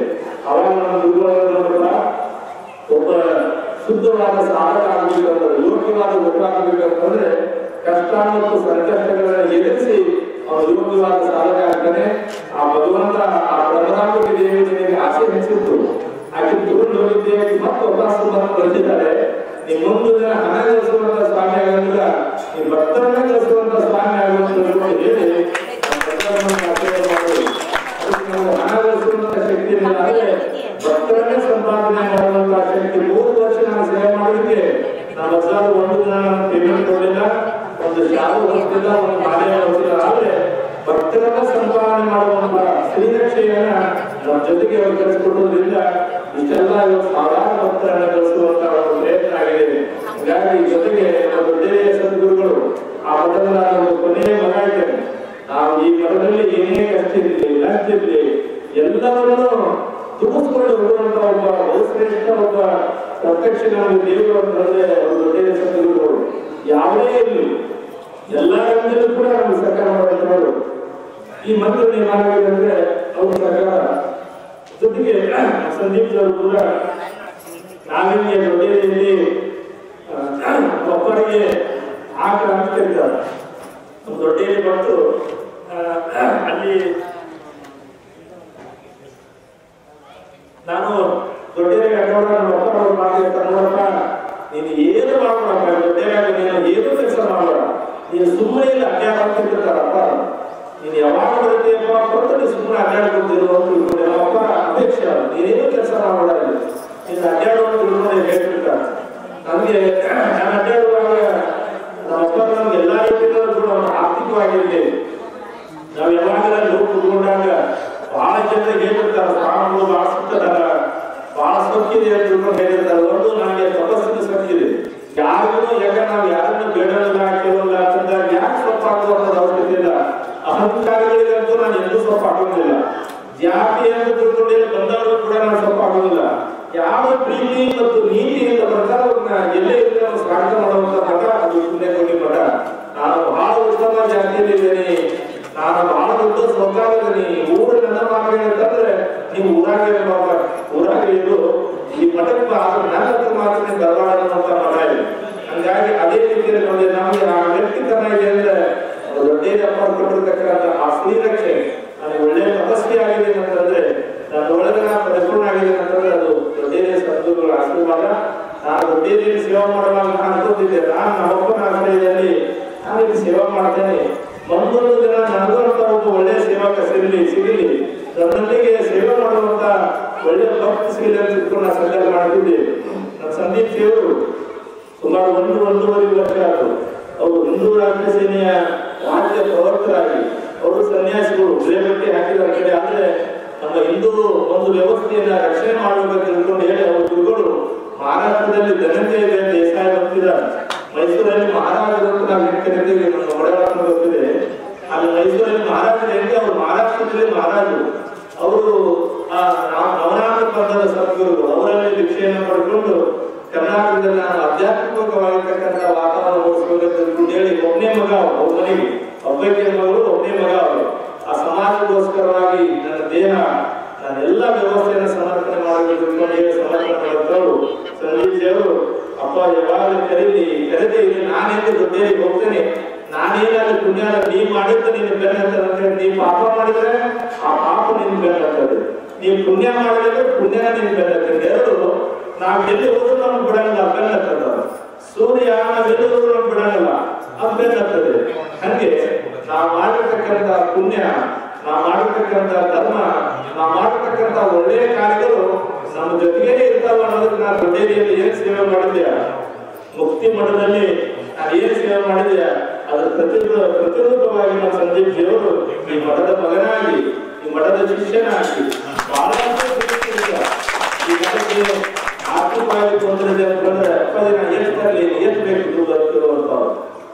ಅವಾಗ ನಮ್ಮ ಗುರುಗಳ ಒಬ್ಬ ಶುದ್ಧವಾದ ಸಾಧಕ ಆಗಬೇಕಂದ್ರೆ, ಯೋಗ್ಯವಾದ ಒಟ್ಟಾಗಬೇಕಂತಂದ್ರೆ ಕಷ್ಟ ಮತ್ತು ಸಂಕಷ್ಟಗಳನ್ನ ಎದುರಿಸಿ ಅವನು ಯೋಗ್ಯವಾದ ಸಾಧಕ ಆಗ್ತಾನೆ. ಆ ಭಗವಂತ ಆ ಪ್ರಧಾನಮಂತ್ರಿ ದೇವಿಗೆ ಆಸೆ ಹೆಚ್ಚಿತ್ತು. ಆಕೆ ತಗೊಂಡು ಹೋಗಿದ್ದೆ ಮತ್ತೆ ವಾಪಸ್ ಬರ್ತಿದ್ದಾರೆ. ನೀವು ಮುಂದೆ ದಿನ ಹಣ ಗಳಿಸುವಂತ ಸ್ವಾಮಿ ಆಗಂಗಿಲ್ಲ, ನೀವು ಭಕ್ತರನ್ನ ಗಳಿಸುವಂತ ಸ್ವಾಮಿ ಆಗುವಂತ ಹೇಳಿ ಹಣ ಗಳಿಸುವಂತ ಶಕ್ತಿ ಭಕ್ತರನ್ನೇ ಸಂಪಾದನೆ ಮಾಡುವಂತ ಶಕ್ತಿ 3 ವರ್ಷ ನಾನು ಸೇವೆ ಮಾಡೋದಕ್ಕೆ ನಮ್ಮ ಒಂದು ದಿನ ಪೇಮೆಂಟ್ ಕೊಡಲಿಲ್ಲ, ಒಂದು ಶಾಲು ಹೊತ್ತಿಲ್ಲ, ಒಂದು ಮಾಲೆ ಹೊತ್ತಿಲ್ಲ. ಆದ್ರೆ ಭಕ್ತರನ್ನ ಸಂಪಾದನೆ ಮಾಡುವಂತ ಶ್ರೀರಕ್ಷೆಯನ್ನ ನಮ್ಮ ಜೊತೆಗೆ ಅವರು ಕಳಿಸಿಕೊಡುವುದರಿಂದ ಇಷ್ಟೆಲ್ಲ ಸಾವಿರಾರು ಭಕ್ತರನ್ನ ಕಳಿಸುವಂತ ಒಂದು ಪ್ರಯತ್ನ ಆಗಿದೆ. ಹೀಗಾಗಿ ಜೊತೆಗೆ ನಮ್ಮ ದೊಡ್ಡ ಸದ್ಗುರುಗಳು ಆ ಮಠದ ಒಂದು ಕೊನೆಯ ಮಗ ಇದ್ದೇನೆ. ನಾವು ಈ ಮಠದಲ್ಲಿ ಏನೇ ಕಷ್ಟ ಇರಲಿ, ನಷ್ಟ ಇರಲಿ, ಎಲ್ಲವನ್ನೂ ತುಂಬಿಸ್ಕೊಂಡು ಹೋಗುವಂತ ಒಬ್ಬ ಬಹುಶ್ರೇಷ್ಠ ಒಬ್ಬ ಪ್ರತ್ಯಕ್ಷ ನಮಗೆ ದೇವರು ಅಂತಂದ್ರೆ ಅವರು ದೊಡ್ಡ ಸದ್ಗುರುಗಳು. ಯಾವುದೇ ಇರಲಿ ಎಲ್ಲ ರಂಗದಲ್ಲೂ ಕೂಡ ನಮಗೆ ಸಹಕಾರ ಮಾಡುವಂತವರು. ಈ ಮಂದಿರ ನಿರ್ಮಾಣ ಆಗಬೇಕಂದ್ರೆ ಅವ್ರ ಸಹಕಾರ ಜೊತೆಗೆ ಸಂದೀಪ್ ಅವರು ಕೂಡ ನಾವಿಗೆ ದೊಡ್ಡೇರಿಯಲ್ಲಿ ಒಬ್ಬರಿಗೆ ಆಕಳ ಅಂತ ಕರೀತಾರೆ. ದೊಡ್ಡೇರಿ ಬಂತು ಅಲ್ಲಿ ನಾನು ದೊಡ್ಡೇರಿಗೆ ಅಡ್ಡೋಡ ನಮ್ಮ ಅಪ್ಪ ಅವ್ರು ಮಾತಾಡ್ತಾರೆ, ನೋಡಪ್ಪ ನೀನು ಏನು ಮಾಡೋಣಪ್ಪ, ದೊಡ್ಡೇರಾಗ ನೀನು ಏನೂ ಕೆಲಸ ಮಾಡೋಣ, ನೀನು ಸುಮ್ಮನೆ ಇಲ್ಲ ಅಡ್ಡಾಡ ಅಂತಿರ್ತಾರಪ್ಪ, ನೀನು ಯಾವಾಗ ಬರುತ್ತೆಯಪ್ಪ ಕೊಟ್ಟು ನೀನು ಸುಮ್ಮನೆ ಅಡ್ಡಾಡ್ಕೊತಿರು ಅಂತ ತಿಳ್ಕೊಂಡು ನಮ್ಮಪ್ಪ ಅಪೇಕ್ಷೆ. ನೀನೇನು ಕೆಲಸ ಮಾಡೋಣ, ನೀನು ಅಡ್ಡಾಡುವಂತ ತಿಳ್ಕೊಂಡು ಹೇಳ್ತಿರ್ತಾರೆ. ನಮಗೆ ನಾನು ಅಡ್ಡಾಡುವಾಗ ನಮ್ಮಪ್ಪ ನಮ್ಗೆ ಎಲ್ಲಾ ರೀತಿಯಲ್ಲೂ ಕೂಡ ಆರ್ಥಿಕವಾಗಿರಲಿ. ನಾವು ಯಾವಾಗಲ ಲೋಕ ಕುತ್ಕೊಂಡಾಗ ಬಹಳ ಜನ ಹೇಳ್ತಿರ್ತಾರೆ, ಸ್ವಾಮಿಗಳು ಬಹಳ ಸುತ್ತದಾರ, ಬಹಳ ಸೊಕ್ಕಿದೆ ಅಂತ ತಿಳ್ಕೊಂಡು ಹೇಳಿರ್ತಾರೆ. ಒಂದು ನನಗೆ ತಪಸ್ಸಿನ ಸೊಕ್ಕಿದೆ. ಯಾರಿಗೂ ಯಾಕಂದ್ರೆ ನಾವು ಯಾರನ್ನು ಬೇಡಲ್ಲ ಕೇಳಲ್ಲ ಅಂತಂದಾಗ ಯಾಕೆ ಸೊಪ್ಪು ಹಾಕುವಂತ ಅವಶ್ಯಕತೆ ಇಲ್ಲ. ಅಹಂಕಾರಿಗಳಿಗಂತೂ ನಾನು ಎಂದೂ ಸೊಪ್ಪು ಹಾಕೋದಿಲ್ಲ. ಜಾತಿ ಅಂತ ತಿಳ್ಕೊಂಡು ಬಂದವರು ಕೂಡ ನಾನು ಸೊಪ್ಪು ಹಾಕೋದಿಲ್ಲ. ಯಾವ ಪ್ರೀತಿ ಮತ್ತು ನೀತಿಯಿಂದ ಪ್ರಕಾರ ಎಲ್ಲೇ ಇದ್ರೆ ನಾವು ಸ್ವಾಗತ ಮಾಡುವಂತ ಮಠ ಅದು ಪುಣ್ಯಕೋಟಿ ಮಠ. ನಾನು ಬಹಳ ಉತ್ತಮ ಜಾತಿಯಲ್ಲಿ ಇದ್ದೇನೆ, ನಾನು ಬಹಳ ದೊಡ್ಡ ಸ್ವರ್ಗದಲ್ಲಿ ಊರ ನನ್ನ ಮಾತುಗಳು ಅಂತಂದ್ರೆ ನೀವು ಊರಾಗೆ ಇರು, ಈ ಮಠಕ್ಕೆ ನನ್ನ ಹತ್ರ ಮಾತ್ರ ಧಾರವಾಡ ಅನ್ನುವಂತ ಮಠ ಇದೆ. ಹಂಗಾಗಿ ಅದೇ ರೀತಿಯಲ್ಲಿ ನೋಡಿ ನಮಗೆ ಆ ವ್ಯಕ್ತಿತನ ಇದೆ ಅಂದ್ರೆ ದೊಡ್ಡಪ್ಪ ಕೊಟ್ಟಿರ್ತಕ್ಕಂಥ ಆ ಶ್ರೀರಕ್ಷೆ ನನಗೆ ಒಳ್ಳೆ ತಪಸ್ವಿ ಆಗಿದೆ ಅಂತಂದ್ರೆ, ನನ್ನ ಒಳಗೆ ನಾನು ಪರಿಪೂರ್ಣ ಆಗಿದೆ ಅಂತಂದ್ರೆ ಅದು ದೊಡ್ಡ ಸದ್ಗುರುಗಳ ಆಶೀರ್ವಾದ. ನಾನು ದೊಡ್ಡ ಸೇವಾ ಮಾಡುವಾಗ ನಾನು ಅನ್ಕೋತಿದ್ದೆ, ನಾನು ನಮ್ಮಪ್ಪನ ಆಶ್ರಯದಲ್ಲಿ ನಾನು ಇಲ್ಲಿ ಸೇವಾ ಮಾಡ್ತೇನೆ, ಮುಂದೊಂದು ದಿನ ನನಗಂತ ಒಬ್ಬ ಒಳ್ಳೆ ಸೇವಕ ಸಿಗಲಿ, ನನ್ನೊಂದಿಗೆ ಸೇವೆ ಮಾಡುವಂತ ಒಳ್ಳೆ ಭಕ್ತ ಸಿಗಲಿ ಅಂತ ತಿಳ್ಕೊಂಡು ನಾನು ಸಂಕಲ್ಪ ಮಾಡ್ತಿದ್ದೆ. ನನ್ನ ಸಂದೀಪ್ ದೇವರು ಸುಮಾರು 1.5 ವರ್ಷ ಆಯಿತು. ಅವರು ಹಿಂದೂ ರಾಜ್ಯ ಸೇನೆಯ ರಾಜ್ಯ ಪ್ರವರ್ತರಾಗಿ ಅವರು ಸನ್ಯಾಸಿಗಳು ಬೇರೆ ಹಾಕಿದ ಕಡೆ. ಆದ್ರೆ ನಮ್ಮ ಹಿಂದೂ ಒಂದು ವ್ಯವಸ್ಥೆಯನ್ನ ರಕ್ಷಣೆ ಮಾಡಬೇಕಂತ ತಿಳ್ಕೊಂಡು ಹೇಳಿ ಅವರು ಗುರುಗಳು ಮಹಾರಾಷ್ಟ್ರದಲ್ಲಿ ಧನಂಜಯ ದೇಸಾಯಿ ಬರ್ತಿದ್ದಾರೆ. ಮೈಸೂರಲ್ಲಿ ಮಹಾರಾಜರು ಅಂತ ನಾವು ಹೆಂಗೆ ಕರಿತೀವಿ, ನಮ್ಮ ಒಡೆಯಾಟ ಗೊತ್ತಿದೆ. ಅಲ್ಲಿ ಮೈಸೂರಲ್ಲಿ ಮಹಾರಾಜರು ಹೆಂಗೆ, ಅವರು ಮಹಾರಾಷ್ಟ್ರದಲ್ಲಿ ಮಹಾರಾಜರು. ಅವರು ನವನಾಥ ಪಂಥದ ಸದ್ಗುರುಗಳು, ಅವರಲ್ಲಿ ಭಿಕ್ಷೆಯನ್ನು ಪಡ್ಕೊಂಡು ಕರ್ನಾಟಕದಲ್ಲಿ ನಾನು ಆಧ್ಯಾತ್ಮಿಕವಾಗಿರ್ತಕ್ಕಂಥ ವಾತಾವರಣ ಓಡಿಸ್ಬೇಕು ಹೇಳಿ ಒಬ್ಬನೇ ಮಗ ಅವ್ರ ಮನೆಗೆ ಒಬ್ಬಕ್ಕೆ ಮಗಳು ಒಬ್ಬನೇ ಮಗ ಅವರು ಆ ಸಮಾಜಕ್ಕೋಸ್ಕರವಾಗಿ ನನ್ನ ದೇಹ ನಾನೆಲ್ಲ ವ್ಯವಸ್ಥೆಯನ್ನು ಸಮರ್ಪಣೆ ಮಾಡಬೇಕು ಹೇಳಿ ಸಮರ್ಪಣೆ ಮಾಡುತ್ತವರು ಸಂದೀಪ್ ದೇವರು. ಅಪ್ಪ ಯಾವಾಗಲೂ ಕರೆದಿ ನಾನೇನು ದೊಡ್ಡೇರಿಗೆ ಹೋಗ್ತೇನೆ, ನಾನೇನಾದ್ರೂ ಪುಣ್ಯ ನೀ ಮಾಡಿದ್ರೆ ನೀನು ಬೆನ್ನಂತ, ನೀ ಪಾಪ ಮಾಡಿದ್ರೆ ಆ ಪಾಪ ನಿನ್ ಬೆನ್ನಂತದೆ, ನೀ ಪುಣ್ಯ ಮಾಡಿದ್ರೆ ಪುಣ್ಯನ ನಿನ್ ಬೆನ್ನಂತದೆ. ಎರಡು ನಾವ್ ಎಲ್ಲಿ ಹೋದ್ರು ನಮ್ಗೆ ಬಿಡಂಗಿಲ್ಲ, ಬೆನ್ನತ್ತದ. ಸೂರ್ಯ ನಾವೆಲ್ಲಿ ಹೋದ್ರು ನಮ್ಗೆ ಬಿಡಂಗಿಲ್ಲ, ಅದು ಬೆನ್ನತ್ತದೆ. ಹಂಗೆ ನಾವು ಮಾಡಿರ್ತಕ್ಕಂಥ ಪುಣ್ಯ, ನಾವು ಮಾಡಿರ್ತಕ್ಕಂಥ ಧರ್ಮ, ನಾವು ಮಾಡಿರ್ತಕ್ಕಂಥ ಒಳ್ಳೆಯ ಕಾರ್ಯಗಳು ನಮ್ಮ ಜೊತೆಗೇ ಇರ್ತಾವ ಅನ್ನೋದಕ್ಕೆ ನಾನು ದೊಡ್ಡೇರಿಯಲ್ಲಿ ಏನ್ ಸೇವೆ ಮಾಡಿದ್ಯಾ, ಮುಕ್ತಿ ಮಠದಲ್ಲಿ ನಾನು ಏನ್ ಸೇವೆ ಮಾಡಿದ್ಯಾ ಅದ್ರ ಪ್ರತಿರೂಪವಾಗಿ ನಮ್ಮ ಸಂದೀಪ್ ದೇವರು ಈ ಮಠದ ಮಗನಾಗಿ, ಈ ಮಠದ ಶಿಷ್ಯನಾಗಿ ಬಹಳ ಈ ಮಠಕ್ಕೆ ಆರ್ಥಿಕವಾಗಿ ತೊಂದರೆ ಅಂತಂದ್ರೆ ಅಪ್ಪಾಜಿ ನಾನು ಎಷ್ಟಾಗಲಿ ಎಷ್ಟು ಬೇಕು ದುಡ್ಡು ಅಂತಿರುವಂತವ್ರು.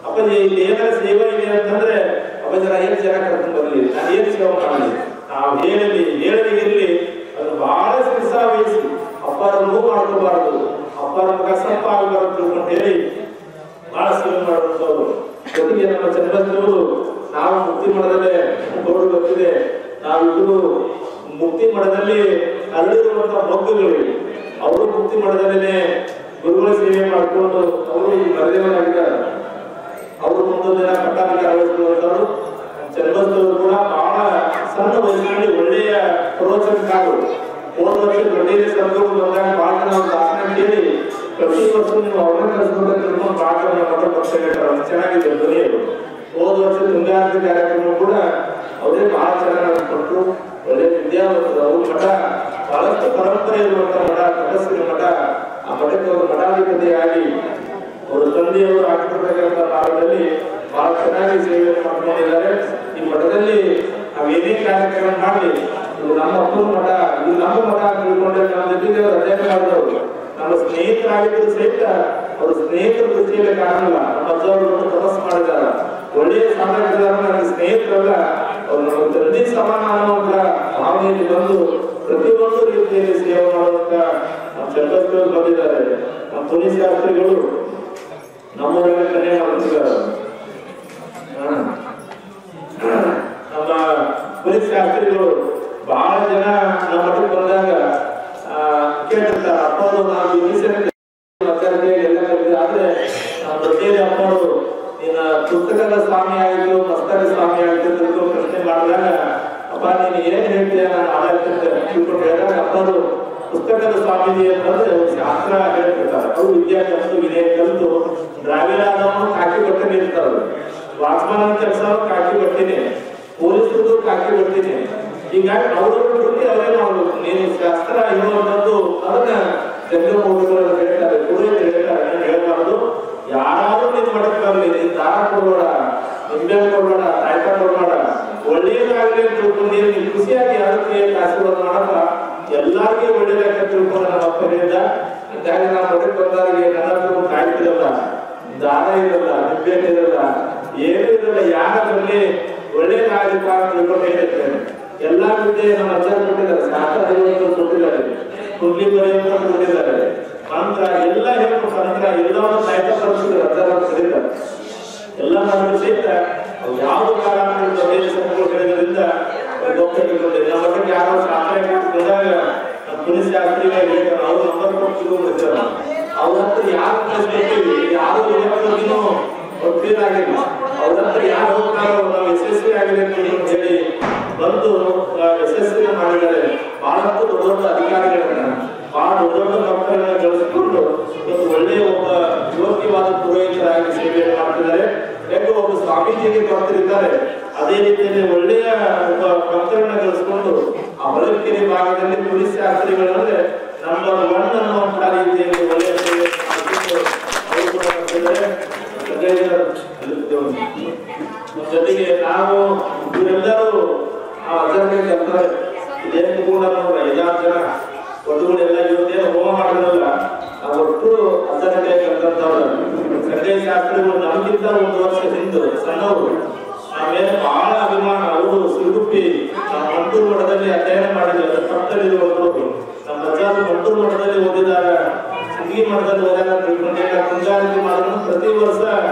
ಅಪ್ಪಾಜಿ ಇಲ್ಲಿ ಏನಾರ ಸೇವೆ ಇದೆ ಅಂತಂದ್ರೆ ಅಪ್ಪಾಜಿ ನಾನು ಎಷ್ಟು ಜನ ಕರ್ಕೊಂಡು ಬರ್ಲಿ, ನಾನು ಏನ್ ಸೇವೆ ಮಾಡಲಿ, ನಾವು ಹೇಳಲಿಗಿರ್ಲಿ ಅದನ್ನು ಬಹಳ ಶಿರ್ಸಾ ವಹಿಸಿ ಅಪ್ಪಾರ ನೋವು ಮಾಡ್ಕೋಬಾರ್ದು, ಅಪ್ಪಾರ ಮಗ ಸಪ್ಪ ಆಗಬಾರ್ದು ಅಂತ ಹೇಳಿ ಬಹಳ ಸೇವೆ ಮಾಡುವಂತವ್ರು. ಜೊತೆಗೆ ನಮ್ಮ ಚನ್ನಬಸವರು ನಾವು ಮುಕ್ತಿ ಮಠದಲ್ಲೇ ಗೌರವ ಗೊತ್ತಿದೆ, ನಾವಿಬ್ಬರು ಮುಕ್ತಿ ಮಠದಲ್ಲಿ ಅರಳಿರುವಂತಹ ಭಕ್ತಗಳು, ಅವರು ಮುಕ್ತಿ ಮಠದಲ್ಲೇ ಗುರುಗಳ ಸೇವೆ ಮಾಡಿಕೊಂಡು ಅವರು ಮರದೇವರಾಗಿದ್ದಾರೆ. ಅವರು ಮುಂದೊಂದು ದಿನ ಪಟ್ಟಾಭಿಷೇಕ ಅಳವಡಿಸಿರುವಂತವರು. ಚನ್ನಬಸವರು ಕೂಡ ಬಹಳ ಸಣ್ಣ ವಯಸ್ಸಿನಲ್ಲಿ ಒಳ್ಳೆಯ ಪ್ರವಚನಕಾರರು. ಹೋದ ವರ್ಷ ದೊಡ್ಡ ಸಂಘಗಳು ಬಂದಾಗ ಬಹಳ ನಾವು ದಾಸನ ಕೇಳಿ ಪ್ರತಿ ವರ್ಷ ನೀವು ಅವ್ರನ್ನ ಕಲಿಸ್ಕೊಂಡು ತಿಳ್ಕೊಂಡು ಪ್ರಾರ್ಥನೆ ಮಾಡೋ ಪಕ್ಷ ಚೆನ್ನಾಗಿದೆ ಧ್ವನಿಯರು. ಹೋದ ವರ್ಷ ತುಂಗಾರತಿ ಕಾರ್ಯಕ್ರಮ ಕೂಡ ಅವರೇ ಬಹಳ ಚೆನ್ನಾಗಿ ಕೊಟ್ಟರು, ಒಳ್ಳೆ ವಿದ್ಯಾವಂತರು. ಅವ್ರ ಮಠ ಬಹಳಷ್ಟು ಪರಂಪರೆ ಇರುವಂತಹ ಮಠ, ತಪಸ್ಸಿನ ಮಠ. ಆ ಮಠಕ್ಕೆ ಅವರು ಮಠಾಧಿಪತಿಯಾಗಿ ಅವರು ತಂದೆ ತಂದೆಯವರು ಹಾಕಿರ್ತಕ್ಕಂಥ ಭಾಗದಲ್ಲಿ ಬಹಳ ಚೆನ್ನಾಗಿ ಸೇವೆ ಮಾಡ್ಕೊಂಡಿದ್ದಾರೆ. ಈ ಮಠದಲ್ಲಿ ನಾವೇನೇ ಕಾರ್ಯಕ್ರಮ ಮಾಡಲಿ, ಇದು ನಮ್ಮ ಅಪ್ಪನ ಮಠ, ಇದು ನಮ್ಮ ಮಠ ತಿಳ್ಕೊಂಡ್ರೆ ನಮ್ಮ ಜೊತೆಗೆ ಅಧ್ಯಯನ ಮಾಡಿದವರು ನಮ್ಮ ಸ್ನೇಹಿತರಾಗಿದ್ರು ಸಹಿತ ಅವರು ಸ್ನೇಹಿತರ ದೃಷ್ಟಿಯಲ್ಲಿ ಕಾಣಲ್ಲ. ನಮ್ಮ ಅಜ್ಜವರು ತಪಸ್ಸು ಮಾಡಿದಾರ, ಒಳ್ಳೆಯ ಸಾಧಕರ ನನಗೆ ಸ್ನೇಹಿತರಲ್ಲ, ಅವರು ನಮ್ಮ ತಂದೆ ಸಮಾನ ಅನ್ನುವಂತ ಭಾವನೆಯಲ್ಲಿ ಬಂದು ಪ್ರತಿಯೊಂದು ರೀತಿಯಲ್ಲಿ ಸೇವೆ ಮಾಡುವಂತ ನಮ್ಮ ಚಂದ್ರಸ್ಕರ್ ಬಂದಿದ್ದಾರೆ. ನಮ್ಮ ಪುನೀತ್ ಶಾಸ್ತ್ರಿಗಳು ನಮ್ಮೂರಲ್ಲಿ ಕನ್ಯಾ ಮಾಡ್ತಿದ್ದಾರೆ. ನಮ್ಮ ಪುನೀತ್ ಶಾಸ್ತ್ರಿಗಳು ಬಹಳ ಜನ ನಮ್ಮ ಮಠಕ್ಕೆ ಬಂದಾಗ ಕೇಳ್ತಿರ್ತಾರೆ, ಅಪ್ಪರು ನಾವು ಎಲ್ಲ ಕಲಿತಿದ್ದೆ, ಆದ್ರೆ ದೊಡ್ಡೇರಿ ಅಪ್ಪರು ನಿನ್ನ ಪುಸ್ತಕದ ಸ್ವಾಮಿ ಆಗಿದ್ರು ಮಸ್ತಕ ಸ್ವಾಮಿ ಆಗಿದ್ರು ಪ್ರಶ್ನೆ ಮಾಡಿದಾಗ, ಅಪ್ಪ ನೀನು ಏನ್ ಹೇಳ್ತೀಯ ನಾನು ಆಡಳಿತ ತಿಳ್ಕೊಂಡು ಹೇಳಿದಾಗ ಅಪ್ಪರು ಪುಸ್ತಕದ ಸ್ವಾಮೀಜಿ ಅಂತಂದ್ರೆ ಶಾಸ್ತ್ರ ಹೇಳ್ತಿರ್ತಾರೆ. ಅವರು ವಿದ್ಯಾ ಕಲಿತು ವಿನಯ ಕಲಿತು ದ್ರಾವಿಡಾದವನು ಕಾಕಿ ಬಟ್ಟೆ ನಿಲ್ತಾರೆ, ವಾಚ್ಮನ್ ಕೆಲಸ ಕಾಕಿ ಬಟ್ಟೆನೆ, ಪೊಲೀಸರು ಕಾಕಿ ಬಟ್ಟೆನೆ. ಹೀಗಾಗಿ ಅವರನ್ನು ಬಿಟ್ಟು ಅವರೇ ಮಾಡಬೇಕು. ನೀನು ಶಾಸ್ತ್ರ ಇರುವಂತದ್ದು ಅದನ್ನ ಜಂಗಮೂರ್ತಿಗಳು ಹೇಳ್ತಾರೆ, ಪುರೋಹಿತ ಹೇಳ್ತಾರೆ, ನೀನು ಹೇಳ್ಬಾರ್ದು. ಯಾರಾದ್ರೂ ನಿನ್ ಮಠಕ್ಕೆ ಬರಲಿ, ನೀನ್ ದಾರ ಕೊಡಬೇಡ, ನಿಂಬೆ ಕೊಡಬೇಡ, ತಾಯ್ತ ಕೊಡಬೇಡ, ಒಳ್ಳೇದಾಗಲಿ ಅಂತ ತಿಳ್ಕೊಂಡು ನೀನು ಖುಷಿಯಾಗಿ ಅದಕ್ಕೆ ಆಶೀರ್ವಾದ ಮಾಡಲ್ಲ, ಎಲ್ಲಾರ್ಗೂ ಒಳ್ಳೇದಾಗಿ ತಿಳ್ಕೊಂಡು ನಮ್ಮ ಅಪ್ಪ ಹೇಳಿದ. ಹೀಗಾಗಿ ನಾವು ಮಠಕ್ಕೆ ಬಂದವರಿಗೆ ನನ್ನ ಕಾಯ್ತಿರಲ್ಲ, ದಾರ ಇರಲ್ಲ, ನಿಂಬೆ ಇರಲ್ಲ, ಏನೂ ಇರಲ್ಲ, ಯಾರಲ್ಲಿ ಒಳ್ಳೇದಾಗಲಿಲ್ಲ ಅಂತ ತಿಳ್ಕೊಂಡು ಹೇಳಿರ್ತೇನೆ. ಎಲ್ಲಾ ವಿದ್ಯೆ ನಮ್ಮ ಅಜ್ಜಾರು ಕೊಟ್ಟಿದ್ದಾರೆ, ಶಾಸ್ತ್ರ ಕೊಟ್ಟಿದ್ದಾರೆ, ಕುಂಡ್ಲಿ ಬರೆಯುವಂತ ಕೊಟ್ಟಿದ್ದಾರೆ, ಮಂತ್ರ ಎಲ್ಲ ಹೇಳ್ಕೊಂಡು ಮಂತ್ರ ಎಲ್ಲವನ್ನು ಸಾಹಿತ್ಯ ಪರಿಸಿದ್ದಾರೆ, ಅಜ್ಜಾರ ಕರೀತಾರೆ. ಎಲ್ಲ ಮಾಡಿದ್ರು ಸಹಿತ ಯಾವ್ದು ಕಾಲ ಹೇಳಿದ್ರಿಂದ ಗೊತ್ತಿರ್ತದೆ. ನಮ್ಮ ಮಟ್ಟಿಗೆ ಯಾರೋ ಶಾಸ್ತ್ರ ಬಂದಾಗ ಪುನೀತ್ ಶಾಸ್ತ್ರಿ ಹೇಳ್ತಾರೆ, ಅವ್ರು ನಂಬರ್ ಕೊಟ್ಟು ಬಿಡ್ತಾರೆ. ಅವ್ರ ಹತ್ರ ಯಾರು ಕಳಿಸ್ಕೊಳ್ತೀವಿ, ಯಾರು ಬಗ್ಗೆನೂ ಫೇಲ್ ಆಗಿಲ್ಲ, ಅವ್ರ ಹತ್ರ ಯಾರು ಹೋಗ್ತಾರೋ ನಾವು ಯಶಸ್ವಿ ಆಗಿದೆ ಅಂತ ಹೇಳಿ ಬಂದು ಯಶಸ್ವಿ ಮಾಡಿದ್ದಾರೆ. ಬಹಳಷ್ಟು ದೊಡ್ಡ ದೊಡ್ಡ ಅಧಿಕಾರಿಗಳನ್ನ, ಬಹಳ ದೊಡ್ಡ ದೊಡ್ಡ ಮಕ್ಕಳನ್ನ ಗಳಿಸಿಕೊಂಡು ಇವತ್ತು ಒಳ್ಳೆಯ ಒಬ್ಬ ಯೋಗ್ಯವಾದ ಪುರೋಹಿತರಾಗಿ ಸೇವೆ ಮಾಡ್ತಿದ್ದಾರೆ. ಹೇಗೆ ಒಬ್ಬ ಸ್ವಾಮೀಜಿಗೆ ಭಕ್ತರಿದ್ದಾರೆ, ಅದೇ ರೀತಿಯಲ್ಲಿ ಒಳ್ಳೆಯ ಒಬ್ಬ ಭಕ್ತರನ್ನ ಗಳಿಸಿಕೊಂಡು ಆ ಹೊಳಲ್ಕೆರೆ ಭಾಗದಲ್ಲಿ ಪುನೀತ್ ಶಾಸ್ತ್ರಿಗಳಂದ್ರೆ ನಂಬರ್ 1 ಅನ್ನುವಂತ ರೀತಿಯಲ್ಲಿ ಒಳ್ಳೆಯ ಸೇವೆ ಜೊತೆಗೆ ನಾವು ಇವರೆಲ್ಲರೂ ಆ ಅಜ್ಜನಿಗೆ ಕರ್ತಾರೆ. ಇದೇನು ಕೂಡ ನೋಡ್ರ 5 ಜನ ಒಟ್ಟುಗಳೆಲ್ಲ ಇವತ್ತೇನು ಹೋಮ ಮಾಡಿದ್ರಲ್ಲ, ನಾವು ಒಟ್ಟು ಅಜ್ಜನಿಗೆ ಕರ್ತವ್ರು. ಸಂಜಯ್ ಶಾಸ್ತ್ರಿಗಳು ನಮಗಿಂತ 1 ವರ್ಷ ಹಿಂದೆ ಸಣ್ಣವರು, ನಾವೇನು ಬಹಳ ಅಭಿಮಾನ. ಅವರು ಸಿರುಗುಪ್ಪಿ ನಮ್ಮ ಮಂಟೂರು ಮಠದಲ್ಲಿ ಅಧ್ಯಯನ ಮಾಡಿದ್ರು, ಪಕ್ಕದಲ್ಲಿ ಓದೋರು. ನಮ್ಮ ಅಜ್ಜಾರು ಮಂಟೂರು ಮಠದಲ್ಲಿ ಓದಿದಾಗ ಸಿಂಗಿ ಮಠದಲ್ಲಿ ಓದಾಗ ತಿಳ್ಕೊಂಡಾಗ ಕುಂಗಾರಿಕೆ ಮಾಡಿದ್ರು. ಪ್ರತಿ ವರ್ಷ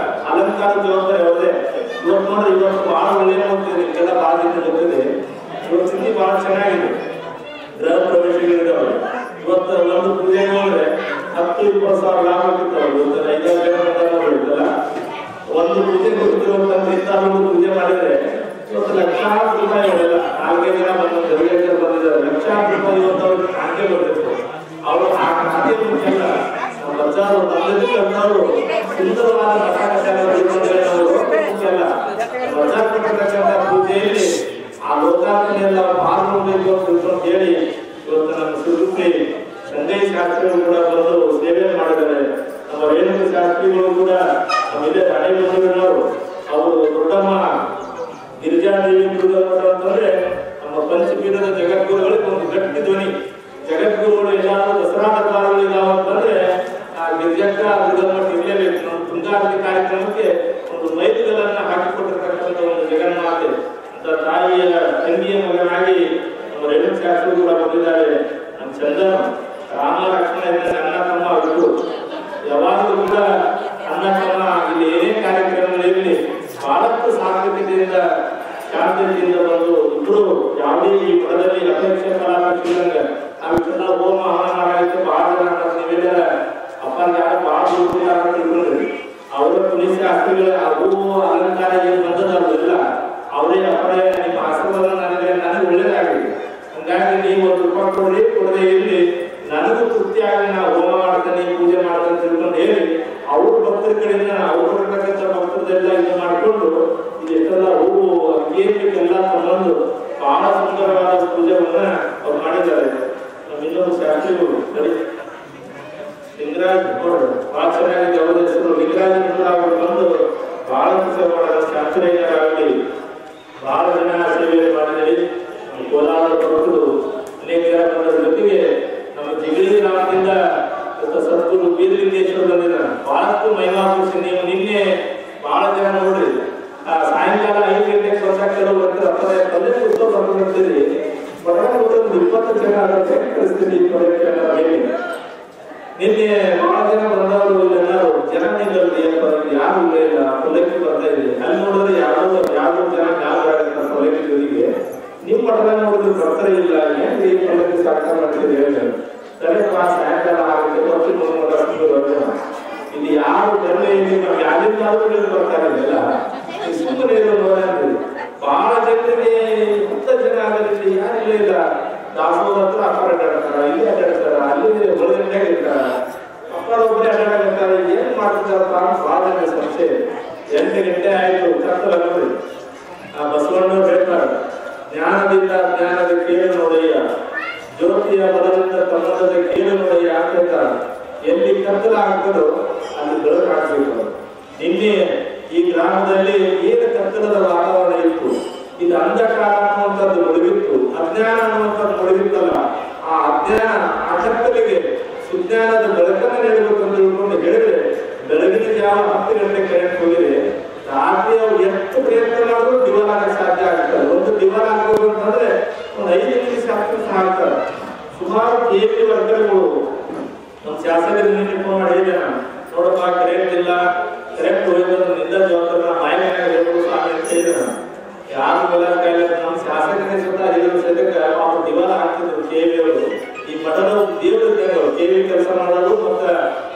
ಅಲಂಕಾರ ಜವಾಬ್ದಾರಿ ಅವ್ರದೇ. ಇವತ್ತು ನೋಡ್ರಿ, ಇವತ್ತು ಬಹಳ ಒಳ್ಳೆಯ ಹೋಗ್ತಿದೆ, ಎಲ್ಲ ಬಹಳ ದಿನ ಗೊತ್ತಿದೆ. ಇವತ್ತು ಸಿಂಗಿ ಬಹಳ ಚೆನ್ನಾಗಿದೆ, ಗೃಹ ಪ್ರವೇಶಗಳಿದ್ದಾವೆ. ಇವತ್ತು ಒಂದು ಪೂಜೆ ನೋಡಿದ್ರೆ 10-20 ಸಾವಿರ ಲಾಭ ಆಗ್ತಿರ್ತಾವೆ. ಇವತ್ತು 5-6 ಜನ ಇರ್ತಲ್ಲ, ಒಂದು ಪೂಜೆ ಗೊತ್ತಿರುವಂತ ಪೂಜೆ ಮಾಡಿದ್ರೆ ಇವತ್ತು ಲಕ್ಷಾಂತರ ರೂಪಾಯಿ ಅವರೆಲ್ಲ 4-5 ಜನ ಬಂದಿದ್ದಾರೆ. ಲಕ್ಷಾಂತರ ರೂಪಾಯಿ ಇವತ್ತು ಅವ್ರಿಗೆ ಖಾತೆ ಬರ್ತಿತ್ತು. ಅವರು ಆ ಖಾತೆ ಮುಖ್ಯಲ್ಲ, ನಮ್ಮ ಬಚ್ಚಾರು ತಂದೆ ಅಂತವರು ಸುಂದರವಾದ ಮುಖ್ಯಲ್ಲ. ಬಜಾರ್ ಕೊಟ್ಟಿರ್ತಕ್ಕಂಥ ಪೂಜೆಯಲ್ಲಿ ಆ ಲೋಕಾರ್ಪಣೆಯಲ್ಲ ಪಾಲ್ಗೊಳ್ಬೇಕು ಅಂತ ತಿಳ್ಕೊಂಡು ಹೇಳಿ ಇವತ್ತು ನಮ್ಮ ಸುರುಪಿ ಸಂಜಯ್ ಶಾಸ್ತ್ರಿಗಳು ಕೂಡ ಬಂದು ಸೇವೆ ಮಾಡಿದ್ದಾರೆ. ನಮ್ಮ ರೇಣುಕ ಶಾಸ್ತ್ರಿಗಳು ಕೂಡ ನಮ್ಮಿದೆ ಹಣೆ ಬಂಧುಗಳವರು. ಅವರು ದೊಡ್ಡಮ್ಮ ಗಿರಿಜಾದೇವಿ ಅಂತಂದ್ರೆ ನಮ್ಮ ಪಂಚಪೀಠದ ಜಗದ್ಗುರುಗಳಿಗೆ ಒಂದು ಗಟ್ಟಿ ಧ್ವನಿ. ಜಗದ್ಗುರುಗಳು ಎಲ್ಲಾದ್ರೂ ದಸರಾ ದರ್ಬಾರಗಳಿದಾವ ಅಂತಂದ್ರೆ ಆ ಗಿರಿಜಕ್ಕ ದುರ್ಗಮ್ಮ ಇರಲೇಬೇಕು. ನಮ್ಮ ತುಂಗಾರತಿ ಕಾರ್ಯಕ್ರಮಕ್ಕೆ ಒಂದು ಮೈಲುಗಳನ್ನ ಹಾಕಿಕೊಟ್ಟಿರ್ತಕ್ಕಂಥ ಒಂದು ಜಗನ್ಮಾತೆ ಅಂತ ತಾಯಿಯ ತಂಗಿಯ ಮಗನಾಗಿ ನಮ್ಮ ರೇಣುಕ ಶಾಸ್ತ್ರಿಗಳು ಕೂಡ ಬಂದಿದ್ದಾರೆ. ನಮ್ಮ ಚಂದನ ರಾಮ ಲಕ್ಷ್ಮಣ ಅಣ್ಣ ತಮ್ಮ ಅವರು ಯಾವಾಗಲೂ ಕೂಡ ಅಣ್ಣ ತಮ್ಮ ಇಲ್ಲಿ ಏನೇ ಕಾರ್ಯಕ್ರಮಗಳಿರಲಿ ಬಹಳಷ್ಟು ಸಾಂಸ್ಕೃತಿಕದಿಂದ ಶಾಂತಿಯಿಂದ ಬಂದು ಇಬ್ಬರು ಯಾವುದೇ ಈ ಪದದಲ್ಲಿ ಅಪೇಕ್ಷೆ ಫಲಾಪೇಕ್ಷಿಸಿದಂಗ ನಾವೆಲ್ಲ ಹೋಮ ಹವನ ಮಾಡಲಿಕ್ಕೆ ಬಹಳ ಜನ ನೀವೆಲ್ಲ ಅಪ್ಪನಿಗೆ ಯಾರು ಬಹಳ ಗೊತ್ತಿಲ್ಲ ಅಂತ ತಿಳ್ಕೊಂಡ್ರಿ. ಅವರ ಪುನೀತ್ ಶಾಸ್ತ್ರಿಗಳ ಹೂವು ಅಲಂಕಾರ ಏನು ಬಂದದಲ್ಲ ಅವರೇ ಅಪ್ಪನೇ ನಿಮ್ಮ ಆಶೀರ್ವಾದ ನನಗೆ ಒಳ್ಳೇದಾಗಿದೆ. ಹಂಗಾಗಿ ನೀವು ₹1 ಕೊಡ್ರಿ, ಕೊಡದೆ ಇರಲಿ, ನನಗೂ ತೃಪ್ತಿ ಆಗಲಿ, ನಾವು ಹೋಮ ಮಾಡ್ತೇನೆ ಪೂಜೆ ಮಾಡ್ತೇನೆ ತಿಳ್ಕೊಂಡು ಹೇಳಿ ಅವ್ರ ಭಕ್ತರ ಕಡೆಯಿಂದ ಅವ್ರು ಕೊಟ್ಟಿರ್ತಕ್ಕಂಥ ಭಕ್ತರದೆಲ್ಲ ಇದು ಮಾಡಿಕೊಂಡು ಇದೆಷ್ಟೆಲ್ಲ ಹೂವು ಕೇಕೆಲ್ಲ ತಗೊಂಡು ಬಹಳ ಸುಂದರವಾದ ಪೂಜೆಯನ್ನ ಅವ್ರು ಮಾಡಿದ್ದಾರೆ. ನಮ್ಮ ಇನ್ನೊಂದು ಶಾಸ್ತ್ರಿಗಳು ಲಿಂಗರಾಜ್ ನೋಡ್ರಿ ಬಹಳ ಚೆನ್ನಾಗಿದೆ. ಅವರ ಹೆಸರು ಲಿಂಗರಾಜ್ ಮಾಡಲು ಶಾಸ್ತ್ರೀಯರಾಗಲಿ ಬಹಳ ಜನ ಸೇವೆ ಮಾಡಿದರೆ ಕೋಲಾರ ಭಕ್ತರು ಅನೇಕ ಜನ ಬಂದರ ಜೊತೆಗೆ ನಮ್ಮ ಜಿಗಳಿ ಗ್ರಾಮದಿಂದ ಸದ್ಗುರು ಬೀರಲಿಂಗೇಶ್ವರ ಬಂದಿದ್ದಾರೆ. ಬಹಳಷ್ಟು ಮಹಿಳಾ ಪುರುಷ ನೀವು ನಿನ್ನೆ ಬಹಳ ಜನ ನೋಡ್ರಿ ಸಾಯಂಕಾಲ 5 ಗಂಟೆಗೆ ಬಂದಾಗ ಕೆಲವು ಬರ್ತಾರೆ ಪದೇ ಪುಸ್ತಕ ಬರ್ತೀರಿ ಬಡವರ ಒಂದು 20 ಜನ ಪರಿಸ್ಥಿತಿ ನಿನ್ನೆ ಬಹಳ ಜನ ಬಂದವರು ಎಲ್ಲರೂ ಜನ ನಿಲ್ಲಲ್ಲಿ ಯಾರು ಇಲ್ಲ ಪಲ್ಲಕ್ಕಿ ಬರ್ತಾ ಇದೆ. ಅಲ್ಲಿ ನೋಡಿದ್ರೆ ಯಾವ್ದೋ ಜನ ಯಾವ್ದಾಗತ್ತ ಪಲ್ಲಕ್ಕಿ ಜೊತೆಗೆ ನಿಮ್ ಮಠದಾಗ ನೋಡಿದ್ರೆ ಬರ್ತಾರೆ ಇಲ್ಲ ಹೆಂಗೆ ಈ ಪಲ್ಲಕ್ಕಿ ಸಾಕಾರ ಮಾಡ್ತೀರಿ ಹೇಳಿ ಸರಿ ಸಾಯಂಕಾಲ ಆಗುತ್ತೆ ಇಲ್ಲಿ ಯಾರು ಬೆಲೆ ಯಾರಿಂದಾದ್ರೂ ಬರ್ತಾರೆ ಇಲ್ಲ ಸುಮ್ಮನೆ ನೋಡ್ರಿ ಬಹಳ ಜನರಿಗೆ 20 ಜನ ಆಗಲಿ ಯಾರಿಲ್ಲ ಇಲ್ಲ ದಾಸೋಹ ಹತ್ರ ಅಪ್ಪಾರ ಅಡ್ಡಾಡ್ತಾರ ಇಲ್ಲಿ ಅಡ್ಡಾಡ್ತಾರ ಅಲ್ಲಿ ಒಳಗಂಟಾಗ ಇರ್ತಾರ ಅಪ್ಪಾರ ಒಬ್ಬರೇ ಅಡ್ಡಾಡಕತ್ತಾರ ಏನ್ ಮಾಡ್ತಿದ್ದಾರಪ್ಪ ಬಹಳ ಜನ ಸಂಶಯ. 8 ಗಂಟೆ ಆಯ್ತು ಕತ್ತಲ ನೋಡಿ ಬಸವಣ್ಣವ್ರು ಹೇಳ್ತಾರೆ ಜ್ಞಾನದಿಂದ ಜ್ಞಾನದ ಕೇಳು ನೋಡಯ್ಯ ಜ್ಯೋತಿಯ ಬಲದಿಂದ ತಮ್ಮದ ಕೇಳು ನೋಡಯ್ಯ ಅಂತ ಹೇಳ್ತಾರ. ಎಲ್ಲಿ ಕತ್ತಲ ಆಗ್ತದೋ ಅಲ್ಲಿ ಬೆಳಕು ಹಾಕ್ಬೇಕು. ನಿನ್ನೆ ಈ ಗ್ರಾಮದಲ್ಲಿ ಏನು ಕತ್ತಲದ ವಾತಾವರಣ ಇತ್ತು, ಇದು ಅಂಧಕಾರ ಅನ್ನುವಂಥದ್ದು ಮುಳುಗಿತ್ತು, ಅಜ್ಞಾನ ಅನ್ನುವಂಥದ್ದು ಮುಳುಗಿತ್ತಲ್ಲ, ಆ ಅಜ್ಞಾನ ಆ ಕತ್ತಲಿಗೆ ಸುಜ್ಞಾನದ ಬೆಳಕನ್ನು ನೀಡಬೇಕು ಅಂತ ತಿಳ್ಕೊಂಡು ಹೇಳಿದ್ರೆ ಬೆಳಗಿನ ಜಾವ 10 ಗಂಟೆ ಕರೆಂಟ್ ಹೋಗಿದೆ ರಾತ್ರಿ ಅವ್ರು ಎಷ್ಟು ಪ್ರಯತ್ನ ಮಾಡಿದ್ರು ದಿವಾನ ಆಗಕ್ಕೆ ಸಾಧ್ಯ ಆಗ್ತದೆ. ಒಂದು ದಿವಾನ ಆಗ್ಬೋದು ಅಂತಂದ್ರೆ ಒಂದು 5 ನಿಮಿಷ 10 ನಿಮಿಷ ಆಗ್ತಾರೆ. ಸುಮಾರು KP ವರ್ಗಗಳು ನಮ್ಮ ಶಾಸಕರಿಗೆ ಫೋನ್ ಮಾಡಿದ್ದೆ ನಾನು, ನೋಡಪ್ಪ ಕರೆಂಟ್ ಇಲ್ಲ, ಕರೆಂಟ್ ಹೋಗಿದ್ದು ನಿಂದ ಜವಾಬ್ದಾರ ಬಾಯಿಗೆ ಹೇಳ್ಬೋದು ಸ್ವಾಮಿ ಅಂತ ಹೇಳಿದೆ ನಾನು. ಯಾರು ಬೆಲ್ಲ ಕಾಯಿಲೆ ನಮ್ಮ ಶಾಸಕರಿಗೆ ಸ್ವತಃ 5 ವರ್ಷಕ್ಕೆ ಅವ್ರು ದಿವಾನ ಆಗ್ತಿದ್ರು KV ಅವರು. ಈ ಮಠದ ದೇವರು KV ಕೆಲಸ ಮಾಡೋರು ಮತ್ತು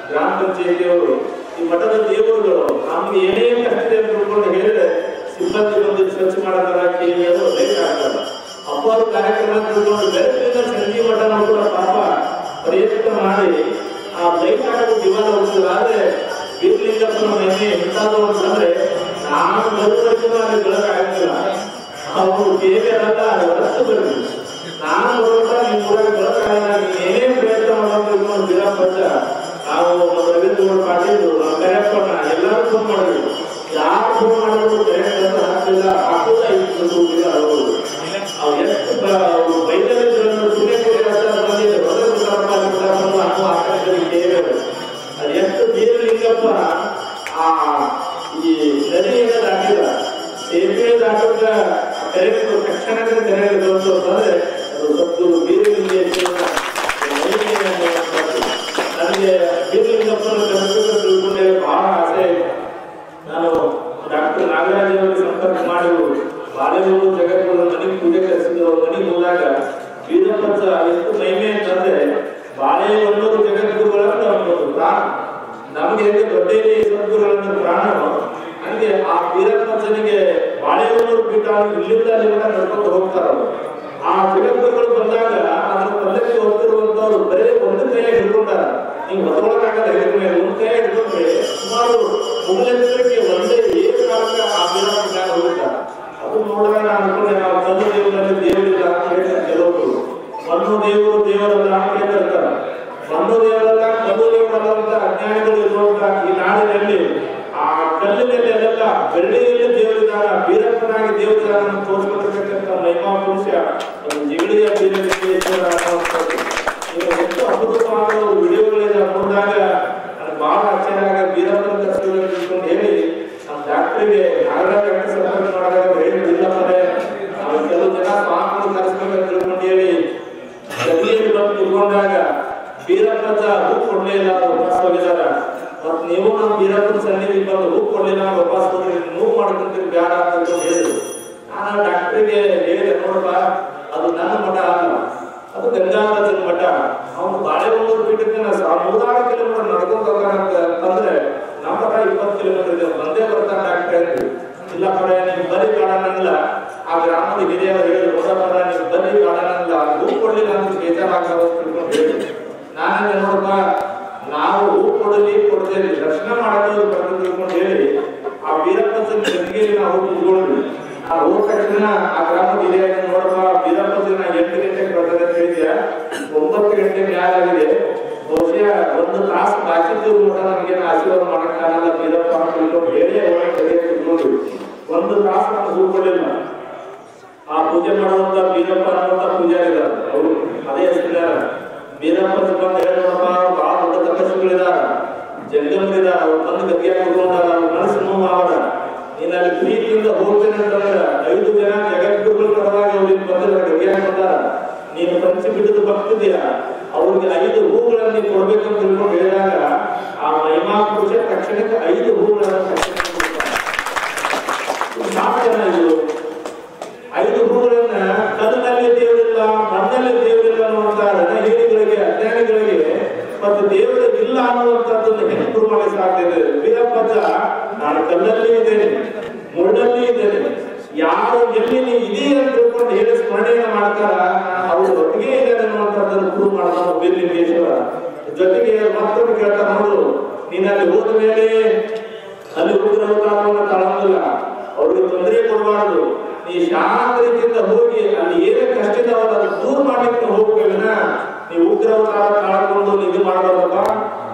ಗ್ರಾಮ ಪಂಚಾಯತಿಯವರು ಈ ಮಠದ ದೇವರುಗಳು ನಮ್ಗೆ ಏನೇ ಕಷ್ಟ ಅಂತ ತಿಳ್ಕೊಂಡು ಹೇಳಿದ್ರೆ ಸಿಬ್ಬಂದಿ ಬಂದು ಸ್ವಚ್ಛ ಮಾಡತಾರ KV ಅವರು ಲೇಟ್ ಆಗ್ತಾರೆ. ಅಪ್ಪಾರು ಕಾರ್ಯಕ್ರಮ ತಿಳ್ಕೊಂಡು ಬೆಳಕಿನ ಸಂಜೆ ಮಠ ಕೂಡ ಪಾಪ ಪ್ರಯತ್ನ ಮಾಡಿ ಆ ಲೈಟ್ ಹಾಕೋ ದಿವಾನ ಹೋಗ್ತದೆ. ಆದ್ರೆ ಬೀರಲಿಂಗಪ್ಪನ ಮನೆ ಎಂತಾದ್ರು ಅಂತಂದ್ರೆ ನಾನು ಬರುವವರೆಗೂ ಅಲ್ಲಿ ಬೆಳಕಾಗ್ತಿಲ್ಲ. ಅವರು KV ಅಲ್ಲ ಹೊರತು ಬರ್ರಿ ನಾನು ಬರೋಟ ನಿಮ್ಮ ಊರಾಗ ಬೆಳಕಾಗಿಲ್ಲ, ಏನೇ ಪ್ರಯತ್ನ ಮಾಡೋದು ಬೀರಪ್ಪಜ್ಜ ನಾವು ರವೀಂದ್ರ ಪಾಟೀಲ್ ಕರೆಯಪ್ಪಣ್ಣ ಎಲ್ಲರೂ ಫೋನ್ ಮಾಡಿದ್ರು. ಯಾರು ಫೋನ್ ಮಾಡಿದ್ರು ಕರೆಕ್ಟ್ ಅಂತ ಹಾಕಿಲ್ಲ ಹಾಕೋದ ಇತ್ತು ಅವ್ರು ಎಷ್ಟು ಬೈದಲ್ಲಿ ಅದು ಎಷ್ಟು ಬೀರಲಿಂಗಪ್ಪ ಆ ಈ ನದಿಯನ್ನು ದಾಟಿದ ಸೇತುವೆ ದಾಟದ ಕರೆಕ್ಟ್ ತಕ್ಷಣಕ್ಕೆ ಕರೆಕ್ಟ್ ಬಂತು ಅಂತಂದ್ರೆ ಅದು ಸದ್ಗುರು ಬೀರಲಿಂಗೇಶ್ವರ ನನಗೆ ಬೀರಲಿಂಗಪ್ಪನ ತಿಳ್ಕೊಂಡೆ ಬಹಳ ಆಸೆ ಆಯಿತು. ನಾನು ಡಾಕ್ಟರ್ ನಾಗರಾಜ್ ಅವರಿಗೆ ಸಂಪರ್ಕ ಮಾಡಿ ಬಾಳೆಹೂವು ಜಗತ್ಗಳ ಮನೆಗೆ ಪೂಜೆ ಕಲಿಸಿದ್ರು. ಮನೆಗೆ ಹೋದಾಗ ಬೀರಪ್ಪಜ್ಜ ಎಷ್ಟು ಮಹಿಮೆ ಅಂತಂದ್ರೆ ಬಾಳೆಹೊನ್ನೂರು ಜಗದ್ಗುರುಗಳನ್ನ ಒಂದು ಪ್ರಾಣ ನಮಗೆ ಹೇಗೆ ದೊಡ್ಡೇರಿ ಸದ್ಗುರುಗಳನ್ನ ಪ್ರಾಣನೋ ಹಂಗೆ ಆ ಬೀರಪ್ಪಜ್ಜನಿಗೆ ಬಾಳೆಹೊನ್ನೂರು ಪೀಠ ಇಲ್ಲಿಂದ ಅಲ್ಲಿ ಕೂಡ ನಡ್ಕೊಂಡು ಹೋಗ್ತಾರ. ಆ ಜಗದ್ಗುರುಗಳು ಬಂದಾಗ ಅದರ ಪಲ್ಲಕ್ಕಿ ಹೋಗ್ತಿರುವಂತವ್ರು ಬರೀ ಒಂದು ಕೈಯಾಗಿ ಹಿಡ್ಕೊಂಡಾರ. ನೀವು ಹೊರೊಳಗಾಗಲ್ಲ, ಒಂದು ಕೈಯಾಗಿ ಹಿಡ್ಕೊಂಡ್ರೆ ಸುಮಾರು ಮುಗಿಲಿಕ್ಕೆ ಒಂದೇ ಏಕಾಲಕ್ಕೆ ಆ ಬೀರಪ್ಪಜ್ಜ ಹೋಗ್ತಾರೆ. ಅದು ನೋಡಿದಾಗ ನಾನು ಅನ್ಕೊಂಡೆ ನಾವು ಕಲ್ಲು ದೇವರಲ್ಲಿ ದೇವರಿಲ್ಲ ಅಂತ ಹೇಳ್ತಾರೆ ಕೆಲವರು. ಮಣ್ಣು ದೇವರು ದೇವರಲ್ಲ ಅಂತ ಹೇಳ್ತಾರೆ. ಮಣ್ಣು ದೇವರಲ್ಲ ಕಲ್ಲು ದೇವರಲ್ಲ ಅಂತ ಅಜ್ಞಾನಿಗಳು ಇರುವಂತ ಈ ನಾಡಿನಲ್ಲಿ ಆ ಕಲ್ಲಿನಲ್ಲಿ ಅದೆಲ್ಲ ಬೆಳ್ಳಿಯಲ್ಲಿ ದೇವರಿದ್ದಾರ, ಬೀರಪ್ಪನಾಗಿ ದೇವರಿದ್ದಾರನ್ನು ತೋರಿಸ್ಕೊಳ್ತಕ್ಕಂಥ ಮಹಿಮಾ ಪುರುಷ ಒಂದು ಜಿಗಳಿಯ ಬೀರಲಿಂಗೇಶ್ವರ ಅನ್ನುವಂಥದ್ದು. ಈಗ ಎಷ್ಟು ಅದ್ಭುತವಾದ ವಿಡಿಯೋಗಳಿಂದ ನೋಡಿದಾಗ ನನಗೆ ಬಹಳ ಆಶ್ಚರ್ಯ ಆಗ ಬೀರಪ್ಪನ ಕಷ್ಟಗಳನ್ನು ತಿಳ್ಕೊಂಡು ಹೇಳಿ ನಮ್ಮ ಡಾಕ್ಟರಿಗೆ ನಾಗರಾಜ್ ಸಂಪರ್ಕ ಮಾಡಿದಾಗ ಹೇಳಿಲ್ಲಪ್ಪರೇ ನಾವು ಕೆಲವು ಜನ ಸ್ವಾಮಿಗಳು ಕರೆಸ್ಬೇಕಂತ ತಿಳ್ಕೊಂಡು ಹೇಳಿ ಗದಿಯಲ್ಲಿ ಬಂದು ತಿಳ್ಕೊಂಡಾಗ ಬೀರಪ್ಪಜ್ಜ ಹೂ ಕೊಡ್ಲೇ ಇಲ್ಲ, ವಾಪಸ್ ಹೋಗಿದಾರ. ಮತ್ ನೀವು ನಮ್ಮ ಬೀರಪ್ಪನ ಸನ್ನಿಧಿ ಬಂದು ಹೂ ಕೊಡ್ಲಿಲ್ಲ, ವಾಪಸ್ ಹೋಗಿ ನೋವು ಮಾಡ್ಕೊಂತೀರಿ ಬೇಡ ಅಂತ ಹೇಳಿದ್ರು. ನಾನು ಡಾಕ್ಟರಿಗೆ ಹೇಳಿದೆ, ನೋಡಪ್ಪ ಅದು ನನ್ನ ಮಠ ಅಲ್ಲ, ಅದು ಗಂಗಾಧರನ ಮಠ. ಅವನು ಬಾಳೆಹೊನ್ನೂರು ಪೀಠಕ್ಕೆ 100 ಕಿಲೋಮೀಟರ್ ನಡ್ಕೊಂಡು ಹೋಗ್ತಾನಂತಂದ್ರೆ ನಮ್ಮ ಮಠ 20 ಕಿಲೋಮೀಟರ್ ಇದೆ, ಬಂದೇ ಬರ್ತಾನೆ ಡಾಕ್ಟರ್ ಅಂತ. ಇಲ್ಲ ಪರ ನೀವು ಬರೀ ಕಾಡನಲ್ಲ, ಆ ಗ್ರಾಮದ ಹಿರಿಯರು ಹೇಳಿದ್ರು, ನೋಡಪ್ಪ ನೀವು ಬರೀ ಕಾಡನಲ್ಲ, ಹೂ ಕೊಡ್ಲಿಲ್ಲ ಅಂತ ಬೇಜಾರಾಗ ತಿಳ್ಕೊಂಡು ಹೇಳಿದ್ರು. ನಾನು ನೋಡಪ್ಪ ನಾವು ಹೂ ಕೊಡಲಿ ಕೊಡದೇಲಿ ದರ್ಶನ ಮಾಡೋದು ಬರ್ದು ತಿಳ್ಕೊಂಡು ಹೇಳಿ ಆ ಬೀರಪ್ಪಜ್ಜನ ಜೊತೆಗೆ ನಾವು ಕುತ್ಕೊಂಡ್ವಿ. ಆ ಹೋದ ತಕ್ಷಣ ಆ ಗ್ರಾಮದ ಹಿರಿಯ ನೋಡಪ್ಪ ಬೀರಪ್ಪಜ್ಜನ 8 ಗಂಟೆಗೆ ಬರ್ತದೆ ಅಂತ ಹೇಳಿದ್ಯಾ, 9 ಗಂಟೆ ಮ್ಯಾಲಾಗಿದೆ, ಬಹುಶಃ 1 ತಾಸು ಬಾಕಿ ಮಠ ನಮಗೇನು ಆಶೀರ್ವಾದ ಮಾಡಕ್ಕಾಗಲ್ಲ ಬೀರಪ್ಪ ಅಂತ ತಿಳ್ಕೊಂಡು ಹೇಳಿ ಒಳಗೆ ಕುತ್ಕೊಂಡ್ವಿ. ಅವ್ರಿಗೆ ತೊಂದರೆ ಕೊಡಬಾರ್ದು. ನೀ ಶಾಂತ ರೀತಿಯಿಂದ ಹೋಗಿ ಅಲ್ಲಿ ಏನೇ ಕಷ್ಟ ಇದಾವಲ್ಲ ಅದು ದೂರ ಮಾಡ್ಲಿಕ್ಕೆ ಹೋಗ್ಬೇಕನ್ನ ನೀವು ಉಗ್ರವತಾರ ತಾಳ್ಕೊಂಡು ಇದು ಮಾಡಬಾರ್ದಪ್ಪ.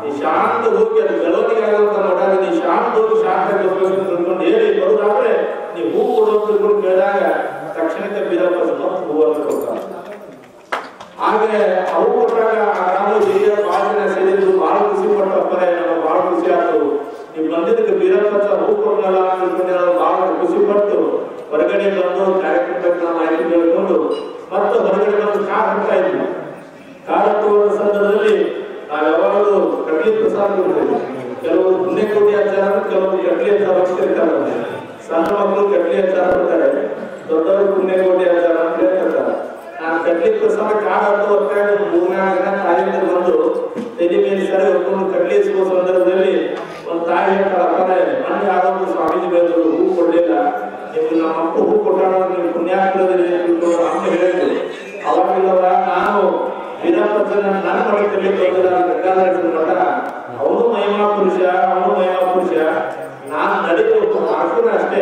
ನೀ ಶಾಂತ ಹೋಗಿ ಅದು ಬೆಳವಣಿಗೆ ಆಗುವಂತ ನೋಡಾಗ ನೀ ಶಾಂತ ಹೋಗಿ ಶಾಂತ ತಿಳ್ಕೊಂಡು ಹೇಳಿ ಬರೋದಾದ್ರೆ ನೀವು ಹೂ ಕೊಡೋದು ತಿಳ್ಕೊಂಡು ಕೇಳಿದಾಗ ತಕ್ಷಣಕ್ಕೆ ಬೀರಪ್ಪ ಹೂ ಅಂತ ಕೊಡ್ತಾರೆ. ಹಾಗೆ ಅವು ಕೊಟ್ಟಾಗ ನಾವು ಹಿರಿಯ ಬಹಳ ಜನ ಸೇರಿದ್ರು, ಬಹಳ ಖುಷಿ ಪಟ್ಟಪ್ಪರೇ, ನಮಗೆ ಬಹಳ ಖುಷಿ ಆಯ್ತು. ನೀವು ಬಂದಿದ್ದಕ್ಕೆ ಬೀರಪ್ಪ ಹೂ ಕೊಡಲ್ಲ ತಿಳ್ಕೊಂಡು ಬಹಳ ಖುಷಿ ಪಟ್ಟು ಹೊರಗಡೆ ಬಂದು ಕಾರ್ಯಕ್ರಮಕ್ಕೆ ಮಾಹಿತಿ ಕೇಳಿಕೊಂಡು ಮತ್ತೆ ಹೊರಗಡೆ ಬಂದು ಕಾರ್ ಹಾಕ್ತಾ ಇದ್ವಿ. ಕಾರ್ ಹತ್ತುವ ಸಂದರ್ಭದಲ್ಲಿ ನಾವು ಯಾವಾಗಲೂ ಕಡ್ಲಿ ಪ್ರಸಾದ ಕೊಡ್ತೇವೆ. ಕೆಲವರು ಪುಣ್ಯಕೋಟಿ ಆಚಾರ, ಕೆಲವರು ಕಡ್ಲಿ ಆಚಾರ ಇರ್ತಾರೆ. ಸಣ್ಣ ಮಕ್ಕಳು ಕಡ್ಲಿ ಆಚಾರ ಬರ್ತಾರೆ, ದೊಡ್ಡವರು ಪುಣ್ಯಕೋಟಿ ಆಚಾರ ಅಂತ ಹೇಳ್ತಾರೆ. ನಾನು ಕಡ್ಲಿ ಪ್ರಸಾದ ಕಾರ್ ಹತ್ತು ಹೊತ್ತಾಗ 3-4 ಜನ ತಾಯಿಯಿಂದ ಬಂದು ತೆಲಿ ಮೇಲೆ ಸರಿ ಹೊತ್ಕೊಂಡು ಕಡ್ಲಿ ಸಿಗೋ ಸಂದರ್ಭದಲ್ಲಿ ಒಂದು ತಾಯಿ ಹೇಳ್ತಾರೆ, ಅಪ್ಪನೇ ಮಣ್ಣು ಯಾವ್ದು ಸ್ವಾಮೀಜಿ ಬೇದ್ರು ಹೂ ಕೊಡ್ಲಿಲ್ಲ, ನೀವು ನಮ್ಮ ಅಪ್ಪ ಹೂ ಕೊಟ್ಟಾಡ ನೀವು ಪುಣ್ಯಾತ್ಮದಲ್ಲಿ ಅಂತ ಹೇಳಿದ್ರು. ಅವಾಗಿಲ್ಲವ ನಾನು ವೀರಪ್ಪನ ನನ್ನ ಮಠದಲ್ಲಿ ಗಂಗಾಧರ ಮಠ, ಅವನು ಮಹಿಮಾ ಪುರುಷ, ನಾನು ನಡೆದು ಮಾಡ್ಕೊಂಡು ಅಷ್ಟೇ.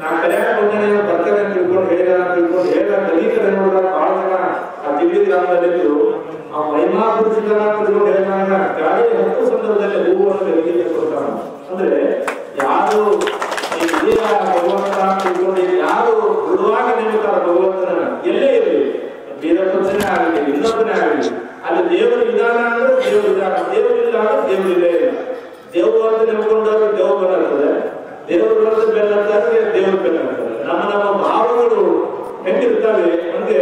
ನಾನು ಕಲ್ಯಾಣ ಬಂದ ಬರ್ತೇನೆ ಅಂತ ತಿಳ್ಕೊಂಡು ಹೇಳಿದ ಕಲಿಕರೆ ನೋಡಿದ ಬಹಳ ಜನ ಆ ದಿವ್ಯ ಗ್ರಾಮದಲ್ಲಿದ್ದು ಆ ಮಹಿಮಾ ಪುರುಷನ ತಿಳ್ಕೊಂಡು ಹೇಳಿದಾಗ ಗಾಡಿ ಹತ್ತು ಸಂದರ್ಭದಲ್ಲಿ ಹೂವನ್ನು ಬೆಳಗ್ಗೆ ಕೊಡ್ತಾನ. ಅಂದ್ರೆ ಯಾರು ಭಗವಂತ ತಿಳ್ಕೊಂಡು ಯಾರು ಬಿಡುವಾಗ ನಿಮಿತ್ತಾರ ಭಗವಂತನ ಎಲ್ಲೇ ಇರಲಿ, ವೀರಪ್ಪನೇ ಆಗಲಿ ಇನ್ನೊಬ್ಬನೇ ಆಗಲಿ, ಅಲ್ಲಿ ದೇವರ ವಿಧಾನ ಅಂದ್ರೆ ದೇವ್ರ ವಿಧಾನ, ದೇವರಿಲ್ಲ ಅಂದ್ರೆ ದೇವರಿಲ್ಲೇ ಇಲ್ಲ. ದೇವರು ಅಂತ ನೆಮ್ಕೊಂಡಾಗ ದೇವ್ರು ಬೆನ್ನಾಗ್ತದೆ, ದೇವರು ಅಂತ ಬೆನ್ನಾಗ್ತಾರೆ, ದೇವ್ರು ಬೆನ್ನಾಗ್ತದೆ. ನಮ್ಮ ಭಾವಗಳು ಹೆಂಗಿರ್ತವೆ ಅಂದ್ರೆ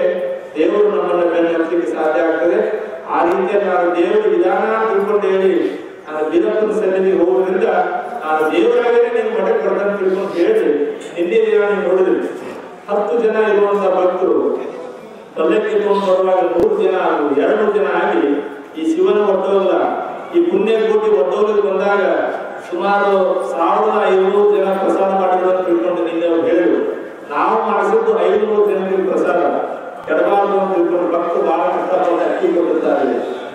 ದೇವರು ನಮ್ಮನ್ನ ಬೆನ್ನಕ್ಕೆ ಸಾಧ್ಯ ಆಗ್ತದೆ. ಆ ರೀತಿಯಲ್ಲಿ ನಾವು ದೇವರ ವಿಧಾನ ತಿಳ್ಕೊಂಡು ಹೇಳಿ ನಾನು ವೀರಪ್ಪನ ಸನ್ನಿಧಿಗೆ ಹೋಗೋದ್ರಿಂದ ನಾನು ದೇವರಾಗಲೇ ನೀವು ಮಠಕ್ಕೆ ಬರ್ತಾನೆ ತಿಳ್ಕೊಂಡು ಹೇಳಿ ನಿನ್ನೆ ನೀವು ನೋಡಿದ್ರಿ 10 ಜನ ಇರುವಂತ ಭಕ್ತರು ಪಲ್ಲಕ್ಕಿ ತಗೊಂಡು ಬರುವಾಗ 100 ಜನ 200 ಜನ ಆಗಿ ಈ ಶಿವನ ಒಡ್ಡೋಲ್ಲ ಈ ಪುಣ್ಯಕೋಟಿ ಒಡ್ಡೋಲಿಗೆ ಬಂದಾಗ ಸುಮಾರು 1500 ಜನ ಪ್ರಸಾದ ಮಾಡಿದ್ರು ಅಂತ ತಿಳ್ಕೊಂಡು ನಿನ್ನೆ ಅವ್ರು ಹೇಳಿದ್ರು. ನಾವು ಮಾಡಿಸಿದ್ದು 500 ಜನರಿಗೆ ಪ್ರಸಾದ ಕೆಡಬಾರ್ದು ಅಂತ ತಿಳ್ಕೊಂಡು ಭಕ್ತರು ಬಹಳ ಕಷ್ಟಪಟ್ಟು ಅಕ್ಕಿ ಕೊಟ್ಟಿರ್ತಾರೆ,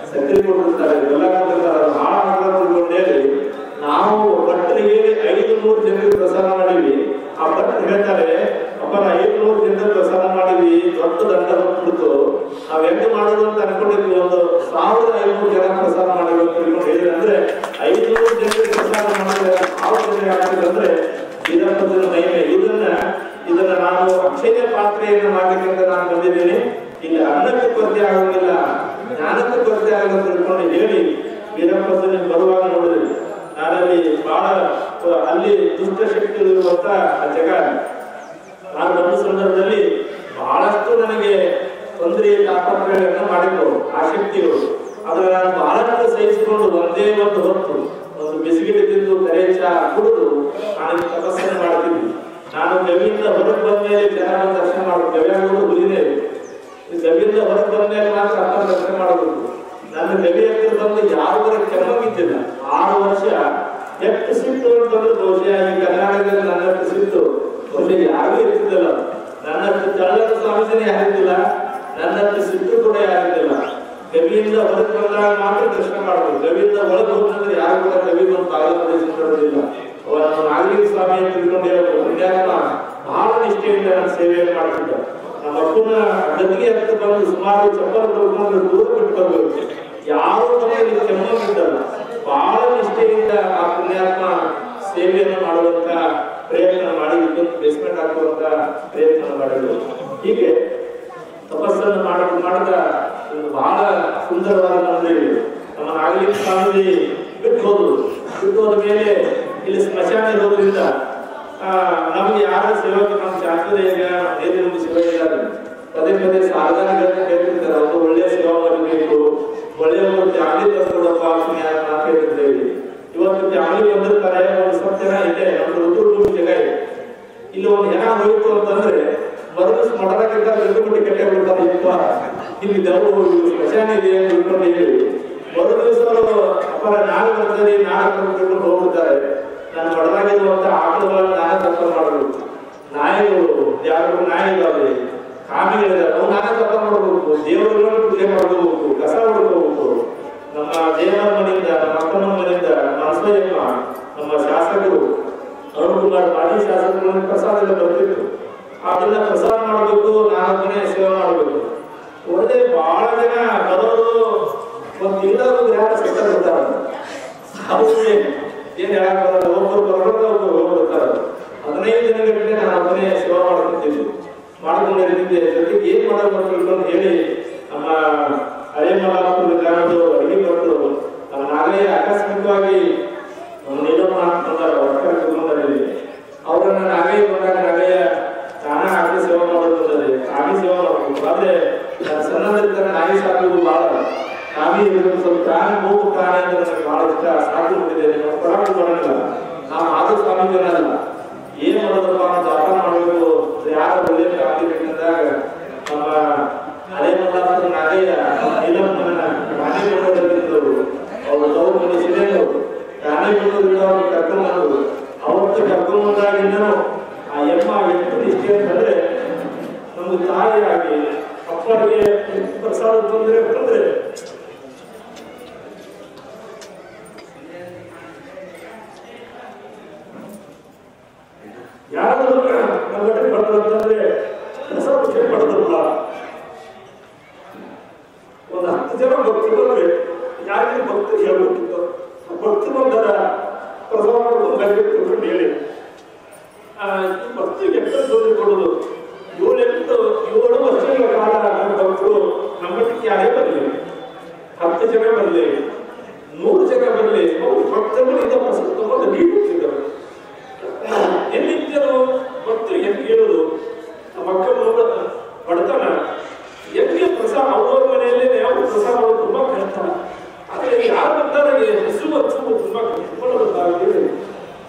ಸಕ್ಕರೆ ಕೊಟ್ಟಿರ್ತಾರೆ, ಬೆಲ್ಲ ಕೊಟ್ಟಿರ್ತಾರೆ, ಬಹಳ ತಿಳ್ಕೊಂಡು ಹೇಳಿ ನಾವು ಭಕ್ತರಿಗೆ 500 ಜನರಿಗೆ ಪ್ರಸಾದ ಮಾಡಿದ್ವಿ. ಆ ಭಕ್ತರು ಹೇಳ್ತಾರೆ, ಅಪ್ಪ 500 ಜನರಿಗೆ ಪ್ರಸಾದ ಮಾಡಿದ್ವಿ, ದೊಡ್ಡ ದಂಡ ಬಂದ್ಬಿಡ್ತು, ನಾವ್ ಹೆಂಗ್ ಮಾಡೋದು ಅಂತ ಅನ್ಕೊಂಡಿದ್ವಿ. ಒಂದು 1500 ಜನ ಪ್ರಸಾದ ಮಾಡಿದ್ರು ಅಂತ ತಿಳ್ಕೊಂಡು ಹೇಳಿದ್ರೆ ಅಂದ್ರೆ 500 ಜನರಿಗೆ ಪ್ರಸಾದ ಮಾಡಿದ್ರೆ 1000 ಜನ ಆಗ್ತದೆ ಅಂದ್ರೆ ವೀರಪ್ಪನ ಮಹಿಮೆ. ಇದನ್ನ ನಾನು ಅಕ್ಷಯ ಪಾತ್ರೆಯನ್ನು ಮಾಡ್ಲಿಕ್ಕೆ ನಾನು ಬಂದಿದ್ದೀನಿ. ಇಲ್ಲಿ ಅನ್ನಕ್ಕೆ ಕೊರತೆ ಆಗೋದಿಲ್ಲ, ಜ್ಞಾನಕ್ಕೆ ಕೊರತೆ ಆಗೋದು ತಿಳ್ಕೊಂಡು ಹೇಳಿ ವೀರಪ್ಪನ ಬರುವಾಗ ನೋಡಿದ್ರಿ. ನಾನಲ್ಲಿ ಬಹಳ ಅಲ್ಲಿ ದುಷ್ಟಶಕ್ತಿಗಳು ಇರುವಂತ ಜಗ. ನಾನು ಬಂದ ಸಂದರ್ಭದಲ್ಲಿ ಬಹಳಷ್ಟು ನನಗೆ ತೊಂದರೆ ತಾಪತ್ರಗಳನ್ನು ಮಾಡಿದ್ರು ಆ ಶಕ್ತಿಗಳು. ಆದ್ರೆ ನಾನು ಬಹಳಷ್ಟು ಸಹಿಸಿಕೊಂಡು ಒಂದೇ ಒಂದು ಹೊತ್ತು ಒಂದು ಬಿಸಿಗಿಟ್ಟು ತಿಂದು ಕರೆ ಚಾ ಕುಡಿದು ನಾನು ತಪಸ್ಸನ್ನು ಮಾಡ್ತಿದ್ವಿ. ನಾನು ಗವಿಯಿಂದ ಹೊರಗೆ ಬಂದ ಮೇಲೆ ಜನ ದರ್ಶನ ಮಾಡೋದು, ಗವಿಯಾಗೋದು ಹುಲಿನೇ. ಗವಿಯಿಂದ ಹೊರಗೆ ಬಂದ ಮೇಲೆ ಮಾತ್ರ ಅಪ್ಪ ದರ್ಶನ ಮಾಡಬೇಕು. ನನ್ನ ಗವಿ ಹತ್ತಿರ ಬಂದು ಯಾರು ಕೆಮ್ಮಗಿದ್ದಿಲ್ಲ. 6 ವರ್ಷ ಎಷ್ಟು ಸಿಟ್ಟು ಅಂತಂದ್ರೆ ಬಹುಶಃ ಈ ಕರ್ನಾಟಕದಲ್ಲಿ ನನ್ನಷ್ಟು ಸಿಟ್ಟು ಬಹುಶಃ ಯಾರಿಗೂ ಇರ್ತಿದ್ದಲ್ಲ. ನನ್ನಷ್ಟು ಚಳ್ಳದ ಸ್ವಾಮೀಜಿನೇ ಯಾರಿದ್ದಿಲ್ಲ, ನನ್ನಷ್ಟು ಸಿಟ್ಟು ಕೂಡ ಯಾರಿದ್ದಿಲ್ಲ. ಗವಿಯಿಂದ ಹೊರಗೆ ಬಂದಾಗ ಮಾತ್ರ ದರ್ಶನ ಮಾಡಬೇಕು. ಗವಿಯಿಂದ ಒಳಗೆ ಹೋದ್ರೆ ಯಾರು ಕೂಡ ಗವಿ ಒಂದು ಪಾಲ್ಗೊಳ್ಳಿಲ್ಲ. ಅವನು ನಾಗರಿಕ ಸ್ವಾಮಿ ಅಂತ ತಿಳ್ಕೊಂಡಿರೋ ಬಹಳ ನಿಷ್ಠೆಯಿಂದ ನಾನು ಸೇವೆಯನ್ನು ಮಾಡ್ತಿದ್ದ. ನಮ್ಮ ಅಪ್ಪನ ಗದಿಗೆ ಹತ್ತು ಬಂದು ಸುಮಾರು ಚಪ್ಪಲ್ ತೊಳ್ಕೊಂಡು ದೂರ ಬಿಟ್ಟು ಬರ್ಬೇಕು. ಯಾರು ನಮಗೆ ಕೆಮ್ಮಗಿದ್ದಲ್ಲ, ಬಹಳ ನಿಷ್ಠೆಯಿಂದ ಆ ಪುಣ್ಯಾತ್ಮ ಸೇವೆಯನ್ನು ಮಾಡುವಂತ ಪ್ರಯತ್ನ ಮಾಡಿ ಬೇಸ್ಮೆಂಟ್ ಹಾಕುವಂತ ಪ್ರಯತ್ನ ಮಾಡಿದ್ರು. ಹೀಗೆ ತಪಸ್ಸನ್ನು ಮಾಡಿದ ಒಂದು ಬಹಳ ಸುಂದರವಾದ ಮಂದಿರ. ನಮ್ಮ ನಾಗರಿಕ ಸ್ವಾಮಿ ಬಿಟ್ಟು ಹೋದ ಮೇಲೆ ಇಲ್ಲಿ ಸ್ಮಶಾನ ಇರೋದ್ರಿಂದ ನಮ್ಗೆ ಯಾರ ಸೇವಕ ನಮ್ಮ ಶಾಸ್ತ್ರೀಯ ನೇತೃತ್ವ ಸೇವೆ ಇದ್ದಾರೆ. ಪದೇ ಸಾಧನೆಗಳನ್ನ ಕೇಳ್ತಿರ್ತಾರೆ, ಅವರು ಒಳ್ಳೆಯ ಸೇವಾ ಮಾಡಬೇಕು, ಒಳ್ಳೆಯ ಒಂದು ಫ್ಯಾಮಿಲಿ ತಂದುಕೊಡಪ್ಪ ಅಂತ ಹೇಳ್ತಿದ್ದೇವೆ. ಇವತ್ತು ಫ್ಯಾಮಿಲಿ ಬಂದಿರ್ತಾರೆ, ಒಂದು 10 ಜನ ಇದೆ, ನಮ್ದು ಉತ್ತೂರು ಜಗ ಇದೆ. ಇಲ್ಲಿ ಒಂದು ಹೆಣ ಹೋಯ್ತು ಅಂತಂದ್ರೆ ಮರದಿವ್ಸ ಮಠದಾಗಿದ್ದ ಬಿಟ್ಟು ಕೆಟ್ಟೆ ಬಿಡ್ತಾರೆ. ಇಲ್ಲಿ ದವರು ಸ್ಮಶಾನ ಇದೆ ಅಂತ ತಿಳ್ಕೊಂಡು ಹೇಳಿ ಮರುದಿವ್ಸ ಅಪ್ಪರ ನಾಳೆ ಬರ್ತದೆ, ನಾಳೆ ತಿಳ್ಕೊಂಡು ಹೋಗ್ಬಿಡ್ತಾರೆ. ನನ್ನ ಮಠದಾಗಿರುವಂತ ಆಕಳುಗಳನ್ನ ನಾನೇ ತಪ್ಪ ಮಾಡಬೇಕು. ನಾಯಿಗಳು ಯಾರು ನಾಯಿ ಇದ್ದಾವೆ, ಕಾಮಿಗಳಿದ್ದಾವೆ, ಅವು ನಾನೇ ತಪ್ಪ ಮಾಡಬೇಕು. ದೇವರುಗಳನ್ನು ಪೂಜೆ ಮಾಡ್ಕೋಬೇಕು, ಕಸ ಹೊಡ್ಕೋಬೇಕು. ನಮ್ಮ ದೇವರ ಮನೆಯಿಂದ, ನಮ್ಮ ಅಕ್ಕನ ಮನೆಯಿಂದ, ನಮ್ಮ ಶಾಸಕರು ಅರುಣ್ ಕುಮಾರ್ ಪಾಟೀಲ್ ಶಾಸಕರಲ್ಲಿ ಪ್ರಸಾದ ಎಲ್ಲ ಬರ್ತಿತ್ತು. ಅದನ್ನ ಪ್ರಸಾದ ಮಾಡಬೇಕು, ನಾಲ್ಕನೇ ಸೇವೆ ಮಾಡಬೇಕು. ಒಳ್ಳೆ ಬಹಳ ಜನ ಬರೋರು ಒಂದು ತಿಂಗಳು ಯಾರು ಸತ್ತ ಬರ್ತಾರೆ. ಅವ್ರಿಗೆ ಏನ್ ಹೇಳಕ್ ಬರಲ್ಲ, ಒಬ್ಬರು ಬರೋದು ಒಬ್ಬರು ಹೋಗ್ಬಿಡ್ತಾರೆ. 15 ದಿನಗಟ್ಟಲೆ ನಾನು ಒಬ್ಬನೇ ಸೇವೆ ಮಾಡ್ಕೊಂಡಿರ್ತಿದ್ದೆ. ಜೊತೆಗೆ ಏನ್ ಮಾಡಬೇಕು ಅಂತ ಹೇಳಿ ನಮ್ಮ ಹಳೆ ಮಲಾಪುರ ಗ್ರಾಮದ ಅಡಿಗೆ ಭಕ್ತರು ನಮ್ಮ ನಾಗಯ್ಯ ಆಕಸ್ಮಿಕವಾಗಿ ನೀಲಮ್ಮ ಅಂತಂದಾರ ಹೊರಕಲ್ಲಿ ಅವರನ್ನ ನಾಗಯ್ಯ ಬಂದಾಗ ನಾಗಯ್ಯ ನಾನಾ ಆಗಿ ಸೇವೆ ಮಾಡೋದಂದ್ರೆ ಆಗಿ ಸೇವೆ ಮಾಡಬೇಕು. ಆದ್ರೆ ಸಣ್ಣದಿರ್ತಾರೆ ನಾಯಿ ಸಾಕೋದು ಬಹಳ ನಾವೇ ಇರಬೇಕು. ಸ್ವಲ್ಪ ಪ್ರಾಣಿ ಮೂಗು ಪ್ರಾಣಿ ಅಂದ್ರೆ ನನಗೆ ಬಹಳ ಇಷ್ಟ, ಸಾಕು ಬಿಟ್ಟಿದೆ. ಕೊಡಕ್ಕೆ ಬರೋಲ್ಲ, ನಾವು ಆದ ಸ್ವಾಮಿಗಳಲ್ಲ. ಏನ್ ಮಾಡೋದಪ್ಪ ಜಪಾನ ಮಾಡಬೇಕು, ಯಾರು ಒಳ್ಳೆ ಆಗ್ತಿರ್ಬೇಕಂದಾಗ ನಮ್ಮ ಹಳೆ ಮಲ್ಲಾಪುರ ನಾಗಯ್ಯ ನೀಲಮ್ಮನ ರಾಣಿ ಮಾಡೋದಿದ್ದವರು ಅವ್ರು ತವ್ರು ಮನೆ ಸಿರಿಯರು ರಾಣಿ ಮಾಡೋದ್ರಿಂದ ಅವ್ರು ಕರ್ಕೊಂಡ್ಬಂದ್ರು. ಅವತ್ತು ಕರ್ಕೊಂಡ್ಬಂದಾಗಿಂದನೂ ಆ ಎಮ್ಮ ಎಷ್ಟು ನಿಷ್ಠೆ ಅಂತಂದ್ರೆ ನಮ್ಗೆ ತಾಯಿಯಾಗಿ ಅಪ್ಪನಿಗೆ ಪ್ರಸಾದ ತೊಂದರೆ ಬಂದ್ರೆ ಯಾರಾದ್ರೂ ನಮ್ಮಟ್ಟೆ ಬರ್ತಂದ್ರೆ ಪ್ರಸಾದ ವಿಷಯ ಪಡೆದ್ರಲ್ಲ. ಒಂದು 10 ಜನ ಭಕ್ತರು ಬಂದ್ರೆ ಯಾರಿಗೆ ಭಕ್ತರು ಹೇಳ್ಬೇಕಿತ್ತು, ಭಕ್ತರು ಬಂದಾರ ಪ್ರಸಾದ ಮಾಡ್ಕೊಂಡು ಗಂಟೆ ಹೇಳಿ ಭಕ್ತಿಗೆ ಎಷ್ಟು ತೊಂದರೆ ಕೊಡೋದು. 7 ವರ್ಷಗಳ ಕಾಲ ನಮ್ಮ ಭಕ್ತರು ನಮ್ಮಟ್ಟಿಗೆ ಯಾರೇ ಬರಲಿ, 10 ಜನ ಬರಲಿ, 100 ಜನ ಬರಲಿ, ಅವರು ಭಕ್ತರಿಂದ ಪ್ರಸಾದ ತಗೊಂಡು ನೀಡುತ್ತಿದ್ದರು. ಎಲ್ಲಿದ್ದರು ಭಕ್ತರು ಹೆಂಗೆ ಹೇಳೋದು, ಮಕ್ಕಳು ಬಡತನ ಹೆಂಗೆ ಪ್ರಸಾದ ಅವ್ರವ್ರ ಮನೆಯಲ್ಲೇ ಅವರು ಪ್ರಸಾದ ಮಾಡೋದು ತುಂಬಾ ಕಷ್ಟ. ಆದ್ರೆ ಯಾರು ಬಂದಾರಿಗೆ ಹಸಿವು ತುಂಬಾ ಕಷ್ಟಪಡೋದಾಗಿದೆ.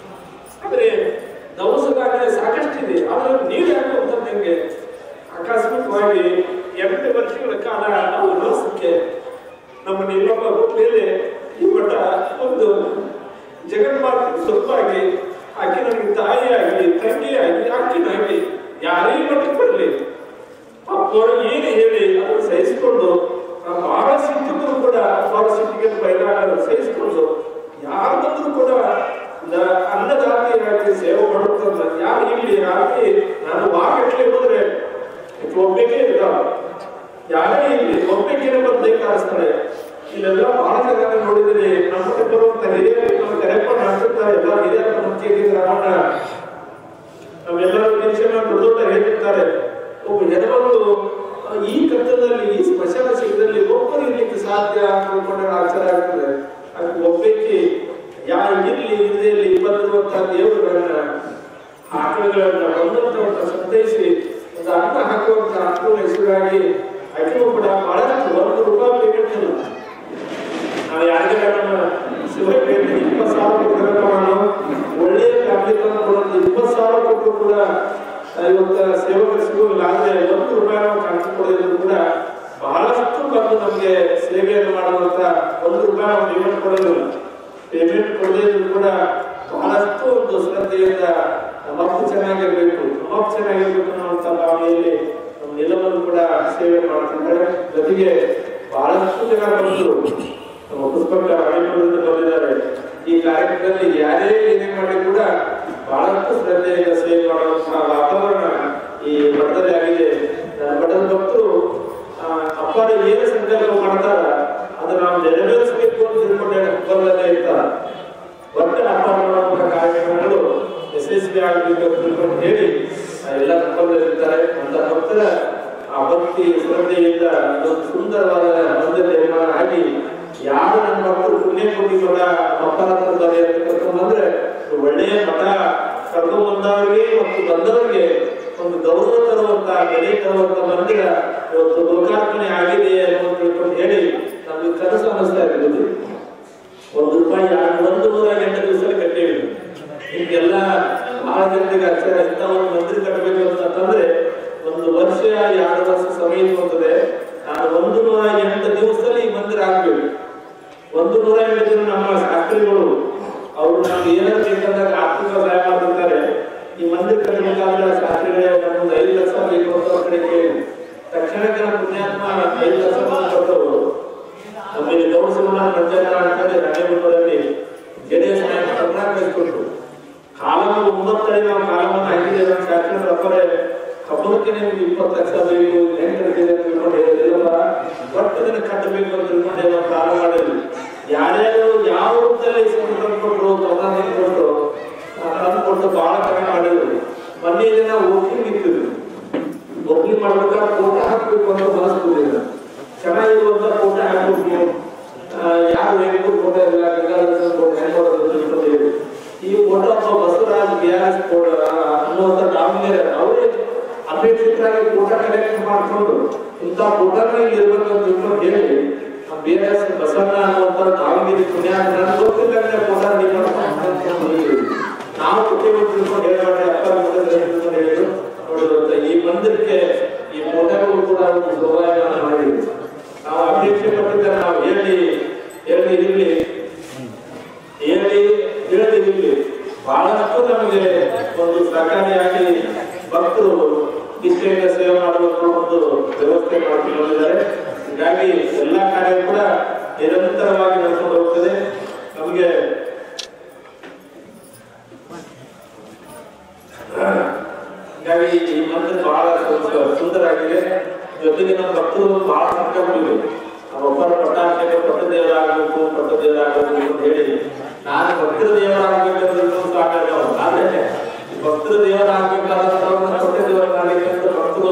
ಆದ್ರೆ ದವಸದಾಗಲೇ ಸಾಕಷ್ಟಿದೆ, ಆದ್ರೆ ನೀರು ಯಾಕೆ ಅಂತಂದು ಹೆಂಗೆ ಆಕಸ್ಮಿಕವಾಗಿ 8 ವರ್ಷಗಳ ಕಾಲ ನಾವು ನಿವಾಸಕ್ಕೆ ನಮ್ಮ ನೀಲಮ್ಮ ಮೇಲೆ ಈ ಮಠ ಒಂದು ಜಗನ್ಮಾತೆ ಸ್ವಲ್ಪಾಗಿ ಆಕೆ ನನಗೆ ತಾಯಿಯಾಗಿ ತಂಗಿಯಾಗಿ ಅಕ್ಕಿನಾಗಿ ಯಾರೇ ಮಟ್ಟಕ್ಕೆ ಬರಲಿ ಅಪ್ಪರು ಏನು ಹೇಳಿ ಅದನ್ನು ಸಹಿಸಿಕೊಂಡು ಬಹಳ ಸಿಟ್ಟಿದ್ರು ಕೂಡ ಬಹಳ ಸಿಟ್ಟಿಗೆ ಬೈದಾಗ ಸಹಿಸಿಕೊಂಡು ಯಾರು ಬಂದ್ರು ಕೂಡ ಅನ್ನದಾತಿಯಾಗಿ ಸೇವೆ ಮಾಡುತ್ತಂತ ಯಾರು ಇಲ್ಲಿ ರಾತ್ರಿ ನಾನು ವಾಗಟ್ಲೆ ಹೋದ್ರೆ ಒಬ್ಬಕ್ಕೆ ಇರ್ತಾವ, ಯಾರೇ ಇಲ್ಲಿ ಒಬ್ಬಕ್ಕೆ ಬಂದು ಕಾಣಿಸ್ತಾರೆ. ಇಲ್ಲೆಲ್ಲ ಬಹಳ ಜನ ನೋಡಿದ್ರೆ ನಮ್ಮ ಬರುವಂತ ಹಿರಿಯರು ಕರೆಪ್ಪ ಮಾಡ್ತಿರ್ತಾರೆ. ಎಲ್ಲ ಹಿರಿಯರ ಮುಂಚೆ ರಾವಣ ನಾವೆಲ್ಲರೂ ಟೆನ್ಷನ್ ದೊಡ್ಡ ಹೇಳ್ತಿರ್ತಾರೆ. ಒಬ್ಬ ಹೆಣ್ಮಗಳು ಈ ಕತ್ತಲಲ್ಲಿ ಈ ಸ್ಮಶಾನ ಶಿಬಿರದಲ್ಲಿ ಒಬ್ಬರು ಇರ್ಲಿಕ್ಕೆ ಸಾಧ್ಯ ಅಂದ್ಕೊಂಡ್ರೆ ಆಚಾರ ಆಗ್ತದೆ. ಅದು ಒಬ್ಬಕ್ಕೆ ಇರ್ಲಿ ಇರಲಿ ಬಂದಿರುವಂತಹ ದೇವರುಗಳನ್ನ ಆಕಳಗಳನ್ನ ಬಂದಂತ ಸಂತೈಸಿ ಒಂದು ಅನ್ನ ಹಾಕುವಂತ ಆಕಳ ಹೆಸರಾಗಿ ಆಕೆಯೂ ಕೂಡ ಬಹಳಷ್ಟು ₹1 ಪೇಮೆಂಟ್ ಇಲ್ಲ. ನಾವು ಯಾರಿಗಾರ ನಮ್ಮ ಶಿವ 20,000 ಕೊಡಬೇಕು, ನಾನು ಒಳ್ಳೆಯ ಫ್ಯಾಮಿಲಿ ಕೊಡೋದು 20,000 ಕೊಟ್ಟರು ಕೂಡ ಇವತ್ತು ಸೇವಕರು ಸಿಗೋದಿಲ್ಲ. ಆದ್ರೆ ₹1 ನಾವು ಕಾಣಿಸಿಕೊಳ್ಳೋದು ಕೂಡ ಬಹಳಷ್ಟು ಬಂದು ನಮಗೆ ಸೇವೆಯನ್ನು ಮಾಡುವಂತ ₹1 ನಾವು ಪೇಮೆಂಟ್ ಕೊಡೋದಿಲ್ಲ. ಪೇಮೆಂಟ್ ಕೊಡೋದು ಕೂಡ ಬಹಳಷ್ಟು ಒಂದು ಶ್ರದ್ಧೆಯಿಂದ ಮಕ್ಕಳು ಚೆನ್ನಾಗಿರ್ಬೇಕು, ಮಕ್ಕಳು ಚೆನ್ನಾಗಿರ್ಬೇಕು ಅನ್ನುವಂತ ಭಾವನೆಯಲ್ಲಿ ನಮ್ಮ ನಿಲವನ್ನು ಕೂಡ ಸೇವೆ ಮಾಡ್ತಿದ್ದಾರೆ. ಜೊತೆಗೆ ಬಹಳಷ್ಟು ಜನ ಬಂದರು ನಮ್ಮ ಪುಷ್ಪಕ ಹಳಿಮೂಲದಿಂದ ಬಂದಿದ್ದಾರೆ. ಈ ಕಾರ್ಯಕ್ರಮದಲ್ಲಿ ಯಾರೇ ಏನೇ ಮಾಡಿ ಕೂಡ ಬಹಳಷ್ಟು ಶ್ರದ್ಧೆಯಿಂದ ಸೇವೆ ಮಾಡುವಂತಹ ವಾತಾವರಣ ಈ ಮಠದಲ್ಲಿ ಆಗಿದೆ. ನನ್ನ ಮಠದ ಭಕ್ತರು ಅಪ್ಪರ ಏನು ಸಂಕಲ್ಪ ಮಾಡ್ತಾರ ಅದನ್ನ ನಾವು ನೆರವೇರಿಸಬೇಕು ಅಂತ ತಿಳ್ಕೊಂಡೇ ಇರ್ತಾರೆ. ಒಟ್ಟೆ ಹಬ್ಬ ಮಾಡುವಂತಹ ಕಾರ್ಯಕ್ರಮಗಳು ಯಶಸ್ವಿ ಆಗಬೇಕು ಅಂತ ಹೇಳಿ ಎಲ್ಲ ಇರ್ತಾರೆ. ಅಂತ ಭಕ್ತರ ಆ ಭಕ್ತಿ ಶ್ರದ್ಧೆಯಿಂದ ಒಂದು ಸುಂದರವಾದ ಮಂದಿರ ನಿರ್ಮಾಣ ಆಗಿ ಯಾರು ನನ್ನ ಭಕ್ತರು ಪುಣ್ಯ ಕೊಟ್ಟಿಲ್ಲ ಅಪ್ಪನ ಅಂತಂದ್ರೆ ಒಳ್ಳೆಯ ಮಠ ಕರ್ಕೊಂಡು ಬಂದವರಿಗೆ ಮತ್ತು ಬಂದವರಿಗೆ ಒಂದು ಗೌರವ ತರುವಂತ ಬೆಲೆ ತರುವಂತ ಮಂದಿರ ಇವತ್ತು ಲೋಕಾರ್ಪಣೆ ಆಗಿದೆ ಅನ್ನೋದು ತಿಳ್ಕೊಂಡು ಹೇಳಿ ನಮ್ಗೆ ಕನಸು ಅನ್ನಿಸ್ತಾ ಇರ್ಬೋದು. ₹1 108 ದಿವಸದಲ್ಲಿ ಕಟ್ಟೇವಿ. ಹಿಂಗೆಲ್ಲ ಬಹಳ ಜನರಿಗೆ ಅಕ್ಷರ ಇಂಥ ಒಂದು ಮಂದಿರ ಕಟ್ಟಬೇಕು ಅಂತಂದ್ರೆ 1 ವರ್ಷ 2 ವರ್ಷ ಸಮಯ ಹೋಗ್ತದೆ. ನಾನು 108 ದಿವಸದಲ್ಲಿ ಈ ಮಂದಿರ ಆಗ್ಬೇಕು. 108 ಜನ ನಮ್ಮ ಶಾಸ್ತ್ರಿಗಳು ಅವರು ನಮ್ಗೆ ಏನಾದ್ರು ಬೇಕಂದಾಗ ಆರ್ಥಿಕ ಸಹಾಯ ಮಾಡ್ತಿರ್ತಾರೆ. ಈ ಮಂದಿರ ಕಟ್ಟಬೇಕಾದ್ರೆ ಶಾಸ್ತ್ರಿಗಳೇ ನಮ್ಗೆ 5 ಲಕ್ಷ ಬೇಕು ಅಂತ ಅವ್ರ ಕಡೆ ಕೇಳಿ ತಕ್ಷಣಕ್ಕೆ ನಮ್ಮ ಪುಣ್ಯಾತ್ಮ 5 ಲಕ್ಷ ಕೊಟ್ಟವರು ನಮ್ಮಲ್ಲಿ ಗೌರವ ಮಂಜಾನ ಅಂತಂದ್ರೆ ರಾಣೆಬೆನ್ನೂರಲ್ಲಿ ಜೆಡಿಎಸ್ ನಾಯಕ ಕರ್ನಾಟಕ ಕೊಟ್ಟರು. ಕಾಲವು 9 ನಾವು ಕಾಲವನ್ನು ಹಾಕಿದ್ದೇವೆ ಶಾಸಕರ ಅಪ್ಪರೇ ಕಬ್ಬಕ್ಕೆ ನಿಮ್ಗೆ 20 ಲಕ್ಷ ಬೇಕು ಹೆಂಗ್ ಕಟ್ಟಿದೆ ಅಂತ ತಿಳ್ಕೊಂಡು ಹೇಳಿಲ್ಲ ಒಟ್ಟು ದಿನ ಕಟ್ಟಬೇಕು ಅಂತ ತಿಳ್ಕೊಂಡು ಕಾಲ ಮಾಡಿದ್ವಿ ಯಾರ್ಯಾರು ಯಾವ ರೂಪದಲ್ಲಿ ಕೊಟ್ಟರು ಪ್ರಧಾನ ಕೊಟ್ಟರು ತಂದು ಬಹಳ ಚೆನ್ನಾಗಿ ಮಾಡಿದ್ರು ಮೊನ್ನೆ ದಿನ ವೋಟಿಂಗ್ ಇತ್ತಿದ್ರು ವೋಟಿಂಗ್ ಮಾಡ್ಬೇಕಾದ್ರೆ ಫೋಟೋ ಹಾಕ್ಬೇಕು ಅಂತ ಮನಸ್ಸಿಲ್ಲ ಚೆನ್ನಾಗಿರುವಂತ ಫೋಟೋ ಹಾಕ್ಬೇಕು ಯಾರು ಬೇಕು ಫೋಟೋ ಇಲ್ಲ ಈ ಫೋಟೋ ಬಸವರಾಜ್ BRS ಅನ್ನುವಂತ ದಾವಣಗೆರೆ ಅವರೇ ಅಪೇಕ್ಷಿತರಾಗಿ ಫೋಟೋ ಕಲೆಕ್ಟ್ ಮಾಡ್ಕೊಂಡು ಇಂಥ ಫೋಟೋನ ಇರ್ಬೇಕಂತ ತಿಳ್ಕೊಂಡು ಹೇಳಿ BRS ಬಸವಣ್ಣ ಅನ್ನುವಂತ ದಾವಣಗೆರೆ ಪುಣ್ಯಾಗ ನನ್ಗೆ ಗೊತ್ತಿಲ್ಲ ಫೋಟೋ ನಾವು ತಿಳ್ಕೊಂಡು ಹೇಳ್ಬಾರ್ದು ಅಪ್ಪ ಹೇಳಿದ್ರು ನೋಡಿರುವಂತ ಈ ಮಂದಿರಕ್ಕೆ ಈ ಫೋಟೋಗಳು ಕೂಡ ಒಂದು ಸೌಭಾಗ್ಯವನ್ನು ಮಾಡಿದ್ವಿ ನಾವು ಅಪೇಕ್ಷೆ ಪಟ್ಟಿದ್ದರೆ ನಾವು ಹೇಳಿ ಬಹಳಷ್ಟು ನಮಗೆ ಒಂದು ಸಹಕಾರಿಯಾಗಿ ಭಕ್ತರು ನಿಷ್ಠೆಯಿಂದ ಸೇವೆ ಮಾಡುವಂತ ಒಂದು ವ್ಯವಸ್ಥೆ ಮಾಡಿಕೊಂಡಿದ್ದಾರೆ ಹೀಗಾಗಿ ಎಲ್ಲ ಕಾರ್ಯ ಕೂಡ ನಿರಂತರವಾಗಿ ನಡೆಕೊಂಡು ಹೋಗ್ತದೆ ನಮಗೆ ಹೀಗಾಗಿ ಈ ಮಂದಿರ ಬಹಳ ಸುಂದರ ಆಗಿದೆ ಜೊತೆಗೆ ನಮ್ಮ ಭಕ್ತರು ಬಹಳ ಸಂಖ್ಯೆ ಒಬ್ಬರ ಪಟ್ಟಾಭಿಷೇಕ ಪಟ್ಟದೇವರಾಗಬೇಕು ಅಂತ ಹೇಳಿ ನಾನು ಭಕ್ತರ ದೇವರಾಗಬೇಕಂದ್ರೆ ಸಾಕಾಗ ಆದ್ರೆ ಭಕ್ತರ ದೇವರಾಗಬೇಕಾದಂತ ಪಟ್ಟ ದೇವರಾಗಬೇಕಂತ ಭಕ್ತರು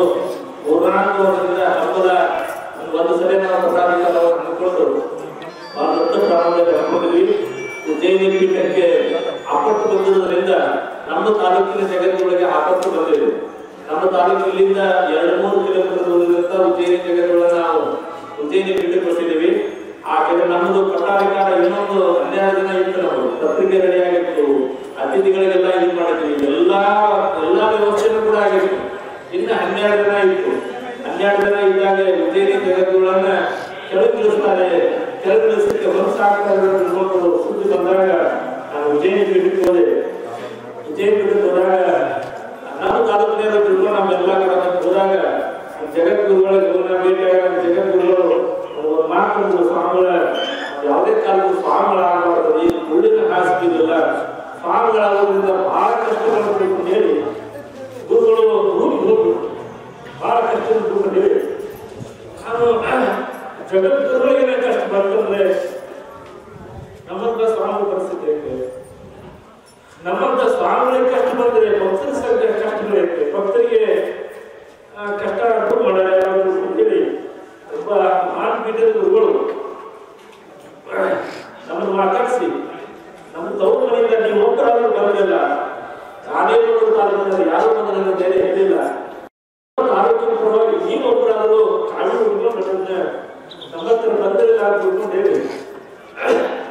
ಪೂರ್ಣಾಂಗ ವರ್ಷದಿಂದ ಹಬ್ಬದ ಒಂದು ಸಲ ನಾವು ಪಟ್ಟಾಭಿಷೇಕ ಅಂದ್ಕೊಂಡು ಬಹಳ ದೊಡ್ಡ ಪ್ರಮಾಣದಲ್ಲಿ ಹಾಕೊಂಡಿದ್ವಿ ಉಜ್ಜಯಿನಿ ಪೀಠಕ್ಕೆ ಆಪತ್ತು ಬಂದಿರೋದ್ರಿಂದ ನಮ್ಮ ತಾಲೂಕಿನ ಜಗತ್ತೊಳಗೆ ಆಪತ್ತು ಬಂದಿದೆ ನಮ್ಮ ತಾಲೂಕು ಇಲ್ಲಿಂದ 2-3 ಕಿಲೋಮೀಟರ್ ದೂರದಿಂದ ಉಜ್ಜಯಿನಿ ಜಗತ್ತೊಳಗೆ ನಾವು ಉಜ್ಜಯಿನಿ ಪೀಠಕ್ಕೆ ಬರ್ತಿದ್ದೀವಿ ಆ ಕೆಲ ನಮ್ಮದು ಪಟ್ಟಾಧಿಕಾರ ಇನ್ನೊಂದು 12 ದಿನ ಇತ್ತು ನಾವು ಪತ್ರಿಕೆ ರೆಡಿ ಆಗಿತ್ತು ಅತಿಥಿಗಳಿಗೆಲ್ಲ ಇದು ಮಾಡಿದ್ವಿ ಎಲ್ಲಾ ವ್ಯವಸ್ಥೆನೂ ಕೂಡ ಆಗಿತ್ತು ಇನ್ನು 12 ದಿನ ಇತ್ತು 12 ದಿನ ಇದ್ದಾಗ ಉಜ್ಜಯಿನಿ ಜಗತ್ತುಗಳನ್ನ ಕೆಳಗಿಳಿಸ್ತಾರೆ ಕೆಳಗಿಳಿಸಲಿಕ್ಕೆ ಮನಸ್ಸು ಆಗ್ತಾ ಇರೋದು ಸುದ್ದಿ ಬಂದಾಗ ನಾನು ಉಜ್ಜಯಿನಿ ಪೀಠಕ್ಕೆ ಹೋದೆ ಉಜ್ಜಯಿನಿ ಪೀಠಕ್ಕೆ ಹೋದಾಗ ನಮ್ಮ ತಾಲೂಕಿನ ತಿಳ್ಕೊಂಡು ನಮ್ಮೆಲ್ಲ ಕಡೆ ಹೋದಾಗ ಜಗದ್ಗುರುಗಳ ಭೇಟಿಯಾಗ ಜಗದ್ಗುರುಗಳು ಮಾತುಗಳು ಸ್ವಾಮಿಗಳ ಯಾವುದೇ ಕಾಲಕ್ಕೂ ಸ್ವಾಮಿಗಳಾಗಬಾರ್ದು ಈ ಮುಳ್ಳಿನ ಹಾಸಿಗೆಲ್ಲ ಸ್ವಾಮಿಗಳಾಗೋದ್ರಿಂದ ಬಹಳ ಕಷ್ಟಗಳು ಹೇಳಿ ಗುರುಗಳು ಬಹಳ ಕಷ್ಟಗಳು ಹೇಳಿ ನಾನು ಜಗದ್ಗುರುಗಳಿಗೆ ಕಷ್ಟ ಬರ್ತಂದ್ರೆ ನಮ್ಮಂತ ಸ್ವಾಮಿ ಪರಿಸ್ಥಿತಿ ಐತೆ ನಮ್ಮಂತ ಸ್ವಾಮಿಗಳಿಗೆ ಕಷ್ಟ ಬಂದ್ರೆ ಭಕ್ತರ ಸಂಘ ಕಷ್ಟಗಳಿರುತ್ತೆ ಭಕ್ತರಿಗೆ ಕಷ್ಟ ಮಾಡ್ಯಾರ ಅಂತೇಳಿ ಒಬ್ಬ ಮಾನಪೀಠದ ಗುರುಗಳು ನಮ್ಮನ್ನು ಮಾತಾಡಿಸಿ ನಮ್ಮ ತವ್ರ ಮನೆಯಿಂದ ನೀವು ಒಬ್ಬರಾದ್ರೂ ಬರಲಿಲ್ಲ ನಾನೇ ತಾಲೂಕಿನಲ್ಲಿ ಯಾರು ಬಂದು ನನ್ನ ಬೇರೆ ಹೇಳಿಲ್ಲ ತಾಲೂಕಿನ ಪರವಾಗಿ ನೀವೊಬ್ಬರಾದರೂ ಕಾನೂನು ನಮ್ಮ ಹತ್ರ ಬಂದಿರಲಿಲ್ಲ ಅಂತ ತಿಳ್ಕೊಂಡು ಹೇಳಿ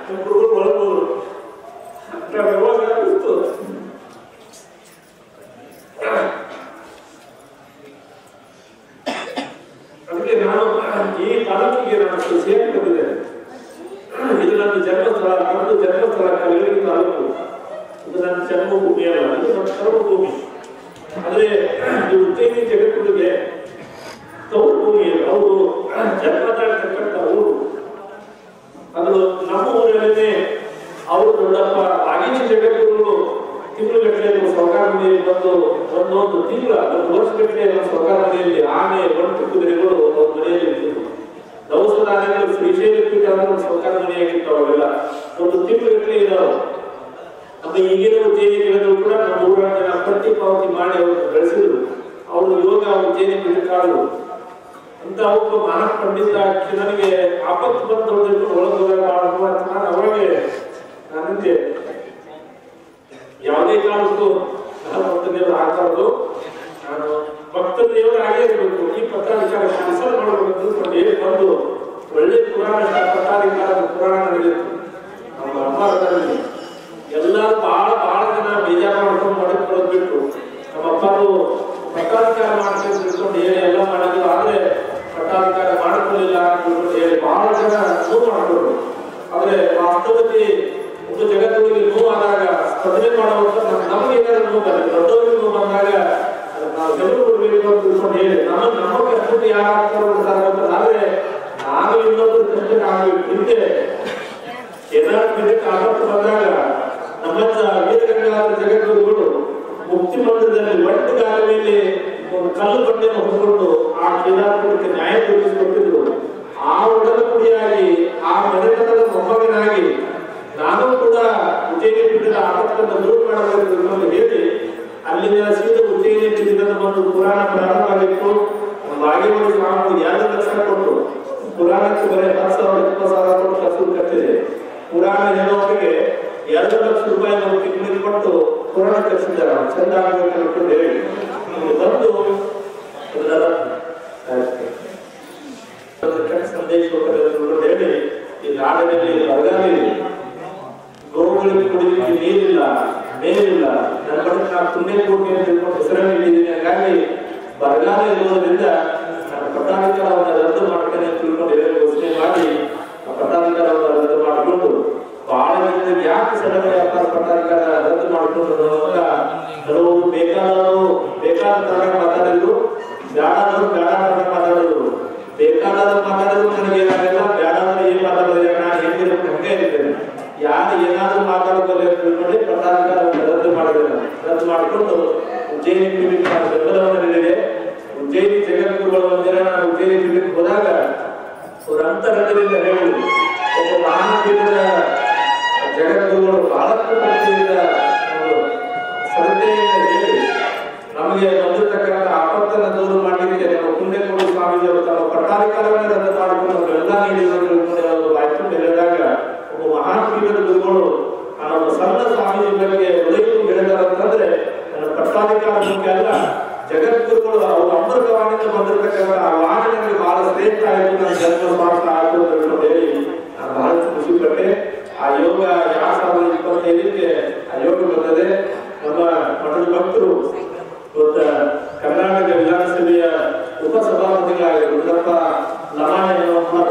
ನಮ್ಮ ಗುರುಗಳು ಒಳಗೋರು ವ್ಯವಹಾರ ಆಗಿತ್ತು ಅದಕ್ಕೆ ನಾನು ಈ ತಾಲೂಕಿಗೆ ನಾನು ಸೇರಿಕೊಂಡಿದ್ದೇನೆ ಇದು ನನ್ನ ಜನ್ಮಸ್ಥಳ ನಮ್ಮದು ಜನ್ಮಸ್ಥಳ ಕಲಗಡಿ ತಾಲೂಕು ಇದು ನನ್ನ ಜನ್ಮಭೂಮಿ ಅಲ್ಲ ಇದು ನನ್ನ ಕರ್ಮಭೂಮಿ ಆದ್ರೆ ಈ ಉಜ್ಜಯಿನಿ ಜಗತ್ತಿಗೆ ತವರು ಭೂಮಿ ಅವರು ಜನ್ಮ ತಾಳ್ತಕ್ಕಂಥ ಊರು ಅದು ನಮ್ಮ ಊರಲ್ಲೇ ಅವರು ದೊಡ್ಡಪ್ಪ ಆಗಿನ ಜಗತ್ತುಗಳು ತಿಂಗಳುಗಟ್ಟಲೆ ಸರ್ಕಾರ ಮನೆಯಲ್ಲಿ ಬಂದು ಒಂದೊಂದು ತಿಂಗಳ 1 ವರ್ಷಗಟ್ಟಲೆ ಸರ್ಕಾರ ಮನೆಯಲ್ಲಿ ಆನೆ ಒಂಟು ಕುದುರೆಗಳು ಅವ್ರ ಮನೆಯಲ್ಲಿ ಇರ್ತಿದ್ರು ದವಸದ ಆನೆಗಳು ಶ್ರೀಶೈಲ ಪೀಠ ಅಂದ್ರೆ ಸರ್ಕಾರ ಮನೆಯಾಗಿತ್ತು ಅವೆಲ್ಲ ಒಂದು ತಿಂಗಳುಗಟ್ಟಲೆ ಇದಾವೆ ನಮ್ಮ ಈಗಿನ ಉಜ್ಜಯಿನಿ ಗಿಡಗಳು ಕೂಡ ನಮ್ಮ ಊರ ಜನ ಪಟ್ಟಿ ಪಾವತಿ ಮಾಡಿ ಅವ್ರನ್ನ ಬೆಳೆಸಿದ್ರು ಅವರು ಯೋಗ ಉಜ್ಜಯಿನಿ ಗಿಡಕಾಳು ಅಂತ ಒಬ್ಬ ಮಾನವ ಪಂಡಿತ ನನಗೆ ಆಪತ್ತು ಬಂದು ಒಳಗೋದಾಗ ನಾನು ಅವಾಗೆ ನನಗೆ ಯಾವುದೇ ಕಾಲಕ್ಕೂ ನಾನು ಭಕ್ತ ದೇವರು ಆಗಬಾರ್ದು ನಾನು ಭಕ್ತ ದೇವರು ಆಗೇ ಇರಬೇಕು ಈ ಪಟ್ಟಾಧಿಕಾರ ಕೆಲಸ ಮಾಡಬೇಕು ಹೇಳಿ ಬಂದು ಒಳ್ಳೆ ಪುರಾಣ ಪಟ್ಟಾಧಿಕಾರದ ಪುರಾಣ ನಡೆಯಿತು ನಮ್ಮ ಅಪ್ಪಾರದಲ್ಲಿ ಎಲ್ಲರೂ ಬಹಳ ಜನ ಬೇಜಾರ ಮಾಡ್ಕೊಂಡು ಮಾಡಿಕೊಳ್ಳೋದು ಬಿಟ್ಟು ನಮ್ಮ ಅಪ್ಪರು ಪಟ್ಟಾಧಿಕಾರ ಮಾಡ್ಕೊಂಡು ತಿಳ್ಕೊಂಡು ಹೇಳಿ ಎಲ್ಲ ಮಾಡಿದ್ರು ಆದ್ರೆ ಪಟ್ಟಾಧಿಕಾರ ಮಾಡಿಕೊಳ್ಳಿಲ್ಲ ಅಂತ ಹೇಳಿ ಬಹಳ ಜನ ನೋವು ಮಾಡಿದ್ರು ಆದ್ರೆ ವಾಸ್ತವದಲ್ಲಿ ಒಂದು ಜಗತ್ತಿಗೆ ನೋವಾದಾಗ ಸ್ಪರ್ಧೆ ಮಾಡುವಂತ ನಮಗೆ ಏನಾದ್ರು ನೋವು ಬರುತ್ತೆ ದೊಡ್ಡವರಿಗೆ ನೋವು ಬಂದಾಗ ನಾವು ಗೆಲುವು ಕೊಡ್ಬೇಕು ಅಂತ ತಿಳ್ಕೊಂಡು ಹೇಳಿ ನಮ್ಮ ಕಷ್ಟಕ್ಕೆ ಯಾರು ಆದ್ರೆ ನಾನು ಇನ್ನೊಂದು ಕಷ್ಟ ನಾವು ಹಿಂದೆ ಏನಾದ್ರು ಆಪತ್ತು ಬಂದಾಗ ನಮ್ಮ ವೀರಗಂಗಾಧರ ಜಗದ್ಗುರುಗಳು ಮಂದಿರದಲ್ಲಿ ಒಟ್ಟಿಗಾಲ ಮೇಲೆ ಒಂದು ಕಲ್ಲು ಬಂಡೆಯನ್ನು ಹೊಂದ್ಕೊಂಡು ಆ ಕೇದಾರಪುರಕ್ಕೆ ನ್ಯಾಯ ತೀರಿಸಿಕೊಟ್ಟಿದ್ರು. ಆ ಒಡಲುಕುಡಿಯಾಗಿ ಆ ಮನೆತನದ ಮೊಮ್ಮಗನಾಗಿ ನಾನು ಕೂಡ ಉಜ್ಜಯಿನಿ ಪೀಠದ ಆಪತ್ತನ್ನು ದೂರ ಮಾಡಬೇಕು ಹೇಳಿ ಅಲ್ಲಿಂದ ಸೀದಾ ಉಜ್ಜಯಿನಿ ಪೀಠದ ಒಂದು ಪುರಾಣ ಪ್ರಾರಂಭ ಆಗಿತ್ತು. ಬಾಗೇವಾಡಿ ಸ್ವಾಮಿ 2 ಲಕ್ಷ ಕೊಟ್ಟು ಪುರಾಣಕ್ಕೆ ಬರೀ 10,000-20,000 ಕೊಟ್ಟು ಹಸು ಕಟ್ಟಿದೆ. ಪುರಾಣ ಹೇಳೋರಿಗೆ 2 ಲಕ್ಷ ರೂಪಾಯಿ ನಾವು ಟಿಕೆಟ್ ಕೊಟ್ಟು ಪುರಾಣ ಕಟ್ಟಿದ್ದಾರೆ. ಚಂದ ಆಗಬೇಕು ಹೇಳಿ ಬಂದು ಸಂದೇಶ ಹೇಳಿ ಈ ನಾಡಿನಲ್ಲಿ ಬರಗಾಲ ಇದೆ, ಗೋವುಗಳಿಗೆ ಕುಡಿಲಿಕ್ಕೆ ನೀರಿಲ್ಲ, ಮೇಲಿಲ್ಲ, ನನ್ನ ಬಳಿ ನಾನು ಪುಣ್ಯಕೋಟಿ ಅಂತ ಹೇಳ್ಕೊಂಡು ಹೆಸರನ್ನು ಇಟ್ಟಿದ್ದೀನಿ. ಹಾಗಾಗಿ ಬರಗಾಲ ಇರುವುದರಿಂದ ನಾನು ಪಟ್ಟಾಧಿಕಾರವನ್ನು ರದ್ದು ಮಾಡ್ತೇನೆ ಅಂತ ತಿಳ್ಕೊಂಡು ಯೋಚನೆ ಮಾಡಿ ಆ ಪಟ್ಟಾಧಿಕಾರವನ್ನು ರದ್ದು ಮಾಡಿಕೊಂಡು ಬಹಳ ಜನರಿಗೆ ಯಾಕೆ ಸಡಗರ ಪಟ್ಟಾಧಿಕಾರ ರದ್ದು ಮಾಡಿಕೊಂಡು ಕೆಲವು ಬೇಕಾದ ತರ ಮಾತಾಡಿದ್ರು, ಬೇಡಾದ್ರು ಮಾತಾಡಿದ್ರು. ಬೇಕಾದ ಮಾತಾಡಿದ್ರು ನನಗೆ ಏನಾಗಲ್ಲ, ಬೇಡಾದ್ರೆ ಏನ್ ಮಾತಾಡಿದ್ರೆ ನಾನು ಹೆಂಗಿರುತ್ತೆ ಹಂಗೆ ಇರ್ತೇನೆ. ಯಾರು ಏನಾದ್ರೂ ಮಾತಾಡೋದಲ್ಲ ತಿಳ್ಕೊಂಡು ಪಟ್ಟಾಧಿಕಾರವನ್ನು ರದ್ದು ಮಾಡಿಕೊಂಡು ಉಜ್ಜಯಿನಿ ಪೀಠಕ್ಕೆ ಬೆಂಬಲವನ್ನು ನೀಡಿದೆ. ಉಜ್ಜಯಿನಿ ಜಗದ್ಗುರುಗಳ ಒಂದಿನ ನಾನು ಉಜ್ಜಯಿನಿ ಪೀಠಕ್ಕೆ ಹೋದಾಗ ಅವ್ರ ಅಂತರಂಗದಿಂದ ಹೇಳುವುದು, ಒಬ್ಬ ಮಹಾನ್ ಪೀಠದ ಜಗದ್ಗುರುಗಳು ಬಹಳಷ್ಟು ಭಕ್ತಿಯಿಂದ ಶ್ರದ್ಧೆಯಿಂದ ಹೇಳಿ ನಮಗೆ ಬಂದಿರತಕ್ಕಂಥ ಆಪತ್ತನ್ನು ದೂರ ಮಾಡಲಿಕ್ಕೆ ನಮ್ಮ ಪುಣ್ಯಕೋಟಿ ಸ್ವಾಮೀಜಿಯವರು ತಮ್ಮ ಪಟ್ಟಾಧಿಕಾರವನ್ನು ರದ್ದು ಮಾಡಿಕೊಂಡು ನಮಗೆಲ್ಲ ನೀಡಿದರು ಆಯ್ತು ಹೇಳಿದಾಗ ಒಬ್ಬ ಮಹಾನ್ ಪೀಠದ ಗುರುಗಳು ನಾನೊಬ್ಬ ಸಣ್ಣ ಸ್ವಾಮೀಜಿ ಬಗ್ಗೆ ಉದಯಕ್ಕೂ ಹೇಳಿದಾರಂತಂದ್ರೆ ನನ್ನ ಪಟ್ಟಾಧಿಕಾರ ಮುಖ್ಯ ಅಲ್ಲ, ಜಗದ್ಗುರುಗಳು ಅವರು ಅಮೃತವಾಣಿಯಿಂದ ಬಂದಿರತಕ್ಕಂಥ ಆ ವಾಣಿ ನನಗೆ ಬಹಳ ಶ್ರೇಷ್ಠ ಆಯಿತು, ನನ್ನ ಜನ್ಮ ಸ್ವಾರ್ಥ ಆಯಿತು ಅಂತ ಹೇಳಿ ನಾನು ಬಹಳಷ್ಟು ಖುಷಿ ಪಟ್ಟೆ. ಆ ಯೋಗ 2025ಕ್ಕೆ ಆ ಯೋಗ ಬಂದಿದೆ. ನಮ್ಮ ಮಠದ ಭಕ್ತರು ಇವತ್ತು ಕರ್ನಾಟಕ ವಿಧಾನಸಭೆಯ ಉಪಸಭಾಪತಿಗಳಾಗಿ ರುದ್ರಪ್ಪ ಲಮಾಣಿ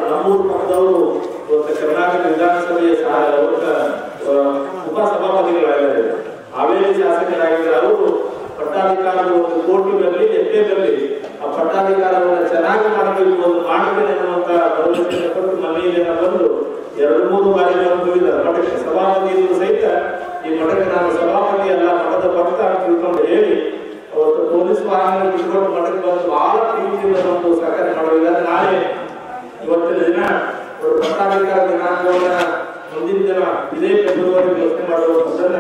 ನಮ್ಮೂರು ಪಕ್ಕದವರು ಇವತ್ತು ಕರ್ನಾಟಕ ವಿಧಾನಸಭೆಯ ಉಪಸಭಾಪತಿಗಳಾಗಿದ್ದಾರೆ. ಹಾವೇರಿ ಶಾಸಕರಾಗಿದ್ದಾರೆ. ಅವರು ಪಟ್ಟಾಧಿಕಾರದ ಒಂದು ಕೋಟಿ ಬರಲಿ ಎಷ್ಟೇ ಬರಲಿ ಆ ಪಟ್ಟಾಧಿಕಾರವನ್ನು ಚೆನ್ನಾಗಿ ಮಾಡಬೇಕು, ಒಂದು ಮಾಡ್ತೇನೆ ಅನ್ನುವಂತ ಭರವಸೆ ಕೊಟ್ಟು ಮನೆಯಲ್ಲಿ ಬಂದು 2-3 ಬಾರಿ ಹೋಗಿದ್ದಾರೆ ಮಠಕ್ಕೆ. ಸಭಾಪತಿ ಸಹಿತ ಈ ಮಠಕ್ಕೆ ನಾನು ಸಭಾಪತಿ ಅಲ್ಲ, ಮಠದ ಭಕ್ತ ಅಂತ ತಿಳ್ಕೊಂಡು ಹೇಳಿ ಅವತ್ತು ಪೊಲೀಸ್ ವಾಹನ ಬಿಟ್ಕೊಂಡು ಮಠಕ್ಕೆ ಬಂದು ಬಹಳ ಪ್ರೀತಿಯಿಂದ ಒಂದು ಸಹಕಾರ ಮಾಡಿದ್ದಾರೆ. ನಾಳೆ ಇವತ್ತಿನ ದಿನ ಪಟ್ಟಾಧಿಕಾರ ದಿನಾಂಕವನ್ನ ಮುಂದಿನ ದಿನ ಇದೇ ಫೆಬ್ರವರಿ ಘೋಷಣೆ ಮಾಡುವಂಥದ್ದನ್ನ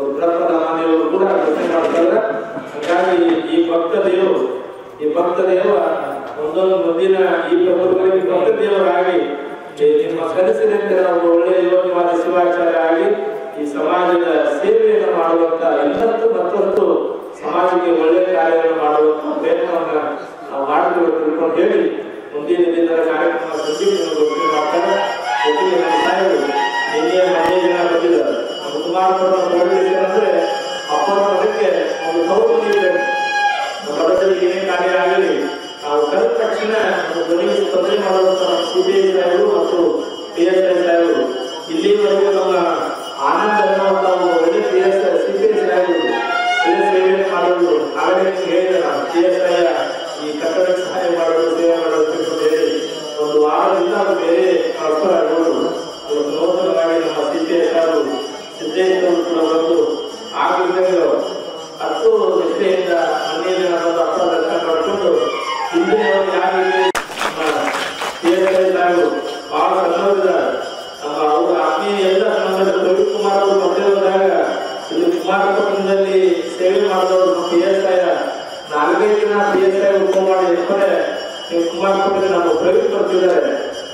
ರುದ್ರಪ್ಪ ಲಮಾಣಿಯವರು ಕೂಡ ಘೋಷಣೆ ಮಾಡ್ತಾರೆ. ಹಾಗಾಗಿ ಈ ಭಕ್ತ ದೇವ ಒಂದೊಂದು ಮುಂದಿನ ಈ ಫೆಬ್ರವರಿ ಭಕ್ತ ದೇವರಾಗಿ ನಿಮ್ಮ ಕನಸಿನಂತೆ ನಾವು ಒಳ್ಳೆಯ ಯೋಗ್ಯವಾದ ಶಿವಾಚಾರ್ಯ ಆಗಿ ಈ ಸಮಾಜದ ಸೇವೆಯನ್ನು ಮಾಡುವಂತ ಎಲ್ಲತ್ತು ಮತ್ತೊಂದು ಸಮಾಜಕ್ಕೆ ಒಳ್ಳೆಯ ಕಾರ್ಯವನ್ನು ಮಾಡುವಂತ ಪ್ರಯತ್ನವನ್ನ ನಾವು ಮಾಡಬೇಕು ತಿಳ್ಕೊಂಡು ಹೇಳಿ ಮುಂದಿನ ದಿನದ ಕಾರ್ಯಕ್ರಮ ಘೋಷಣೆ ಮಾಡ್ತಾರೆ. ಜೊತೆಗೆ ನಮ್ಮ ಸಾಹೇಬರು ನಿನ್ನೆ ಮನೆ ಜನ ಬಂದಿದ್ದಾರೆ. ನಮ್ಮ ಕುಮಾರಪುರ ಪೊಲೀಸ್ ಅಂದ್ರೆ ಅಪ್ಪನ ಮಠಕ್ಕೆ ಒಂದು ಗೌರವ ನೀಡಬೇಕು. ನಮ್ಮ ಮಠದಲ್ಲಿ ಏನೇ ಕಾರ್ಯ ಆಗಲಿ ನಾವು ಕರೆದ ತಕ್ಷಣ ಧ್ವನಿಗೆ ಸ್ಪಂದನೆ ಮಾಡುವಂತ CBI ಸಾಹೇಬರು ಮತ್ತು PSI ಸಾಹೇಬರು ಇಲ್ಲಿವರೆಗೂ ನಮ್ಮ ಆನಂದ ಅನ್ನುವಂತ ಒಳ್ಳೆ CBI ಸಾಹೇಬರು ಸೇವೆ ಮಾಡೋದು ಆಗಲೇ ಹೇಳಿದ PSI ಈ ಕಟ್ಟಡಕ್ಕೆ ಸಹಾಯ ಮಾಡೋದು ಸೇವೆ ಮಾಡೋದು ಹೇಳಿ ಒಂದು ವಾರದಿಂದ ಅದು ಬೇರೆ ಟ್ರಾನ್ಸ್ಫರ್ ಆಗೋದು. ಇವತ್ತು ನೂತನವಾಗಿ ನಮ್ಮ CBI ಸಾಹೇಬರು ಸಿದ್ದೇಶ್ವರರು ಕೂಡ ಬಂದು ಆಗಲಿದ್ದಾಗ ಅಷ್ಟು ನಿಷ್ಠೆಯಿಂದ ಮನೆಯಲ್ಲಿ ಒಂದು ಅರ್ಥ ದರ್ಶನ ಮಾಡಿಕೊಂಡು ಹಿಂದಿನ ಯಾರು PSI ಸಾಹೇಬರು ಬಹಳ ಸಣ್ಣವರಿದ್ದಾರೆ. ನಮ್ಮ ಅವ್ರ ಆತ್ಮೀಯ ಎಲ್ಲ ಸಂಬಂಧದ ರವಿಕುಮಾರ್ ಅವರು ಮಧ್ಯೆ ಹೋದಾಗ ಇಲ್ಲಿ ಕುಮಾರಪಟ್ಟಣದಲ್ಲಿ ಸೇವೆ ಮಾಡಿದವರು PSI 4-5 ದಿನ PSI ಉಪಯೋಗ ಮಾಡಿ ಹೇಳ್ತಾರೆ, ನೀವು ಕುಮಾರಪಟ್ಟಣ ನಮ್ಮ ಪ್ರವೀಣ್ ಬರ್ತಿದ್ದಾರೆ,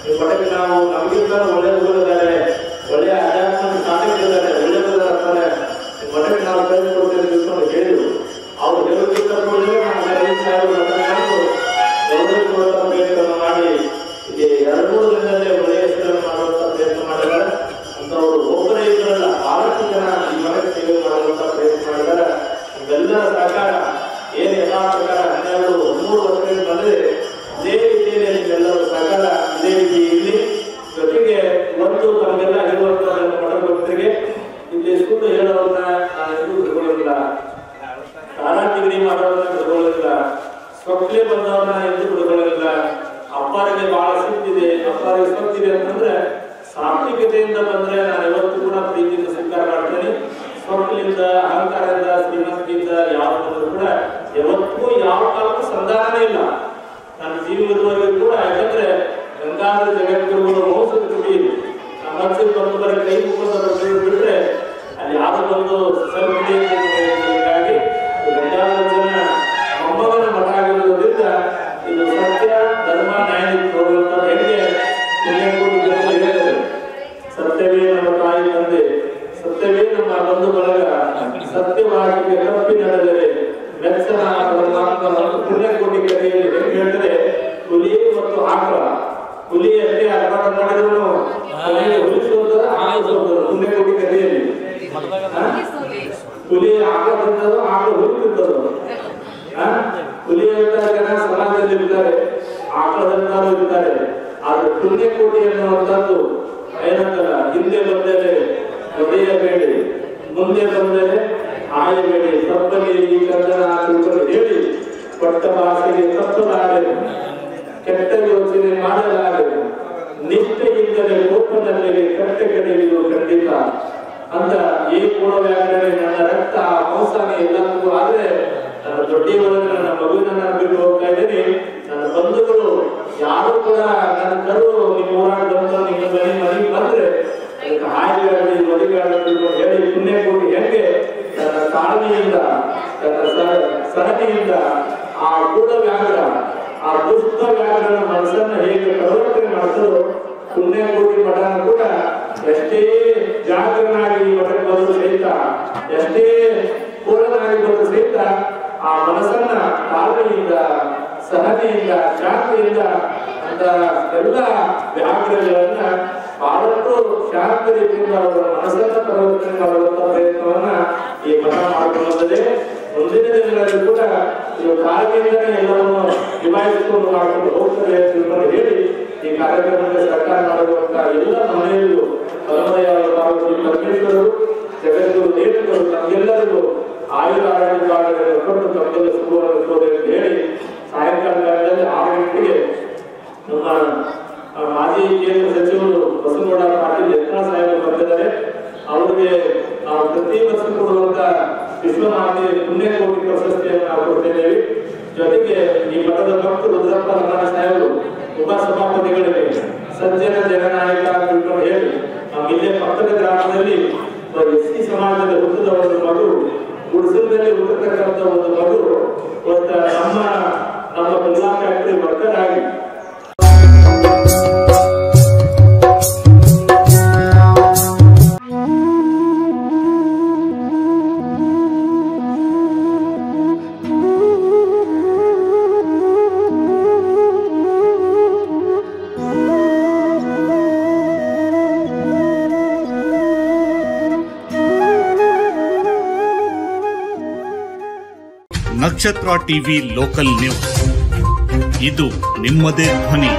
ನೀವು ಮಠಕ್ಕೆ ನಾವು ನಮಗಿಂತ ಒಳ್ಳೆಯದಿದ್ದಾರೆ, ಒಳ್ಳೆಯ ಆಧ್ಯಾತ್ಮಿಕ ಸಾಧಕರಿದ್ದಾರೆ, ಒಳ್ಳೆಯದಿದ್ದಾರೆ, ನಿಮ್ಮ ಮಠಕ್ಕೆ ನಾವು ಪ್ರವೀಣ್ ಕೊಡ್ತೇವೆ ತಿಳ್ಕೊಂಡು ಹೇಳಿದ್ರು. ಅವ್ರು ಹೇಳೋದಕ್ಕಿಂತ ಕೂಡಲೇ ನಮ್ಮ ರವೀಂದ್ರ ಸಾಹೇಬರು ಪ್ರಯತ್ನ ಮಾಡಿ ಇಲ್ಲಿ 2-3 ದಿನದಲ್ಲೇ ಒಳ್ಳೆಯ ಹೆಸರನ್ನು ಮಾಡುವಂತ ಪ್ರಯತ್ನ ಮಾಡಿದ್ದಾರೆ. ಅಂತವರು ಒಬ್ಬರೇ ಇದ್ರಲ್ಲ, 6 ಜನ ಈ ಮಠಕ್ಕೆ ಸೇವೆ ಮಾಡುವಂತ ಪ್ರಯತ್ನ ಮಾಡಿದ್ದಾರೆ. ಇವೆಲ್ಲರ ಸಹಕಾರ ಏನು ಎಲ್ಲಾ ಪ್ರಕಾರ 12-13 ವರ್ಷಗಳಿಂದ ಬಂದರೆ ಇದೇ ರೀತಿಯಲ್ಲಿ ನಿಮ್ಮೆಲ್ಲರ ಸಹಕಾರ ಇದೇ ರೀತಿ ಇರಲಿ. ಜೊತೆಗೆ ಒಂದು ತಮಗೆಲ್ಲ ಹೇಳುವಂತ ಮಠದ ಭಕ್ತರಿಗೆ ಇಲ್ಲಿ ಸುಳ್ಳು ಹೇಳೋರನ್ನ ನಾನು ಎಂದೂ ಬಿಟ್ಕೊಳ್ಳೋದಿಲ್ಲ, ಕಾರಾಟಿಗಿರಿ ಮಾಡೋರನ್ನ ಬಿಟ್ಕೊಳ್ಳೋದಿಲ್ಲ, ಸ್ವಪ್ನೆ ಬಂದವ್ರನ್ನ ಎಂದೂ ಬಿಟ್ಕೊಳ್ಳೋದಿಲ್ಲ. ಅಪ್ಪಾರಿಗೆ ಬಹಳ ಸಿಕ್ತಿದೆ, ಅಪ್ಪಾರಿಗೆ ಸ್ವತ್ತಿದೆ ಅಂತಂದ್ರೆ ಸಾತ್ವಿಕತೆಯಿಂದ ಬಂದ್ರೆ ನಾನು ಯಾವತ್ತೂ ಕೂಡ ಪ್ರೀತಿಯಿಂದ ಸ್ವೀಕಾರ ಮಾಡ್ತೇನೆ. ಸ್ವಪ್ನದಿಂದ, ಅಹಂಕಾರದಿಂದ, ಶ್ರೀಮಂತಿಯಿಂದ ಮಾತಿಗೆ ತಪ್ಪಿ ನಡೆದರೆ ಮೆಚ್ಚನ ಪುಣ್ಯಕೋಟಿ ಕಥೆಯಲ್ಲಿ ಹೇಗೆ ಹೇಳಿದ್ರೆ ಹುಲಿ ಮತ್ತು ಆಕಳ ಹುಲಿಯಲ್ಲಿ ಅರ್ಥ ಮಾಡಿದ್ರು ಹುಲಿಸೋದರ ಆಳಿಸೋದರ ಪುಣ್ಯಕೋಟಿ ಕಥೆಯಲ್ಲಿ ಹುಲಿ ಆಕಳ ತಿಂತದೋ ಆಕಳ ಹುಲಿ ತಿಂತದೋ ಹುಲಿಯಂತ ಜನ ಸಮಾಜದಲ್ಲಿ ಇರ್ತಾರೆ, ಆಕಳದಂತಾರು ಇರ್ತಾರೆ. ಆದ್ರೆ ಪುಣ್ಯಕೋಟಿ ಎನ್ನುವಂಥದ್ದು ಏನಂತಲ್ಲ, ಹಿಂದೆ ಬಂದರೆ ಒಡೆಯಬೇಡಿ, ಮುಂದೆ ಬಂದರೆ ಆಯಬೇಡಿ, ತಪ್ಪಲಿ ಈ ಕಂದನ ತಿಳ್ಕೊಂಡು ಹೇಳಿ ಕೊಟ್ಟ ಭಾಷೆಗೆ ತಪ್ಪಲಾಗದು, ಕೆಟ್ಟ ಯೋಚನೆ ಮಾಡಲಾಗದು, ನಿಷ್ಠೆಯಿಂದಲೇ ಕೋಪದಲ್ಲಿ ಕಟ್ಟ ಕಡೆಯುವುದು ಖಂಡಿತ ಅಂತ ಈ ಕೂಡ ವ್ಯಾಕರಣ ನನ್ನ ರಕ್ತ ಮೋಸನೆ ಎಲ್ಲಕ್ಕೂ. ಆದ್ರೆ ನನ್ನ ದೊಡ್ಡಿಯೊಳಗೆ ನನ್ನ ಮಗುವಿನ ಬಿಟ್ಟು ಹೋಗ್ತಾ ಇದ್ದೀನಿ. ನನ್ನ ಬಂಧುಗಳು ಯಾರು ಕೂಡ ನನ್ನ ಕರು ನಿಮ್ಮ ಹೋರಾಟದಂತ ನಿಮ್ಮ ಮನೆಗೆ ಬಂದ್ರೆ ಅದಕ್ಕೆ ಹಾಯಿಗಾಡಿ ಮದುವೆಗಾಡಿ ತಿಳ್ಕೊಂಡು ಹೇಳಿ ಪುಣ್ಯಕೋಟಿ ಹೆಂಗೆ ತನ್ನ ತಾಳ್ಮೆಯಿಂದ ತನ್ನ ಸರಣಿಯಿಂದ ಆ ಕೂಡ ವ್ಯಾಕರಣ ಆ ದುಷ್ಟ ವ್ಯಾಕರಣ ಮನಸ್ಸನ್ನ ಹೇಗೆ ಪರಿವರ್ತನೆ ಮಾಡಿದ್ರು ಪುಣ್ಯಕೋಟಿ ಮಠ ಕೂಡ ಎಷ್ಟೇ ಜಾಗರನಾಗಿ ಮಠಕ್ಕೆ ಬಂದು ಸಹಿತ, ಎಷ್ಟೇ ಪೂರ್ಣನಾಗಿ ಬಂದು ಸಹಿತ ಆ ಮನಸ್ಸನ್ನ ತಾಳ್ಮೆಯಿಂದ ಸಹನೆಯಿಂದ ಶಾಂತಿಯಿಂದ ಅಂತ ಎಲ್ಲ ವ್ಯಾಕರಣಗಳನ್ನ ಬಹಳಷ್ಟು ಶಾಂತ ರೀತಿಯಿಂದ ಅವರ ಮನಸ್ಸನ್ನ ಪರಿವರ್ತನೆ ಮಾಡುವಂತ ಪ್ರಯತ್ನವನ್ನ ಈ ಮಠ ಮಾಡಿಕೊಳ್ಳುತ್ತದೆ. ಮುಂದಿನ ದಿನಗಳಲ್ಲಿ ಕೂಡ ಇವು ತಾಳ್ಮೆಯಿಂದಲೇ ಎಲ್ಲವನ್ನು ನಿಭಾಯಿಸಿಕೊಂಡು ಮಾಡಿಕೊಂಡು ಹೋಗ್ತದೆ ಅಂತ ಹೇಳಿ ಈ ಕಾರ್ಯಕ್ರಮಕ್ಕೆ ಸಹಕಾರ ಮಾಡುವಂತ ಎಲ್ಲ ಮನೆಯಲ್ಲೂ ಪರಮದಯ ಪಾರ್ವತಿ ಪರಮೇಶ್ವರರು ಜಗದ್ಗುರು ದೇವರುಗಳು ನಮಗೆಲ್ಲರಿಗೂ ಆಯುರ ಆರೋಗ್ಯಗಳನ್ನು ಕೊಟ್ಟು ತಪ್ಪಲು ಸುಖವನ್ನು ಕೊಡಿ ಅಂತ ಹೇಳಿ ಸಾಯಂಕಾಲದಲ್ಲಿ 6 ಗಂಟೆಗೆ ನಮ್ಮ ಮಾಜಿ ಕೇಂದ್ರ ಸಚಿವರು ಬಸವಗೌಡ ಪಾಟೀಲ್ ಯತ್ನಾಳ್ ಸಾಹೇಬರು ಬಂದಿದ್ದಾರೆ. ಅವರಿಗೆ ನಾವು ಪ್ರತಿ ವರ್ಷ ಕೊಡುವಂತ ವಿಶ್ವಮಾತೆ ಪುಣ್ಯಕೋಟಿ ಪ್ರಶಸ್ತಿಯನ್ನು ನಾವು ಕೊಡ್ತೇವೆ. ಜೊತೆಗೆ ಈ ಮಠದ ಭಕ್ತರು ರುದ್ರಪ್ಪ ರಮಣ ಸಾಹೇಬರು ಉಪಸಭಾಪತಿಗಳಿಗೆ ಸಜ್ಜನ ಜನನಾಯಕ ಅಂತ ಹೇಳಿ ನಮ್ಮ ಇಲ್ಲೇ ಪಕ್ಕದ ಗ್ರಾಮದಲ್ಲಿ ಎಸ್ಸಿ ಸಮಾಜದ ಹುಟ್ಟಿದ ಒಂದು ಮಗು, ಗುಡಿಸಲದಲ್ಲಿ ಹುಟ್ಟತಕ್ಕಂಥ ಒಂದು ಮಗು ನಮ್ಮ ಬಿರ್ಲಾ ಫ್ಯಾಕ್ಟರಿ ವರ್ಕರ್ ಆಗಿ ನಕ್ಷತ್ರ ಟಿವಿ ಲೋಕಲ್ ನ್ಯೂಸ್, ಇದು ನಿಮ್ಮದೇ ಧ್ವನಿ.